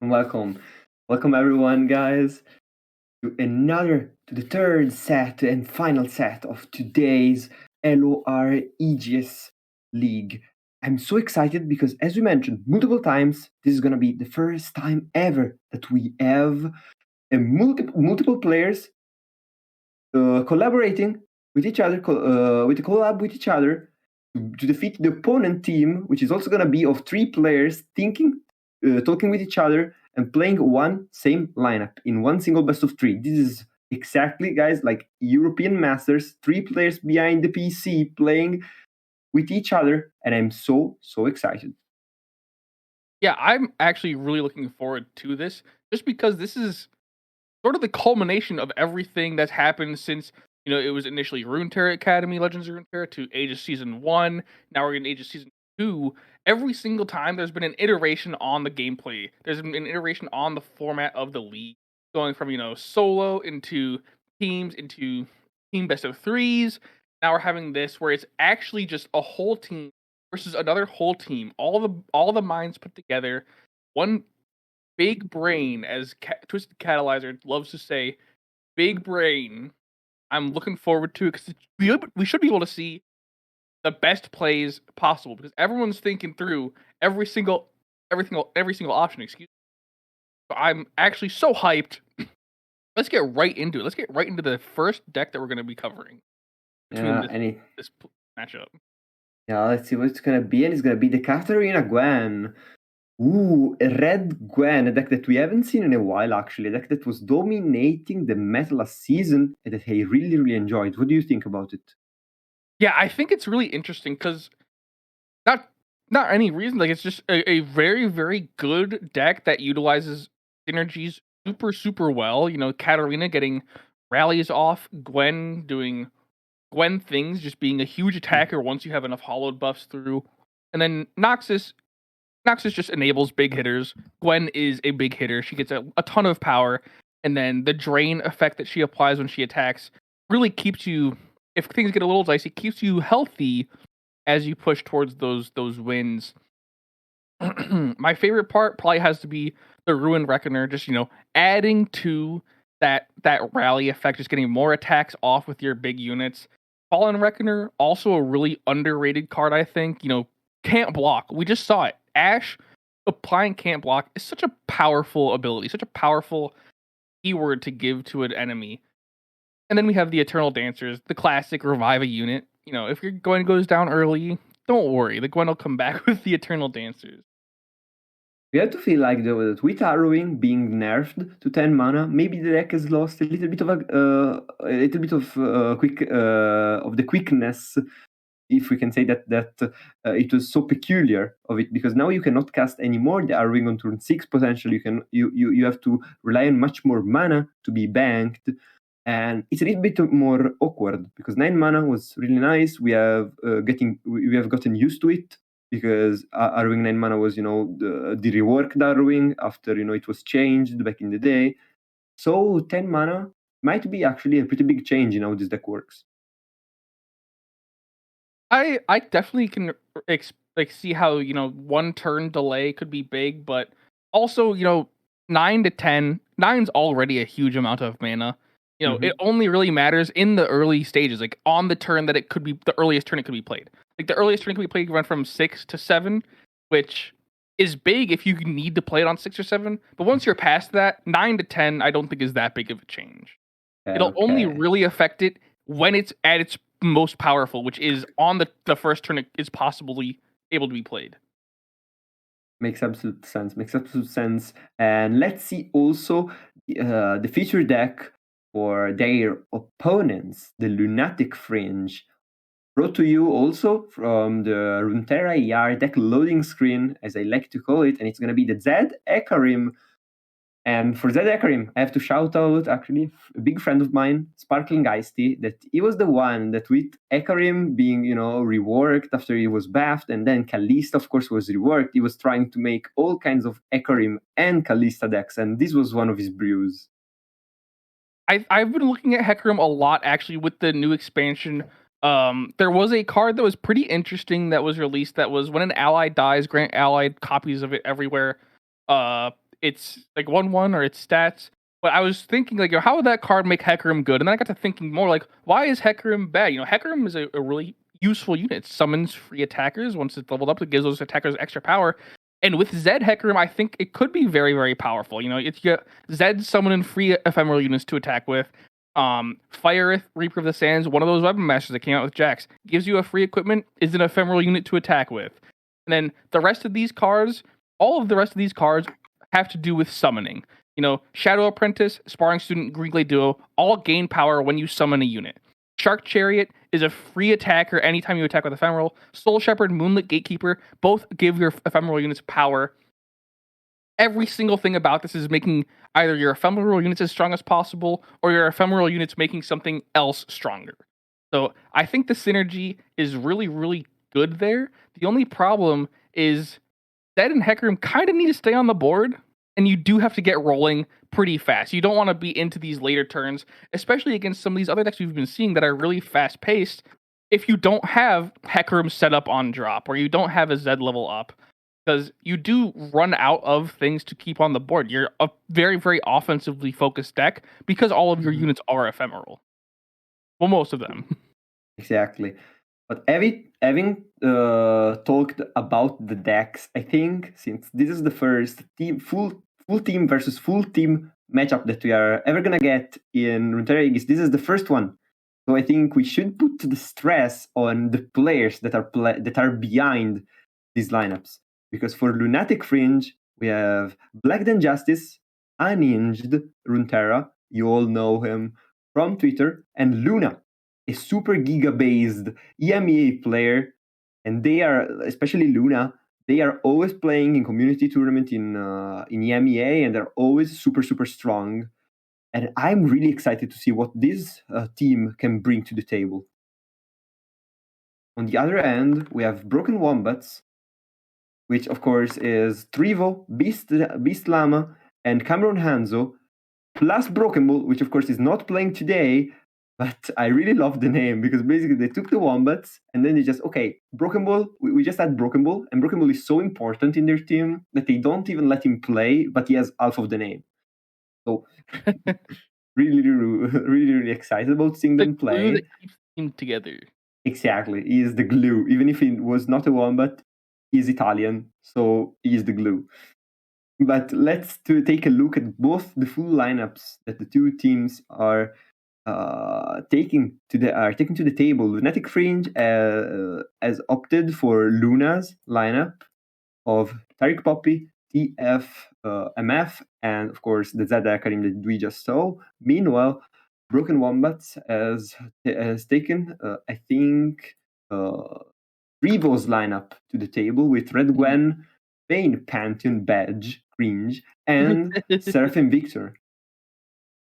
Welcome. Welcome everyone, guys, to the third set and final set of today's LOR Aegis League. I'm so excited because, as we mentioned multiple times, this is gonna be the first time ever that we have multiple players collaborating with each other, with a collab with each other to defeat the opponent team, which is also gonna be of 3 players talking with each other and playing one same lineup in one single best of 3. This is exactly, guys, like European Masters, 3 players behind the PC playing with each other, and I'm so excited. Yeah, I'm actually really looking forward to this, just because this is sort of the culmination of everything that's happened since it was initially Runeterra Academy, Legends of Runeterra, to Aegis Season 1. Now we're in Aegis Season 2. Every single time there's been an iteration on the gameplay. There's been an iteration on the format of the league, going from solo into teams into team best of threes. Now we're having this where it's actually just a whole team versus another whole team. All the minds put together. One big brain, as Twisted Catalyzer loves to say, big brain. I'm looking forward to it because we should be able to see the best plays possible because everyone's thinking through every single option. Excuse me. So I'm actually so hyped. Let's get right into it. Let's get right into the first deck that we're going to be covering between this matchup. Yeah, let's see what it's gonna be, and it's gonna be the Katarina Gwen. Ooh, a red Gwen, a deck that we haven't seen in a while, actually. A deck that was dominating the meta last season and that I really enjoyed. What do you think about it? Yeah, I think it's really interesting because not not any reason. Like, it's just a very good deck that utilizes synergies super well. Katarina getting rallies off, Gwen doing Gwen things, just being a huge attacker once you have enough hollowed buffs through. And then Noxus just enables big hitters. Gwen is a big hitter. She gets a ton of power. And then the drain effect that she applies when she attacks really keeps you, if things get a little dicey, keeps you healthy as you push towards those wins. My favorite part probably has to be the Ruin Reckoner, just adding to that rally effect, just getting more attacks off with your big units. Fallen Reckoner, also a really underrated card, I think. Can't block. We just saw it. Ash applying can't block is such a powerful ability, such a powerful keyword to give to an enemy. And then we have the Eternal Dancers, the classic revive a unit. If your Gwen goes down early, don't worry. The Gwen will come back with the Eternal Dancers. We have to feel like that with Arrowing being nerfed to 10 mana, maybe the deck has lost a little bit of the quickness, if we can say that it was so peculiar of it, because now you cannot cast anymore the Arrowing on turn 6 potentially. You have to rely on much more mana to be banked, and it's a little bit more awkward because 9 mana was really nice. We have gotten used to it because Arrowing 9 mana was the reworked Arrowing after it was changed back in the day. So 10 mana might be actually a pretty big change in how this deck works. I definitely can see how 1 turn delay could be big, but also 9 to 10. 9's already a huge amount of mana. It only really matters in the early stages, like on the turn that it could be the earliest turn it could be played. Like the earliest turn it could be played can run from 6 to 7, which is big if you need to play it on 6 or 7. But once you're past that, 9 to 10, I don't think is that big of a change. It'll only really affect it when it's at its most powerful, which is on the first turn it is possibly able to be played. Makes absolute sense. And let's see also the feature deck for their opponents, the Lunatic Fringe, brought to you also from the Runeterra ER deck loading screen, as I like to call it, and it's going to be the Zed Ekarim. And for Zed Ekarim, I have to shout out actually a big friend of mine, Sparkling Icy, that he was the one that with Ekarim being, reworked after he was buffed, and then Kalista, of course, was reworked. He was trying to make all kinds of Ekarim and Kalista decks, and this was one of his brews. I've been looking at Hecarim a lot actually with the new expansion. There was a card that was pretty interesting that was released that was when an ally dies, grant allied copies of it everywhere. its like 1/1 or its stats. But I was thinking like, how would that card make Hecarim good? And then I got to thinking more like, why is Hecarim bad? Hecarim is a really useful unit. It summons free attackers. Once it's leveled up, it gives those attackers extra power. And with Zed Hecarim, I think it could be very, very powerful. If you get Zed summoning free ephemeral units to attack with, Fire Reaper of the Sands, one of those weapon masters that came out with Jax, gives you a free equipment, is an ephemeral unit to attack with. And then the rest of these cards, all of the rest of these cards have to do with summoning. Shadow Apprentice, Sparring Student, Greenglade Duo, all gain power when you summon a unit. Shark Chariot is a free attacker anytime you attack with Ephemeral. Soul Shepherd, Moonlit Gatekeeper, both give your ephemeral units power. Every single thing about this is making either your ephemeral units as strong as possible or your ephemeral units making something else stronger. So I think the synergy is really, really good there. The only problem is Zed and Hecarim kind of need to stay on the board, and you do have to get rolling pretty fast. You don't want to be into these later turns, especially against some of these other decks we've been seeing that are really fast paced. If you don't have Hecarim set up on drop, or you don't have a Zed level up, because you do run out of things to keep on the board. You're a very, very offensively focused deck because all of your units are ephemeral. Well, most of them. Exactly. But having talked about the decks, I think since this is the first full team versus full team matchup that we are ever gonna get in Runeterra Aegis, this is the first one. So I think we should put the stress on the players that are behind these lineups. Because for Lunatic Fringe, we have Black Den Justice, Unhinged Runeterra, you all know him from Twitter, and Luna, a super giga-based EMEA player, and they are, especially Luna, they are always playing in community tournament in EMEA, and they're always super, super strong. And I'm really excited to see what this team can bring to the table. On the other end, we have Broken Wombats, which of course is Trivo, Beast Lama, and Cameron Hanzo, plus Broken Bull, which of course is not playing today, but I really love the name because basically they took the Wombats and then they just, okay, Broken Bull, we just had Broken Bull, and Broken Bull is so important in their team that they don't even let him play, but he has half of the name. So really, really excited about seeing them play. Glue that keeps the team together. Exactly, he is the glue. Even if he was not a Wombat, he's Italian, so he is the glue. But let's take a look at both the full lineups that the two teams are taking to the table. Lunatic Fringe has opted for Luna's lineup of Tariq Poppy, TF, MF, and of course the Zed Hecarim that we just saw. Meanwhile, Broken Wombats has taken, I think, Revo's lineup to the table with Red Gwen, Bane, Pantheon, Badge, Cringe, and Seraphim Victor.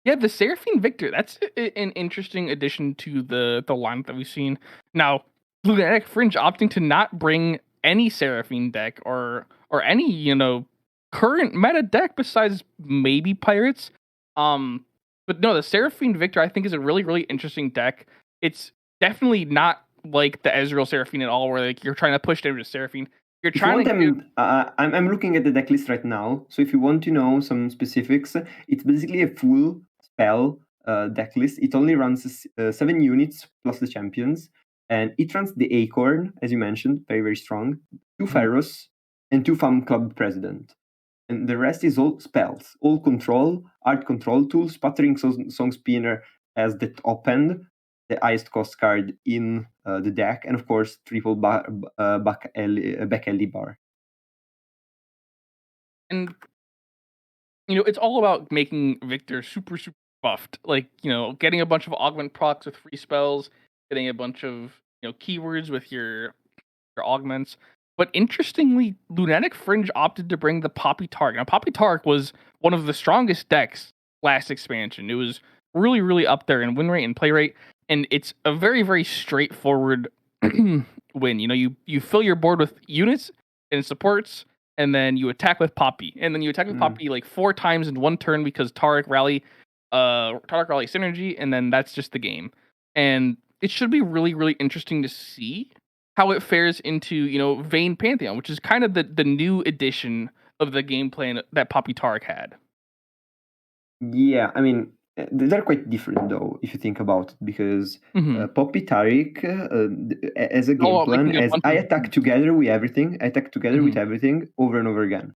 Yeah, the Seraphine Victor, that's an interesting addition to the lineup that we've seen. Now, Lunatic Fringe opting to not bring any Seraphine deck or any, current meta deck besides maybe Pirates. But no, the Seraphine Victor I think is a really, really interesting deck. It's definitely not like the Ezreal Seraphine at all, where like you're trying to push them to Seraphine. You're trying to I'm looking at the deck list right now. So if you want to know some specifics, it's basically a full spell deck list. It only runs 7 units plus the champions, and it runs the Acorn, as you mentioned, very, very strong, 2 Pharaohs, and 2 Farm Club President. And the rest is all spells, all control, art control tools, Sputtering Song Spinner as the top end, the highest cost card in the deck, and of course, triple back alley bar. And it's all about making Victor super, super buffed. Like, getting a bunch of augment procs with free spells, getting a bunch of keywords with your augments. But interestingly, Lunatic Fringe opted to bring the Poppy Tark. Now, Poppy Tark was one of the strongest decks last expansion. It was really, really up there in win rate and play rate, and it's a very, very straightforward win. You fill your board with units and supports, and then you attack with Poppy, and then you attack with Poppy like 4 times in one turn because Tarek Rally synergy, and then that's just the game. And it should be really, really interesting to see how it fares into Vayne Pantheon, which is kind of the new addition of the game plan that Poppy Tarek had. Yeah, I mean, they're quite different though, if you think about it, because Poppy Tariq, as a game plan, as I attack together with everything, with everything over and over again.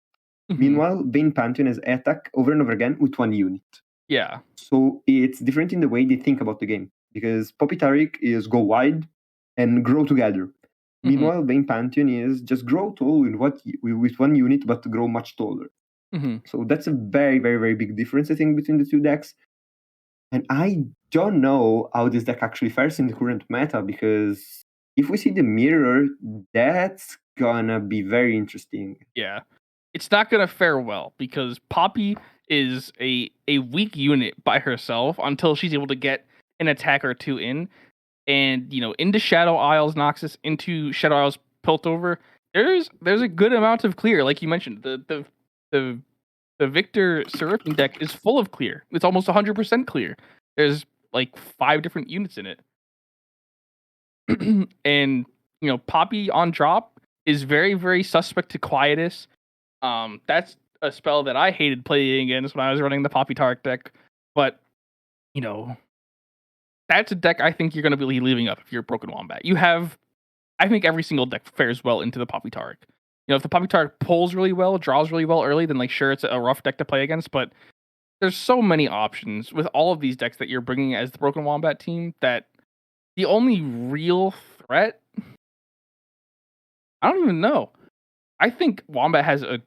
Meanwhile, Bane Pantheon is attack over and over again with one unit. Yeah. So it's different in the way they think about the game, because Poppy Tariq is go wide and grow together. Meanwhile, Bane Pantheon is just grow tall with one unit, but grow much taller. So that's a very, very, very big difference, I think, between the two decks. And I don't know how this deck actually fares in the current meta, because if we see the mirror, that's gonna be very interesting. Yeah. It's not gonna fare well, because Poppy is a weak unit by herself until she's able to get an attack or two in. And, into Shadow Isles Noxus, into Shadow Isles Piltover, there's a good amount of clear. Like you mentioned, the Victor Seraphim deck is full of clear. It's almost 100% clear. There's like 5 different units in it. And, Poppy on drop is very, very suspect to Quietus. That's a spell that I hated playing against when I was running the Poppy Tark deck. But, that's a deck I think you're going to be leaving up if you're a Broken Wombat. I think every single deck fares well into the Poppy Tark. If the Poppy Tark pulls really well, draws really well early, then sure, it's a rough deck to play against. But there's so many options with all of these decks that you're bringing as the Broken Wombat team that the only real threat, I don't even know. I think Wombat has a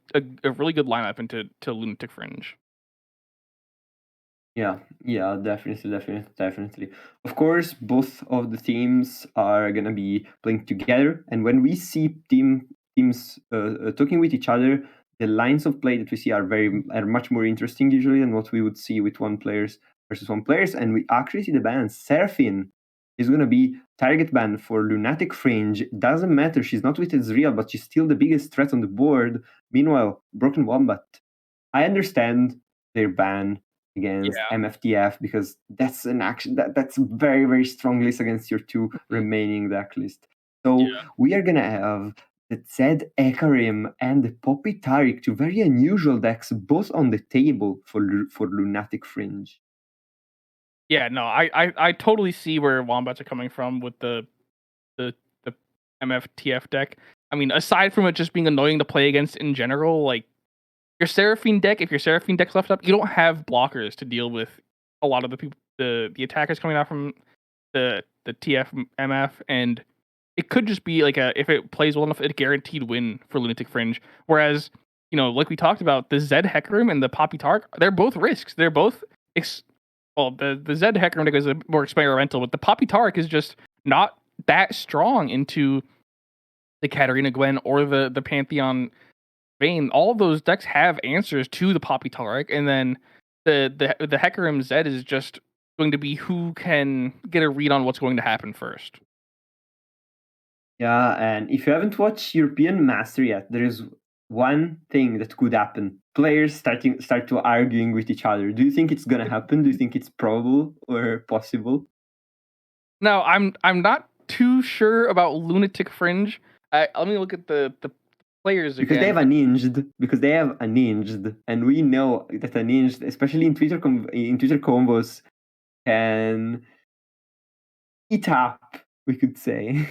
really good lineup into Lunatic Fringe. Yeah, definitely. Of course, both of the teams are gonna be playing together, and when we see teams talking with each other, the lines of play that we see are much more interesting usually than what we would see with one players versus one players, and we actually see the bans. Seraphine is gonna be target ban for Lunatic Fringe. Doesn't matter, she's not with Ezreal, but she's still the biggest threat on the board. Meanwhile, Broken Wombat, I understand their ban against MFTF, because that's an action that's very, very strong list against your two remaining deck list. So we are gonna have the Zed Ekarim and the Poppy Tariq, two very unusual decks, both on the table for Lunatic Fringe. Yeah, no, I totally see where Wombats are coming from with the MFTF deck. I mean, aside from it just being annoying to play against in general, like your Seraphine deck, if your Seraphine deck's left up, you don't have blockers to deal with a lot of the people, the attackers coming out from the TFMF, and it could just be like if it plays well enough, a guaranteed win for Lunatic Fringe. Whereas, like we talked about, the Zed Hecarim and the Poppy Tark, they're both risks. They're both the Zed Hecarim deck is more experimental, but the Poppy Tark is just not that strong into the Katarina Gwen or the Pantheon Vayne. All of those decks have answers to the Poppy Tarek, and then the Hecarim Zed is just going to be who can get a read on what's going to happen first. Yeah, and if you haven't watched European Master yet, there is one thing that could happen. Players start to arguing with each other. Do you think it's gonna happen? Do you think it's probable or possible? No, I'm not too sure about Lunatic Fringe. Let me look at the players because again. Because they have unhinged, and we know that unhinged, especially in Twitter combos, can eat up, we could say.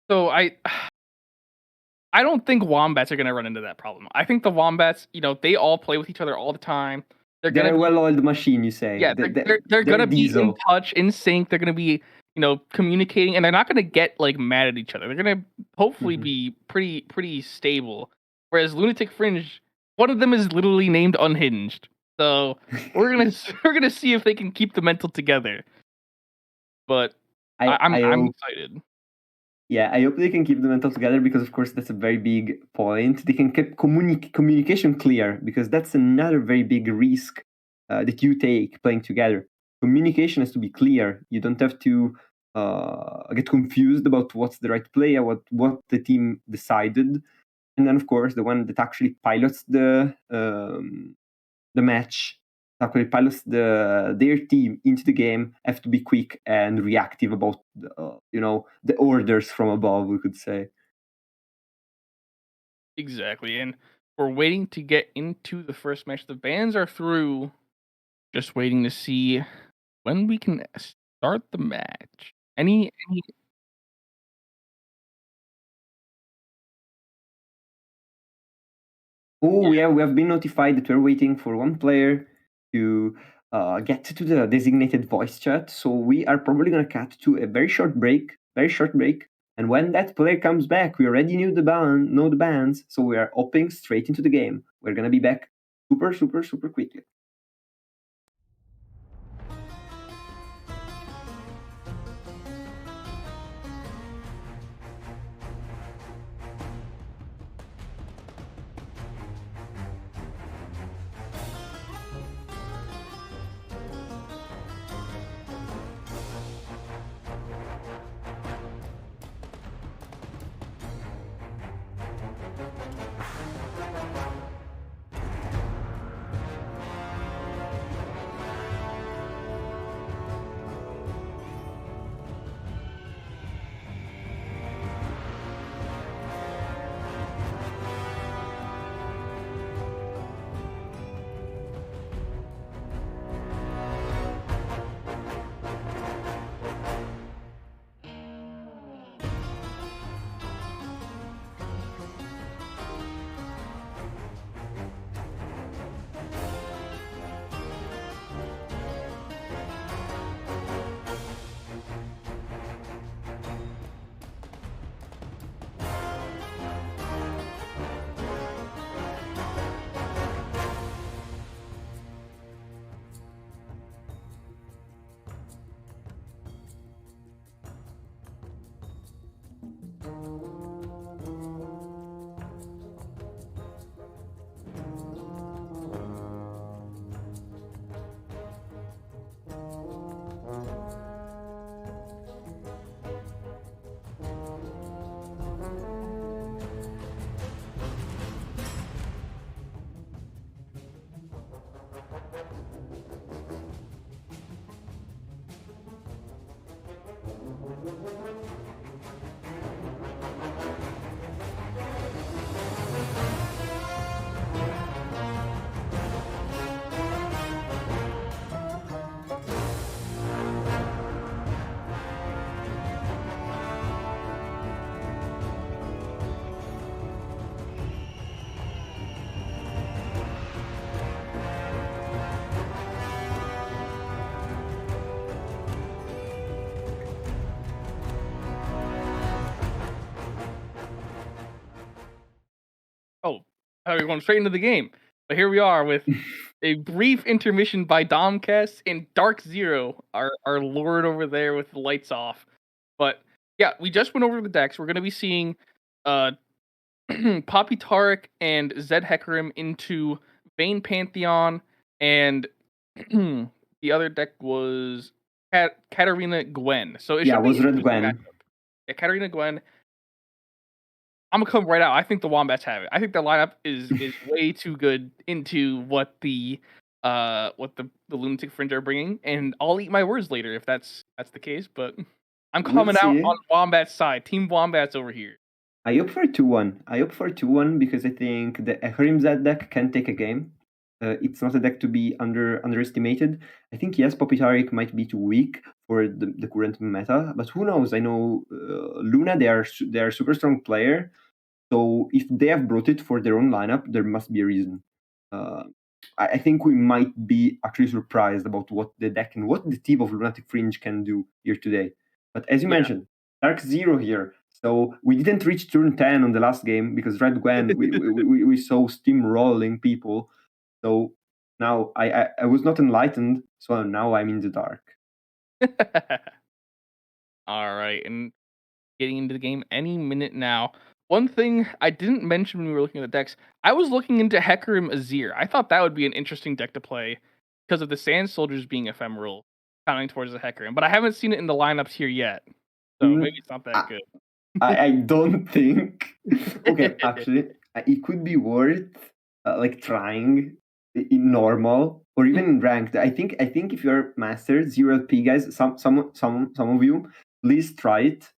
So I don't think Wombats are going to run into that problem. I think the Wombats, they all play with each other all the time. They're a well-oiled machine, you say. Yeah, they're going to be in touch, in sync. They're going to be, communicating, and they're not going to get mad at each other. They're going to hopefully be pretty stable. Whereas Lunatic Fringe, one of them is literally named Unhinged. So we're gonna see if they can keep the mental together. But I'm excited. Yeah, I hope they can keep the mental together, because of course that's a very big point. They can keep communication clear, because that's another very big risk that you take playing together. Communication has to be clear. You don't have to get confused about what's the right play, what the team decided. And then of course the one that actually pilots the match, actually pilots their team into the game, have to be quick and reactive about the orders from above, we could say. Exactly. And We're waiting to get into the first match. The bans are through. Just waiting to see when we can start the match. Any Oh, yeah, we have been notified that we're waiting for one player to get to the designated voice chat. So we are probably going to cut to a very short break, very short break. And when that player comes back, we already know the bans, so we are hopping straight into the game. We're going to be back super, super, super quickly. Oh, we're going straight into the game. But here we are with a brief intermission by Domcast and Dark Zero, our lord over there with the lights off. But yeah, we just went over the decks. We're gonna be seeing Poppy Tarek and Zed Hecarim into Vayne Pantheon, and the other deck was Katarina Gwen. So it Yeah, should be was an Red interesting Gwen. matchup. Yeah, Katarina Gwen. I'm gonna come right out. I think the Wombats have it. I think the lineup is way too good into what the Lunatic Fringe are bringing, and I'll eat my words later if that's the case. But I'm We'll coming out see. on Wombat's side. Team Wombats over here. I opt for 2-1. I opt for 2-1 because I think the Echorim Z deck can take a game. It's not a deck to be underestimated. I think, yes, Poppy Taric might be too weak for the current meta, but who knows? I know Luna, they are a super strong player. So if they have brought it for their own lineup, there must be a reason. I think we might be actually surprised about what the deck and what the team of Lunatic Fringe can do here today. But as you mentioned, Dark Zero here. So we didn't reach turn 10 on the last game because Red Gwen, we saw steamrolling people. So now I was not enlightened, so now I'm in the dark. All right, and getting into the game any minute now. One thing I didn't mention when we were looking at the decks, I was looking into Hecarim Azir. I thought that would be an interesting deck to play because of the Sand Soldiers being ephemeral, counting towards the Hecarim. But I haven't seen it in the lineups here yet, so maybe it's not that good. I don't think. Okay, actually, it could be worth like trying in normal or even in ranked. I think if you're master 0 LP guys, some of you, please try it.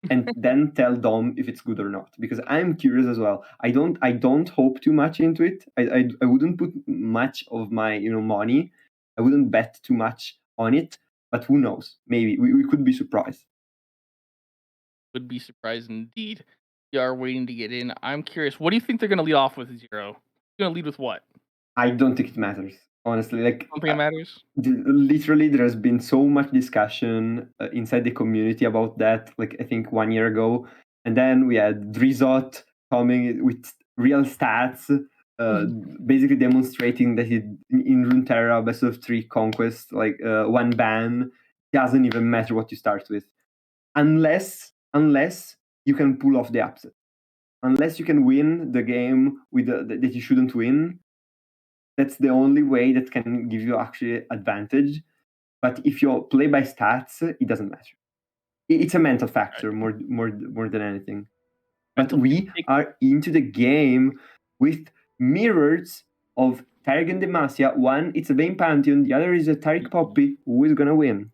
and then tell Dom if it's good or not, because I'm curious as well. I don't hope too much into it. I wouldn't put much of my money. I wouldn't bet too much on it, but who knows? Maybe we could be surprised. Would be surprised indeed. You are waiting to get in. I'm curious. What do you think they're going to lead off with, Zero? Going to lead with what? I don't think it matters, honestly. Like Don't think it matters. literally, there has been so much discussion inside the community about that. Like I think 1 year ago, and then we had Drizot coming with real stats, basically demonstrating that in Runeterra best of 3 conquest, like one ban doesn't even matter what you start with, unless you can pull off the upset, unless you can win the game with that you shouldn't win. That's the only way that can give you actually advantage. But if you play by stats, it doesn't matter. It's a mental factor more than anything. But we are into the game with mirrors of Tarek and Demacia. One, it's a Vayne Pantheon. The other is a Tarek Poppy. Who is gonna win?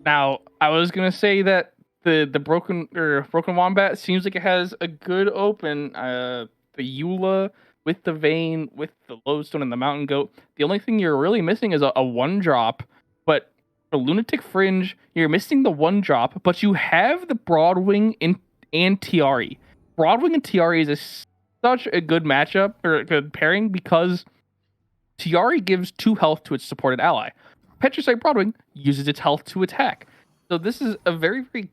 Now, I was gonna say that the broken wombat seems like it has a good open. The Eula with the Vayne, with the lodestone and the mountain goat. The only thing you're really missing is a 1-drop. But for Lunatic Fringe, you're missing the 1-drop, but you have the Broadwing and Tiari. Broadwing and Tiari is such a good matchup or a good pairing because Tiari gives 2 health to its supported ally. Petricite Broadwing uses its health to attack. So this is a very, very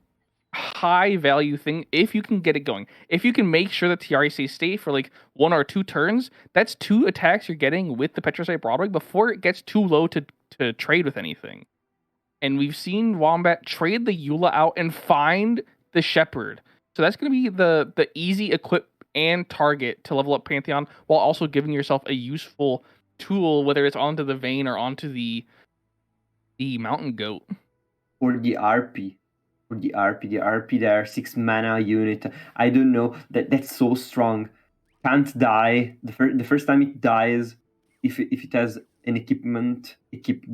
high value thing if you can get it going. If you can make sure that Tiari stays stay for like 1 or 2 turns, that's 2 attacks you're getting with the Petricite Broadwing before it gets too low to trade with anything. And we've seen Wombat trade the Eula out and find the Shepherd. So that's going to be the easy equip and target to level up Pantheon while also giving yourself a useful tool, whether it's onto the Vayne or onto the Mountain Goat. Or the RP. The RP there, 6 mana unit. I don't know. That's so strong. Can't die. The first time it dies, if it has an equipment equipped,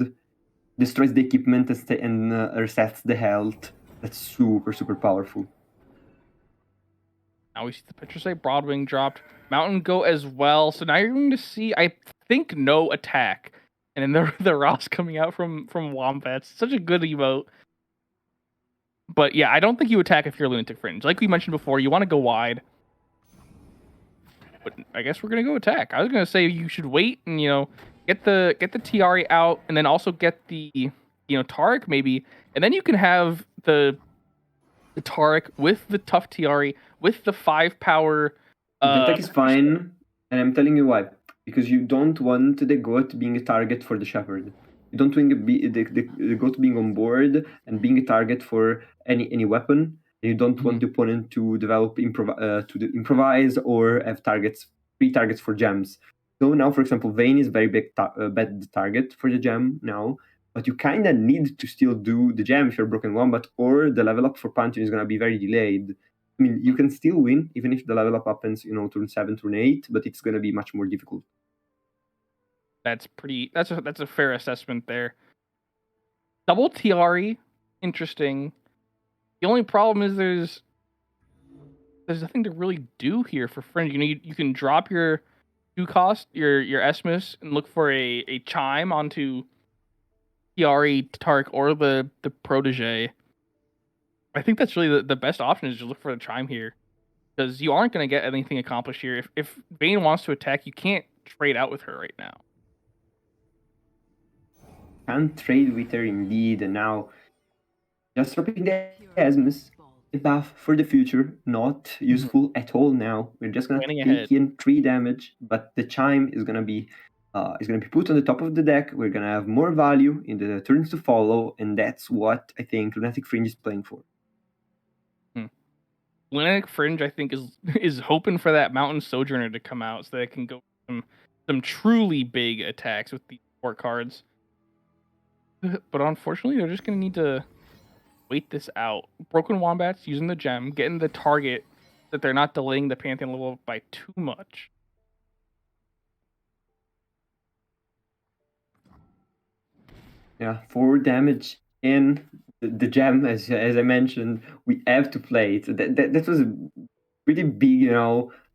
destroys the equipment and resets the health. That's super powerful. Now we see the Petricite Broadwing dropped. Mountain Goat as well. So now you're going to see, I think, no attack. And then the Ross coming out from Wombats. Such a good emote. But yeah, I don't think you attack if you're Lunatic Fringe. Like we mentioned before, you want to go wide. But I guess we're gonna go attack. I was gonna say you should wait and get the Tiari out, and then also get the Taric maybe, and then you can have the Taric with the tough Tiari with the 5 power. The attack is fine, and I'm telling you why. Because you don't want the goat being a target for the shepherd. You don't want the goat being on board and being a target for any weapon. You don't want the opponent to develop improvise or have free targets for gems. So now, for example, Vayne is very bad target for the gem now, but you kind of need to still do the gem if you're Broken Wombat, or the level up for Pantheon is going to be very delayed. I mean, you can still win even if the level up happens, turn 7, turn 8, but it's going to be much more difficult. That's a fair assessment there. Double Tiari, interesting. The only problem is there's nothing to really do here for Fringe. You can drop your 2 cost, your Esmus, and look for a chime onto Tiari, Taric, or the Protege. I think that's really the best option is just look for the chime here. Because you aren't going to get anything accomplished here. If Vayne wants to attack, you can't trade out with her right now. Can't trade with her indeed, and now just dropping the Esmus, a buff for the future, not useful at all now. We're just gonna take in 3 damage, but the chime is gonna be put on the top of the deck. We're gonna have more value in the turns to follow, and that's what I think Lunatic Fringe is playing for. Lunatic Fringe, I think, is hoping for that Mountain Sojourner to come out so that it can go some truly big attacks with these support cards. But unfortunately, they're just going to need to wait this out. Broken Wombats using the gem, getting the target that they're not delaying the Pantheon level up by too much. Yeah, 4 damage in. the gem, as I mentioned, we have to play it. That was a pretty big,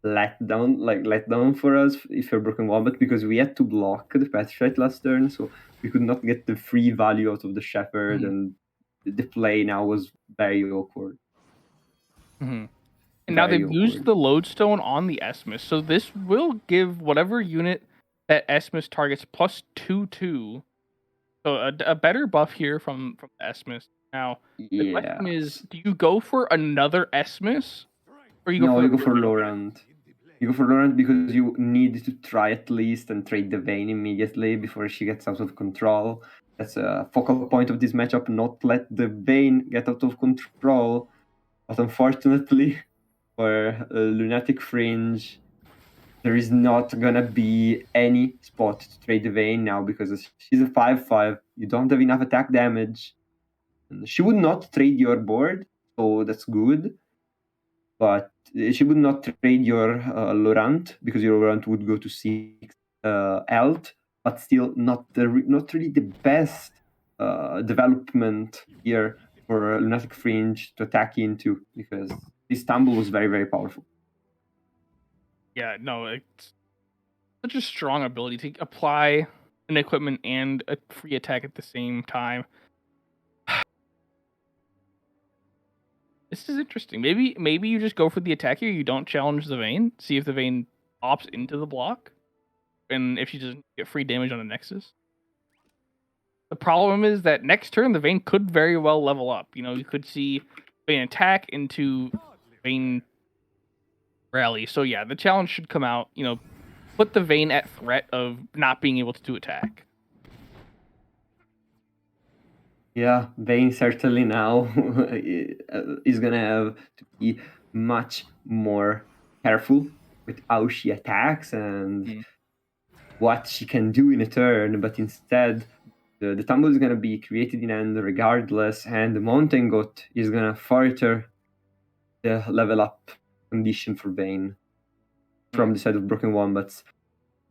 letdown for us if you're Broken Wombat, because we had to block the Petrified last turn, so we could not get the free value out of the Shepherd, and the play now was very awkward. And now they've used the Lodestone on the Esmus, so this will give whatever unit that Esmus targets +2/2. So a better buff here from the Esmus. Now the question is, do you go for another Esmus, or you go for you go for Laurent. You go for Laurent because you need to try at least and trade the Vayne immediately before she gets out of control. That's a focal point of this matchup, not let the Vayne get out of control. But unfortunately for Lunatic Fringe, there is not gonna be any spot to trade the Vayne now, because she's a 5/5. You don't have enough attack damage. She would not trade your board, so that's good. But she would not trade your Laurent, because your Laurent would go to 6 health, but still not really the best development here for Lunatic Fringe to attack into, because this tumble was very, very powerful. Yeah, no, it's such a strong ability to apply an equipment and a free attack at the same time. This is interesting. Maybe you just go for the attack here. You don't challenge the Vayne. See if the Vayne opts into the block, and if she doesn't get free damage on a Nexus. The problem is that next turn the Vayne could very well level up. You could see Vayne attack into Vayne rally. So yeah, the challenge should come out. Put the Vayne at threat of not being able to attack. Yeah, Vayne certainly now is gonna have to be much more careful with how she attacks and what she can do in a turn, but instead the tumble is gonna be created in end regardless, and the Mountain Goat is gonna further the level up condition for Vayne from the side of Broken Wombats.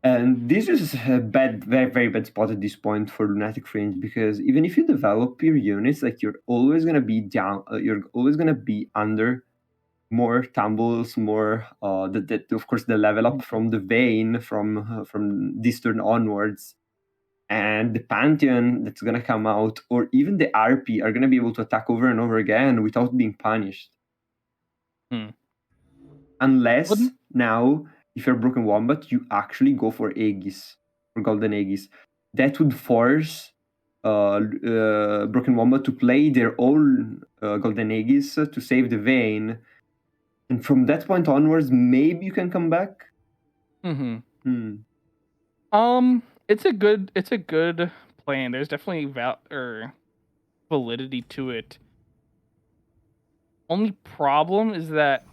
And this is a bad, very, very bad spot at this point for Lunatic Fringe, because even if you develop your units, like, you're always gonna be down. You're always gonna be under more tumbles, more of course the level up from the Vayne from this turn onwards, and the Pantheon that's gonna come out, or even the RP, are gonna be able to attack over and over again without being punished. Unless now, if you're Broken Wombat, you actually go for Aegis, for Golden Aegis. That would force Broken Wombat to play their own Golden Aegis to save the Vayne. And from that point onwards, maybe you can come back. It's a good plan. There's definitely validity to it. Only problem is that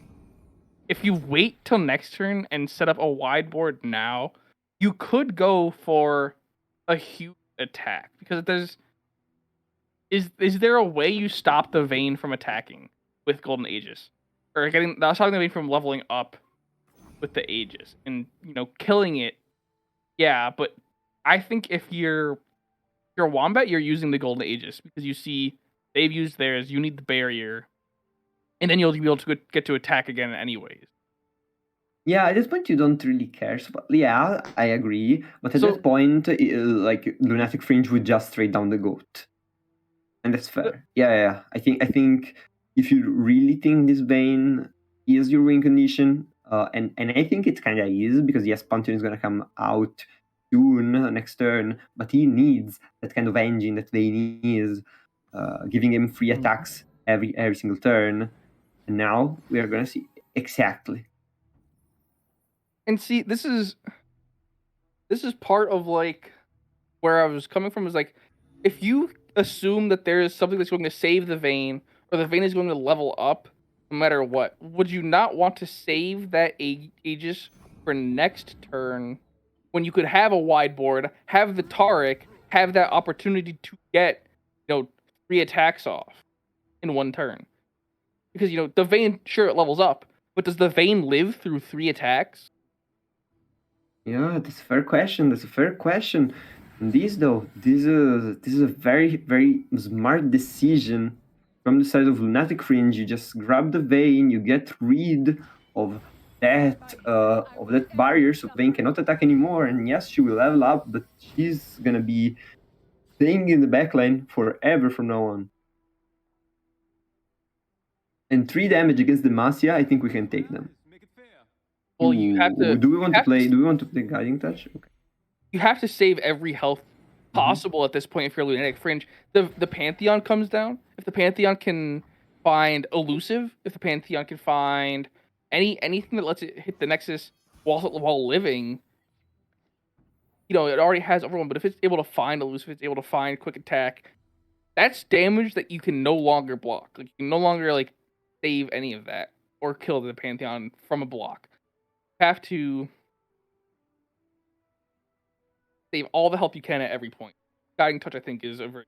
if you wait till next turn and set up a wide board now, you could go for a huge attack, because is there a way you stop the Vayne from attacking with Golden Aegis, or stopping the Vayne from leveling up with the Aegis and killing it? Yeah, but I think if you're Wombat, you're using the Golden Aegis because you see they've used theirs. You need the barrier, and then you'll be able to get to attack again anyways. Yeah, at this point you don't really care. So, yeah, I agree. But at that point, like, Lunatic Fringe would just trade down the goat, and that's fair. Yeah. I think if you really think this Vayne is your win condition, and I think it kind of is, because yes, Pantheon is gonna come out soon next turn, but he needs that kind of engine that Vayne is, giving him free attacks every single turn. And now we are gonna see exactly. And see, this is part of like where I was coming from, is like, if you assume that there is something that's going to save the Vayne, or the Vayne is going to level up no matter what, would you not want to save that Aegis for next turn, when you could have a wide board, have the Taric, have that opportunity to get 3 attacks off in one turn? Because the Vayne, sure, it levels up, but does the Vayne live through 3 attacks? Yeah, that's a fair question. And this is a very, very smart decision from the side of Lunatic Fringe. You just grab the Vayne, you get rid of that barrier, so Vayne cannot attack anymore. And yes, she will level up, but she's gonna be staying in the backline forever from now on. And 3 damage against the Demacia, I think we can take them. Well, you have to. Do we want to have to play? s- Do we want to play Guiding Touch? Okay. You have to save every health possible at this point if you're Lunatic Fringe. The Pantheon comes down. If the Pantheon can find Elusive, if the Pantheon can find anything that lets it hit the Nexus while living, it already has everyone. But if it's able to find Elusive, it's able to find Quick Attack. That's damage that you can no longer block. Like, you can no longer save any of that or kill the Pantheon from a block. You have to save all the health you can at every point. Guiding Touch, I think, is a very.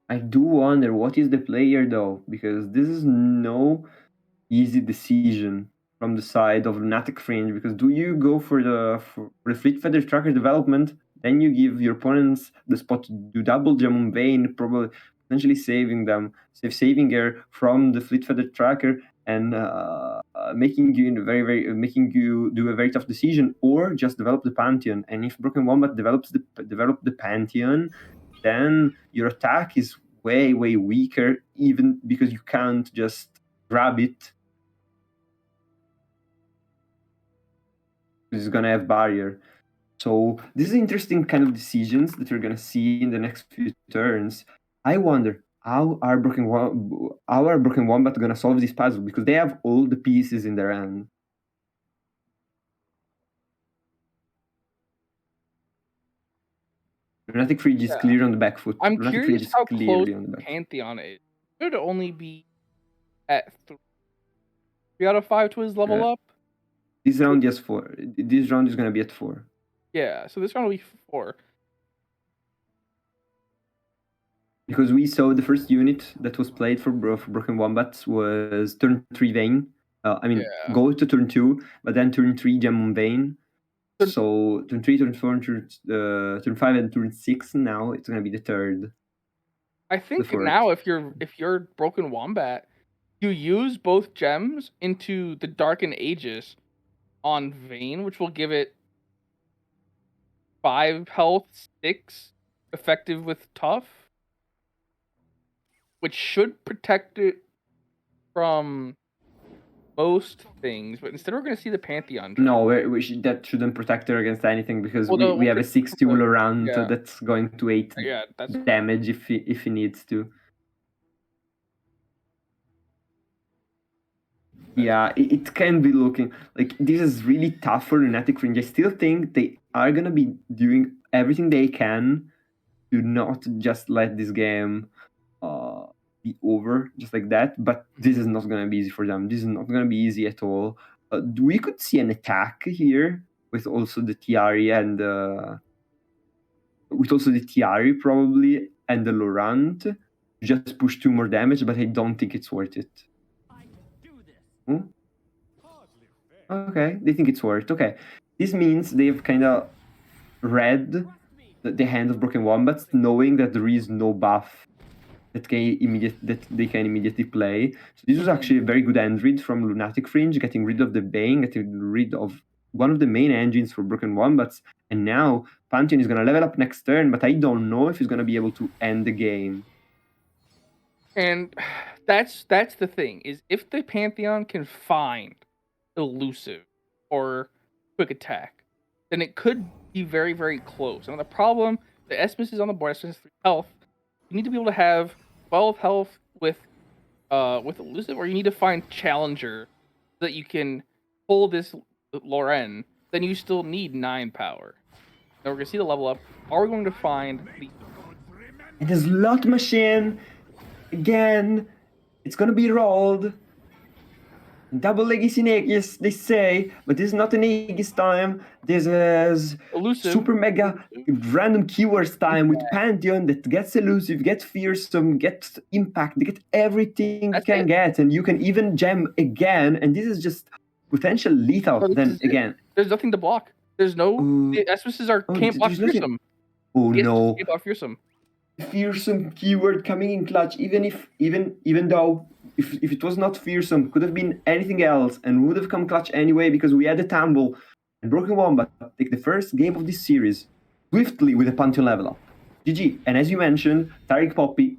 I do wonder what is the player though, because this is no easy decision from the side of Lunatic Fringe. Because do you go for the Fleet Feather Tracker development, then you give your opponents the spot to do double gem on Vayne, probably potentially saving her from the Fleet Feather Tracker and making you making you do a very tough decision, or just develop the Pantheon. And if Broken Wombat develop the Pantheon, then your attack is way weaker, even because you can't just grab it. It's gonna have barrier. So this is interesting kind of decisions that we're gonna see in the next few turns. I wonder how are Broken Wombat gonna solve this puzzle, because they have all the pieces in their hand. Lunatic Fringe is clear on the back foot. I'm Lunatic curious Fringe is how clearly close on the back foot. Pantheon is. It should only be at 3 out of 5 to his level up. This round is 4. This round is gonna be at 4. Yeah, so this round will be 4. Because we saw the first unit that was played for Broken Wombats was turn 3 Vayne. Go to turn 2, but then turn 3 Gem on Vayne. So turn 3, turn 4, turn 5, and turn 6. Now it's gonna be the third. I think now if you're Broken Wombat, you use both gems into the Darkened Aegis on Vayne, which will give it 5 health, 6 effective with tough, which should protect it from most things. But instead, we're going to see the Pantheon. No, that shouldn't protect her against anything, because we have a 6 tool around that's going to 8 damage if he needs to. Yeah, it can be looking like this is really tough for Lunatic Fringe. I still think they are gonna be doing everything they can to not just let this game be over just like that. But this is not gonna be easy for them. This is not gonna be easy at all. We could see an attack here with also the Tiari and probably and the Laurent. Just push 2 more damage, but I don't think it's worth it. Okay, they think it's worth. Okay, this means they've kind of read the hand of Broken Wombats, knowing that there is no buff that they can immediately play. So this was actually a very good end read from Lunatic Fringe, getting rid of the Bane, getting rid of one of the main engines for Broken Wombats, and now Pantheon is gonna level up next turn, but I don't know if he's gonna be able to end the game. And that's the thing, is if the Pantheon can find Elusive or Quick Attack, then it could be very, very close. And the problem, the Esmus is on the board, Esmus 3 health. You need to be able to have 12 health with Elusive, or you need to find Challenger so that you can pull this Loren. Then you still need 9 power. Now we're going to see the level up. Are we going to find the... And the slot machine, again, it's going to be rolled. Double Aegis in Aegis, they say, but this is not an Aegis time. This is Elusive. super mega random keywords time with Pantheon that gets elusive, gets fearsome, gets impact, they get everything you can get, and you can even gem again, and this is just potential lethal. Then again, there's nothing to block. There's no Uh, the SS's are oh, can't block there's nothing. fearsome. Oh The SS's no. can't block fearsome. Fearsome keyword coming in clutch, even though if it was not fearsome, could have been anything else and would have come clutch anyway because we had the tumble. And Broken Wombat take the first game of this series swiftly with a Pantheon level up. GG. And as you mentioned, Tariq Poppy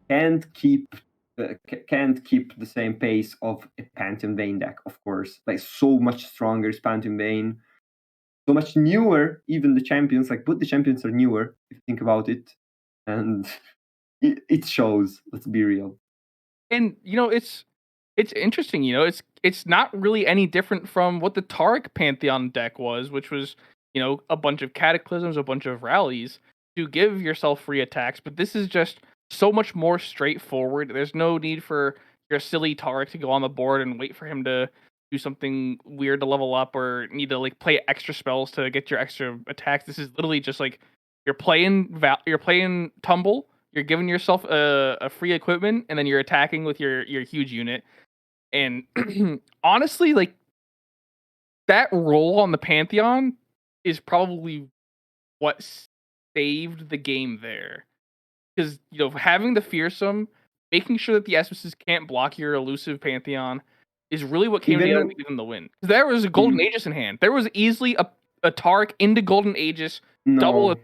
can't keep the same pace of a Pantheon Vayne deck, of course. Like so much stronger is Pantheon Vayne. So much newer, even the champions, like both the champions are newer, if you think about it. And it shows, let's be real. And it's interesting, it's not really any different from what the Taric Pantheon deck was, which was, a bunch of cataclysms, a bunch of rallies to give yourself free attacks, but this is just so much more straightforward. There's no need for your silly Taric to go on the board and wait for him to do something weird to level up or need to like play extra spells to get your extra attacks. This is literally just like you're playing Tumble, you're giving yourself a free equipment, and then you're attacking with your huge unit. And honestly, like that role on the Pantheon is probably what saved the game there. Because having the fearsome, making sure that the SS's can't block your elusive Pantheon is really what came together to Even give them the win. 'Cause there was a Golden Aegis in hand. There was easily a Taric into Golden Aegis, double no,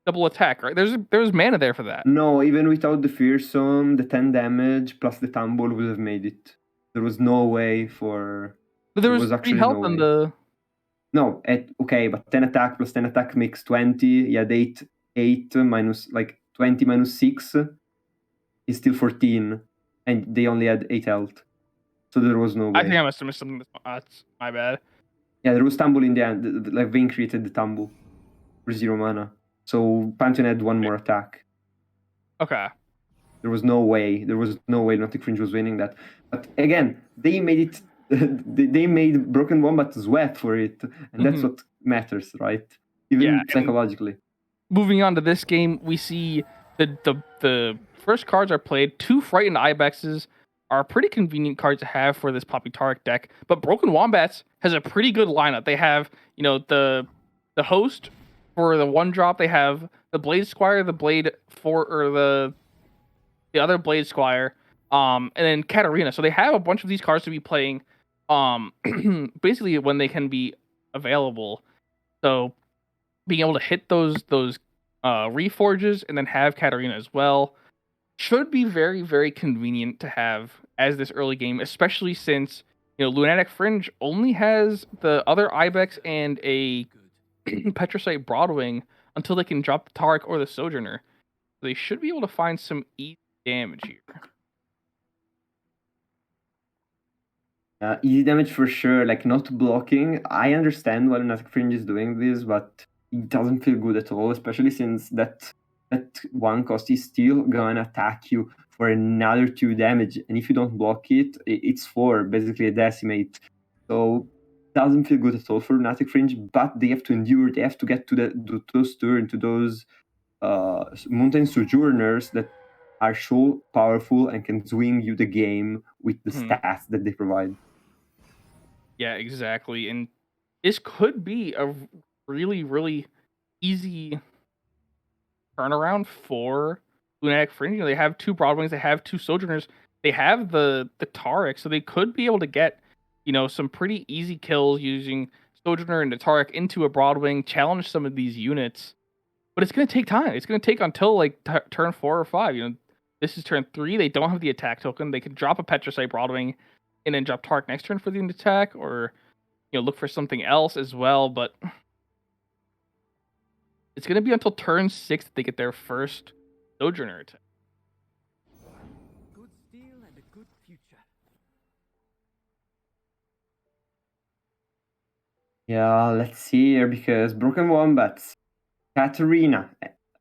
double attack, right? There was mana there for that. no, even without the fearsome, the 10 damage plus the tumble would have made it. There was no way for. But there There was was 3 actually health no on way. the. No, okay, but 10 attack plus 10 attack makes 20. Yeah, 8 minus like 20 minus 6 is still 14, and they only had 8 health. So there was no I way. think I must have missed something. That's my bad. Yeah, there was tumble in the end. Like Vayne created the tumble for 0 mana. So Pantheon had one more attack. Okay. There was no way. There was no way Lunatic Fringe was winning that. But again, they made it. They made Broken Wombat sweat for it, and that's what matters, right? Even Yeah, and psychologically. moving on to this game, we see the first cards are played. 2 Frightened Ibexes are pretty convenient cards to have for this Poppy Taric deck. But Broken Wombats has a pretty good lineup. They have, the host for the 1-drop. They have the Blade Squire, the Blade or the other Blade Squire, and then Katarina. So they have a bunch of these cards to be playing, basically when they can be available. So being able to hit those reforges and then have Katarina as well should be very, very convenient to have as this early game, especially since Lunatic Fringe only has the other Ibex and a Petrosite Broadwing until they can drop the Taric or the Sojourner. They should be able to find some easy damage here. Easy damage for sure, like not blocking. I understand why Lunatic Fringe is doing this, but it doesn't feel good at all, especially since that 1 cost is still gonna attack you for another 2 damage. And if you don't block it, it's 4, basically a decimate. So it doesn't feel good at all for Lunatic Fringe, but they have to endure, they have to get to those turns, to those Mountain Sojourners that are so powerful and can swing you the game with the stats that they provide. Yeah, exactly. And this could be a really, really easy turnaround for Lunatic Fringe. They have 2 Broadwings, they have 2 Sojourners, they have the Taric, so they could be able to get, some pretty easy kills using Sojourner and the Taric into a Broadwing, challenge some of these units. But it's going to take time. It's going to take until like turn 4 or 5. This is turn 3. They don't have the attack token. They could drop a Petrosite Broadwing and then drop Taric next turn for the attack, or look for something else as well. But it's going to be until turn 6 that they get their first Sojourner attack. Good steel and a good future. Yeah, let's see here, because Broken Wombats, Katarina,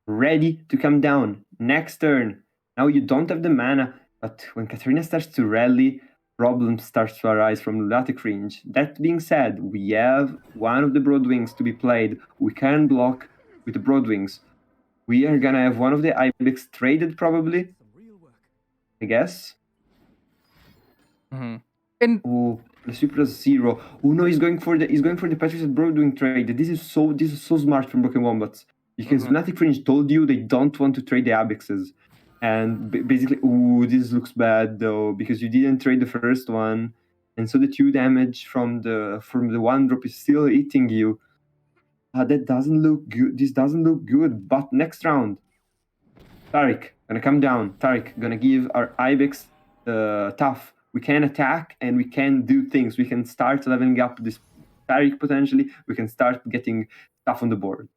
ready to come down. Next turn. Now you don't have the mana, but when Katarina starts to rally, problems start to arise from Lunatic Fringe. That being said, we have one of the Broadwings to be played. We can block with the Broadwings. We are gonna have one of the Ibex traded probably, Some real work. I guess. And Ooh. The super 0. Oh no, he's going for the Patrick's Bro doing trade. This is so smart from Broken Wombats. Because Lunatic Fringe told you they don't want to trade the Abexes. And basically, ooh, this looks bad though, because you didn't trade the first one. And so the 2 damage from the 1 drop is still hitting you. That doesn't look good. This doesn't look good. But next round, Taric gonna come down. Taric gonna give our Ibex tough. We can attack and we can do things. We can start leveling up this Taric potentially. We can start getting stuff on the board.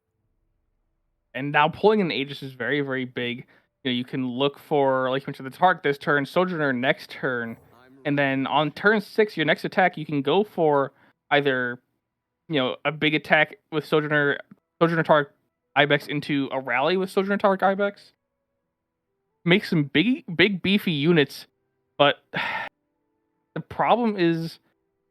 And now pulling an Aegis is very, very big. You know, you can look for, like you mentioned, the Tark this turn, Sojourner next turn, and then on turn 6, your next attack, you can go for either, you know, a big attack with Sojourner Tark Ibex into a rally with Sojourner Tark Ibex. Make some big beefy units, but the problem is,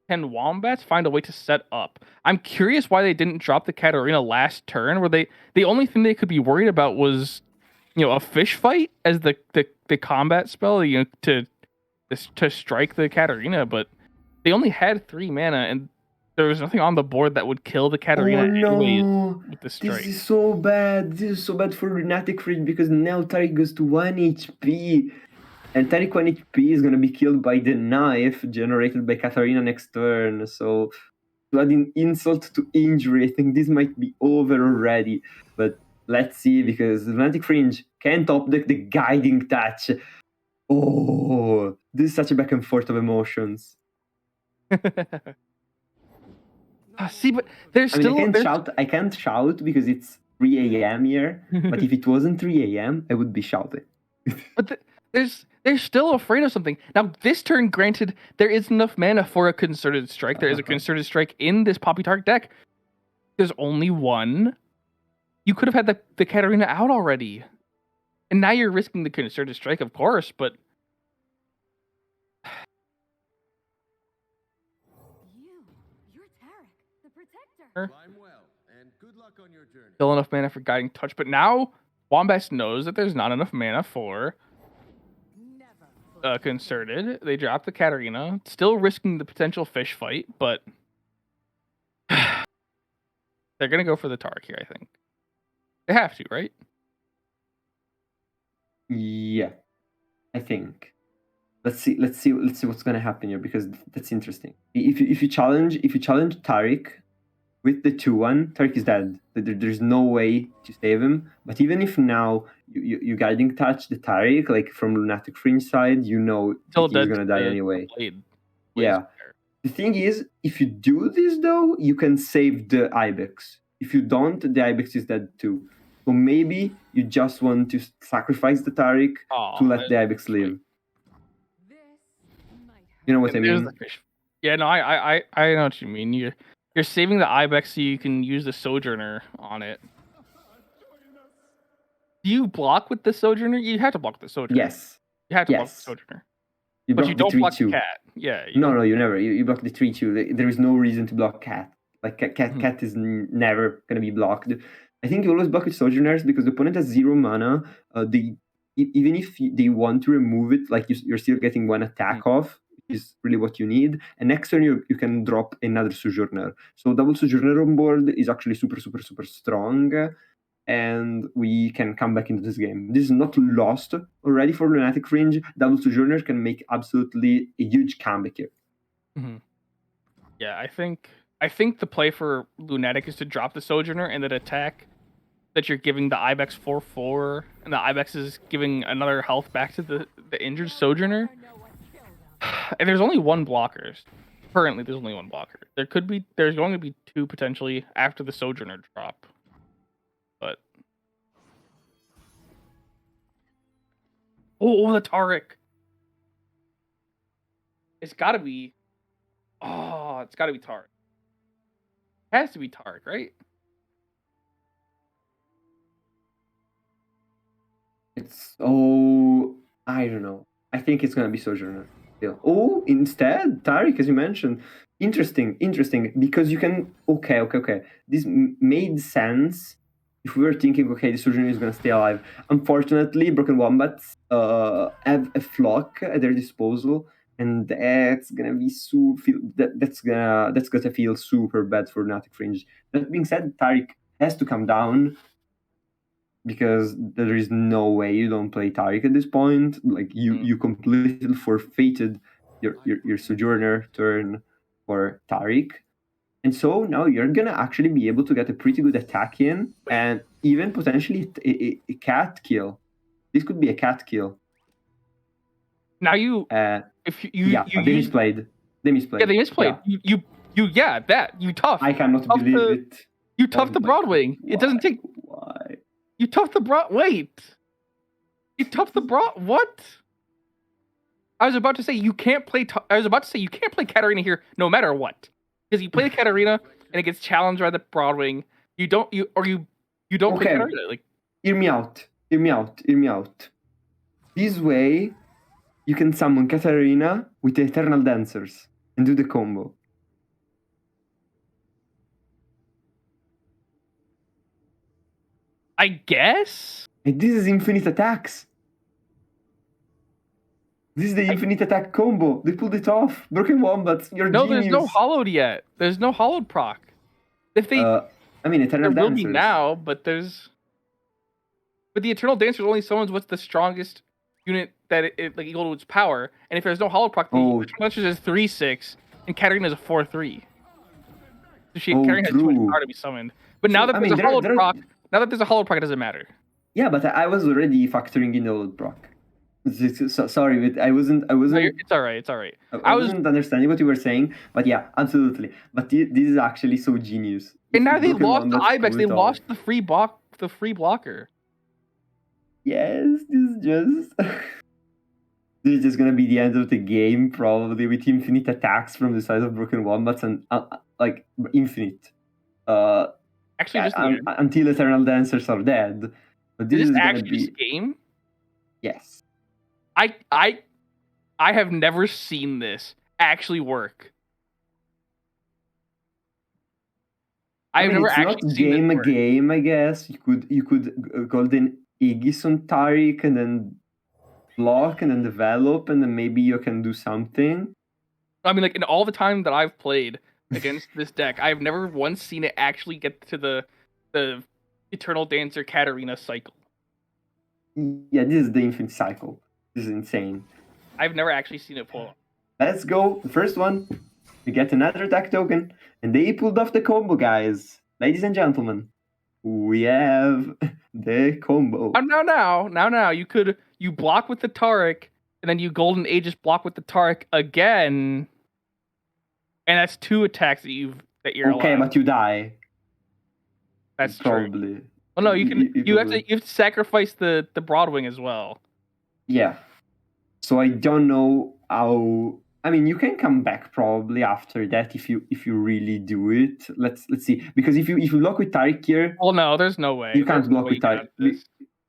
can Wombats find a way to set up? I'm curious why they didn't drop the Katarina last turn. Where the only thing they could be worried about was, you know, a fish fight as the combat spell, you know, to strike the Katarina, but they only had 3 mana and there was nothing on the board that would kill the Katarina anyways with the strike. This is so bad. This is so bad for Lunatic Fringe because now Taric goes to 1 HP. And Taric 1 HP is going to be killed by the knife generated by Katarina next turn. So, adding insult to injury, I think this might be over already. But let's see, because Lunatic Fringe can't top deck the Guiding Touch. Oh, this is such a back and forth of emotions. See, but there's still... I can't shout because it's 3 a.m. here. But if it wasn't 3 a.m., I would be shouting. But they're still afraid of something. Now, this turn, granted, there is enough mana for a Concerted Strike. There is a Concerted Strike in this Poppy Tark deck. There's only one. You could have had the Katarina out already. And now you're risking the Concerted Strike, of course, but... You're Tarek, the Protector. Climb well, and good luck on your journey. Still enough mana for Guiding Touch, but now Wombats knows that there's not enough mana for Concerted. They drop the Katarina, still risking the potential fish fight, but they're gonna go for the Tark here, I think. They have to, right? Yeah, I think. Let's see what's gonna happen here, because that's interesting. If you challenge Taric with the 2-1, Taric is dead. There's no way to save him. But even if now you Guiding Touch the Taric, like from Lunatic Fringe side, you know he's gonna die anyway. Yeah. The thing is, if you do this though, you can save the Ibex. If you don't, the Ibex is dead too. So maybe you just want to sacrifice the Taric to let the Ibex live. You know what I mean? Yeah, no, I know what you mean. You're saving the Ibex so you can use the Sojourner on it. Do you block with the Sojourner? You have to block with the Sojourner. Yes. You have to block the Sojourner. But you don't block the Cat. Yeah. No, you never. You block the 3-2. There is no reason to block Cat. Like Cat is never gonna be blocked. I think you always block with Sojourners because the opponent has 0 mana. Even if they want to remove it, like you're still getting 1 attack off, is really what you need. And next turn you can drop another Sojourner. So double Sojourner on board is actually super strong, and we can come back into this game. This is not lost already for Lunatic Fringe. Double Sojourner can make absolutely a huge comeback here. Mm-hmm. Yeah, I think the play for Lunatic is to drop the Sojourner and then attack that you're giving the Ibex 4/4, and the Ibex is giving another health back to the injured Sojourner. And there's only 1 blocker. Currently, there's only 1 blocker. There's going to be 2 potentially after the Sojourner drop. But the Taric. It's gotta be Taric. It has to be Taric, right? I don't know. I think it's gonna be Sojourner. Oh, instead, Taric, as you mentioned. Interesting, because you can... Okay. This made sense if we were thinking, okay, the Sojourner is going to stay alive. Unfortunately, Broken Wombats have a Flock at their disposal, and that's gonna be that's gonna feel super bad for Fnatic Fringe. That being said, Taric has to come down because there is no way you don't play Taric at this point. Like you completely forfeited your Sojourner turn for Taric. And so now you're gonna actually be able to get a pretty good attack in, and even potentially a cat kill. This could be a cat kill. Now you, if you they misplayed. They misplayed. Yeah, they misplayed. Yeah. You tough. I cannot believe it. You tough the Broadwing. It doesn't take. Why? You tough the Broad. Wait. You tough the Broad. What? I was about to say you can't play. I was about to say you can't play Katarina here no matter what, because you play the Katarina and it gets challenged by the Broadwing. You don't play Katarina. Like, hear me out. This way, you can summon Katarina with the Eternal Dancers and do the combo. I guess. And this is infinite attacks. This is the infinite attack combo. They pulled it off. Broken Wombats, you're genius. There's no hollowed yet. There's no hollowed proc. If they, Eternal there Dancers. will be now, but there's. But the Eternal Dancers only summons what's the strongest unit that it like equal to its power. And if there's no hollowed proc, the Eternal Dancers is 3/6, and Katarina is a 4/3. So Katarina has too much power to be summoned. But now that there's a hollowed proc, it doesn't matter. Yeah, but I was already factoring in the hollowed proc. Sorry, but I wasn't. No, it's all right. I wasn't understanding what you were saying, but yeah, absolutely. But this is actually so genius. And now they lost the Ibex. They lost the free blocker. Yes, this is just gonna be the end of the game, probably with infinite attacks from the side of Broken Wombats and like infinite. Actually, until Eternal Dancers are dead. But this is actually this game. Yes. I have never seen this actually work. I've never actually seen not game, I guess. You could golden Aegis on Taric and then block and then develop and then maybe you can do something. I mean, like in all the time that I've played against this deck, I've never once seen it actually get to the Eternal Dancer Katarina cycle. Yeah, this is the infinite cycle. This is insane. I've never actually seen it pull. Let's go. The first one. We get another attack token. And they pulled off the combo, guys. Ladies and gentlemen. We have the combo. Now. You block with the Taric, and then you Golden Aegis block with the Taric again. And that's 2 attacks that you're okay, allowed. But you die. That's probably. True. Well, no, you have to sacrifice the Broadwing as well. Yeah. So I don't know how. I mean, you can come back probably after that if you really do it. Let's see, because if you block with Taric here. Well, no, there's no way. You can't block with Taric.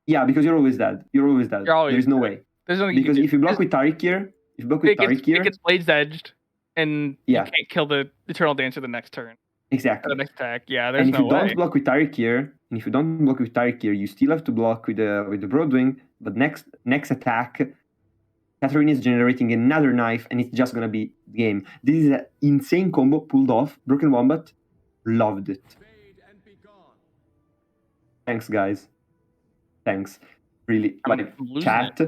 Yeah, because you're always dead. There's no way. There's nothing because if you block with Taric here, it gets Blades Edged, and you can't kill the Eternal Dancer the next turn. Exactly. The next attack. Yeah, there's no way. And if you don't block with Taric here, you still have to block with the Broadwing. But next attack, Katarina is generating another knife, and it's just gonna be game. This is an insane combo pulled off. Broken Wombat loved it. Thanks, guys. Thanks. Really. Chat.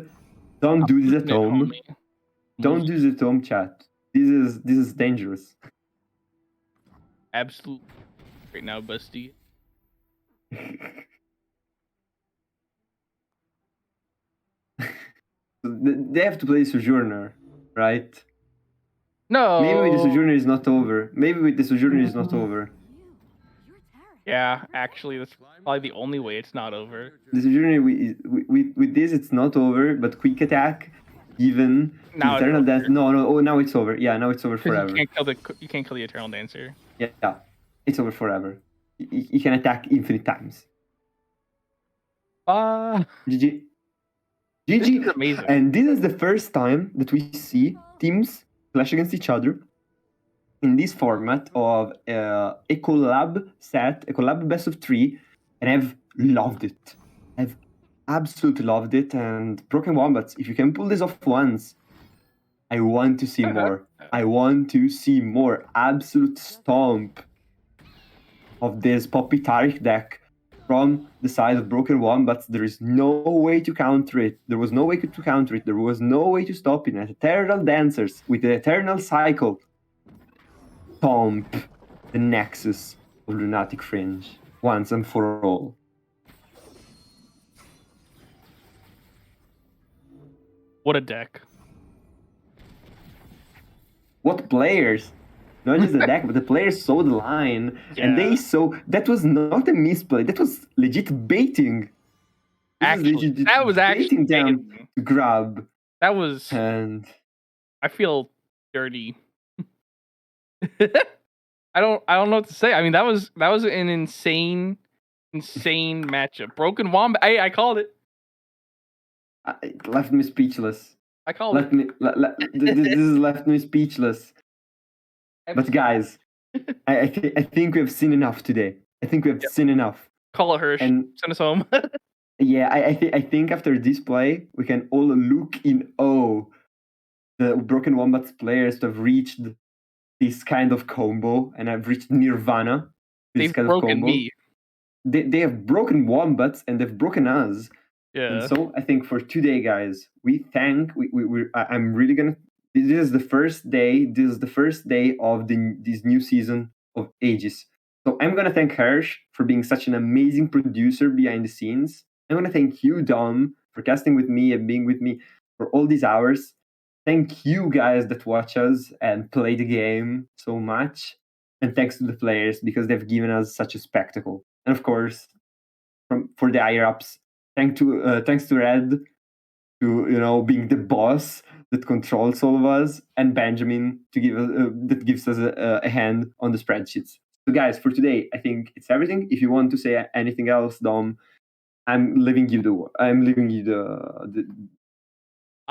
Don't do this at home. Don't do this at home, chat. This is dangerous. Absolutely. Right now, Busty. They have to play Sojourner, right? No. Maybe with the Sojourner is not over. Yeah, actually, that's probably the only way it's not over. The Sojourner, with this, it's not over, but Quick Attack, even now Eternal Dance. No. Now it's over. Yeah, now it's over forever. You can't kill the Eternal Dancer. Yeah, it's over forever. You can attack infinite times. GG. This is amazing. And this is the first time that we see teams clash against each other in this format of a collab set, a collab best of 3, and I've loved it. I've absolutely loved it. And Broken Wombats, if you can pull this off once, I want to see more. I want to see more. Absolute stomp of this Poppy Taric deck from the side of Broken Wombats. There is no way to counter it. There was no way to counter it. There was no way to stop it. And Eternal Dancers with the Eternal Cycle stomp the Nexus of Lunatic Fringe once and for all. What a deck. What players? Not just the deck, but the players saw the line, and they Yeah. saw that was not a misplay. That was legit baiting. Actually, that was actually baiting them baiting. to grab, That was. and I feel dirty. I don't know what to say. I mean, that was an insane matchup. Broken Wombat. I called it. it left me speechless. I called it. This has left me speechless. But guys, I think we have seen enough today. I think we have seen enough. Call it Hirsch. And Send us home. yeah, I think after this play, we can all look in awe the Broken Wombats players to have reached this kind of combo and have reached Nirvana. They've broken me. They have broken Wombats and they've broken us. Yeah. And so I think for today, guys, I'm really gonna. This is the first day. This is the first day of this new season of Aegis. So I'm gonna thank Hirsch for being such an amazing producer behind the scenes. I'm gonna thank you, Dom, for casting with me and being with me for all these hours. Thank you guys that watch us and play the game so much. And thanks to the players because they've given us such a spectacle. And of course, for the higher ups, thanks to Red, to being the boss that controls all of us, and Benjamin to give us that gives us a hand on the spreadsheets. So guys, for today, I think it's everything. If you want to say anything else, Dom, I'm leaving you the.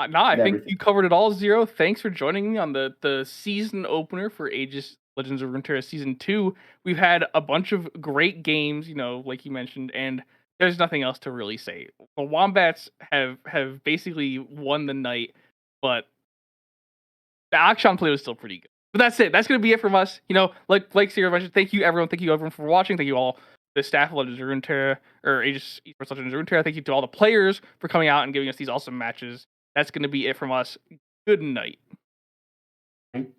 No, I think everything. you covered it all, Zero. Thanks for joining me on the season opener for Aegis Legends of Runeterra Season 2. We've had a bunch of great games, like you mentioned, and there's nothing else to really say. The Wombats have basically won the night, but the Akshan play was still pretty good. But that's it. That's going to be it from us. Like Zero mentioned, thank you everyone for watching. Thank you all the staff of Legends of Runeterra, or Aegis Esports Legends of Runeterra. Thank you to all the players for coming out and giving us these awesome matches. That's going to be it from us. Good night. Right.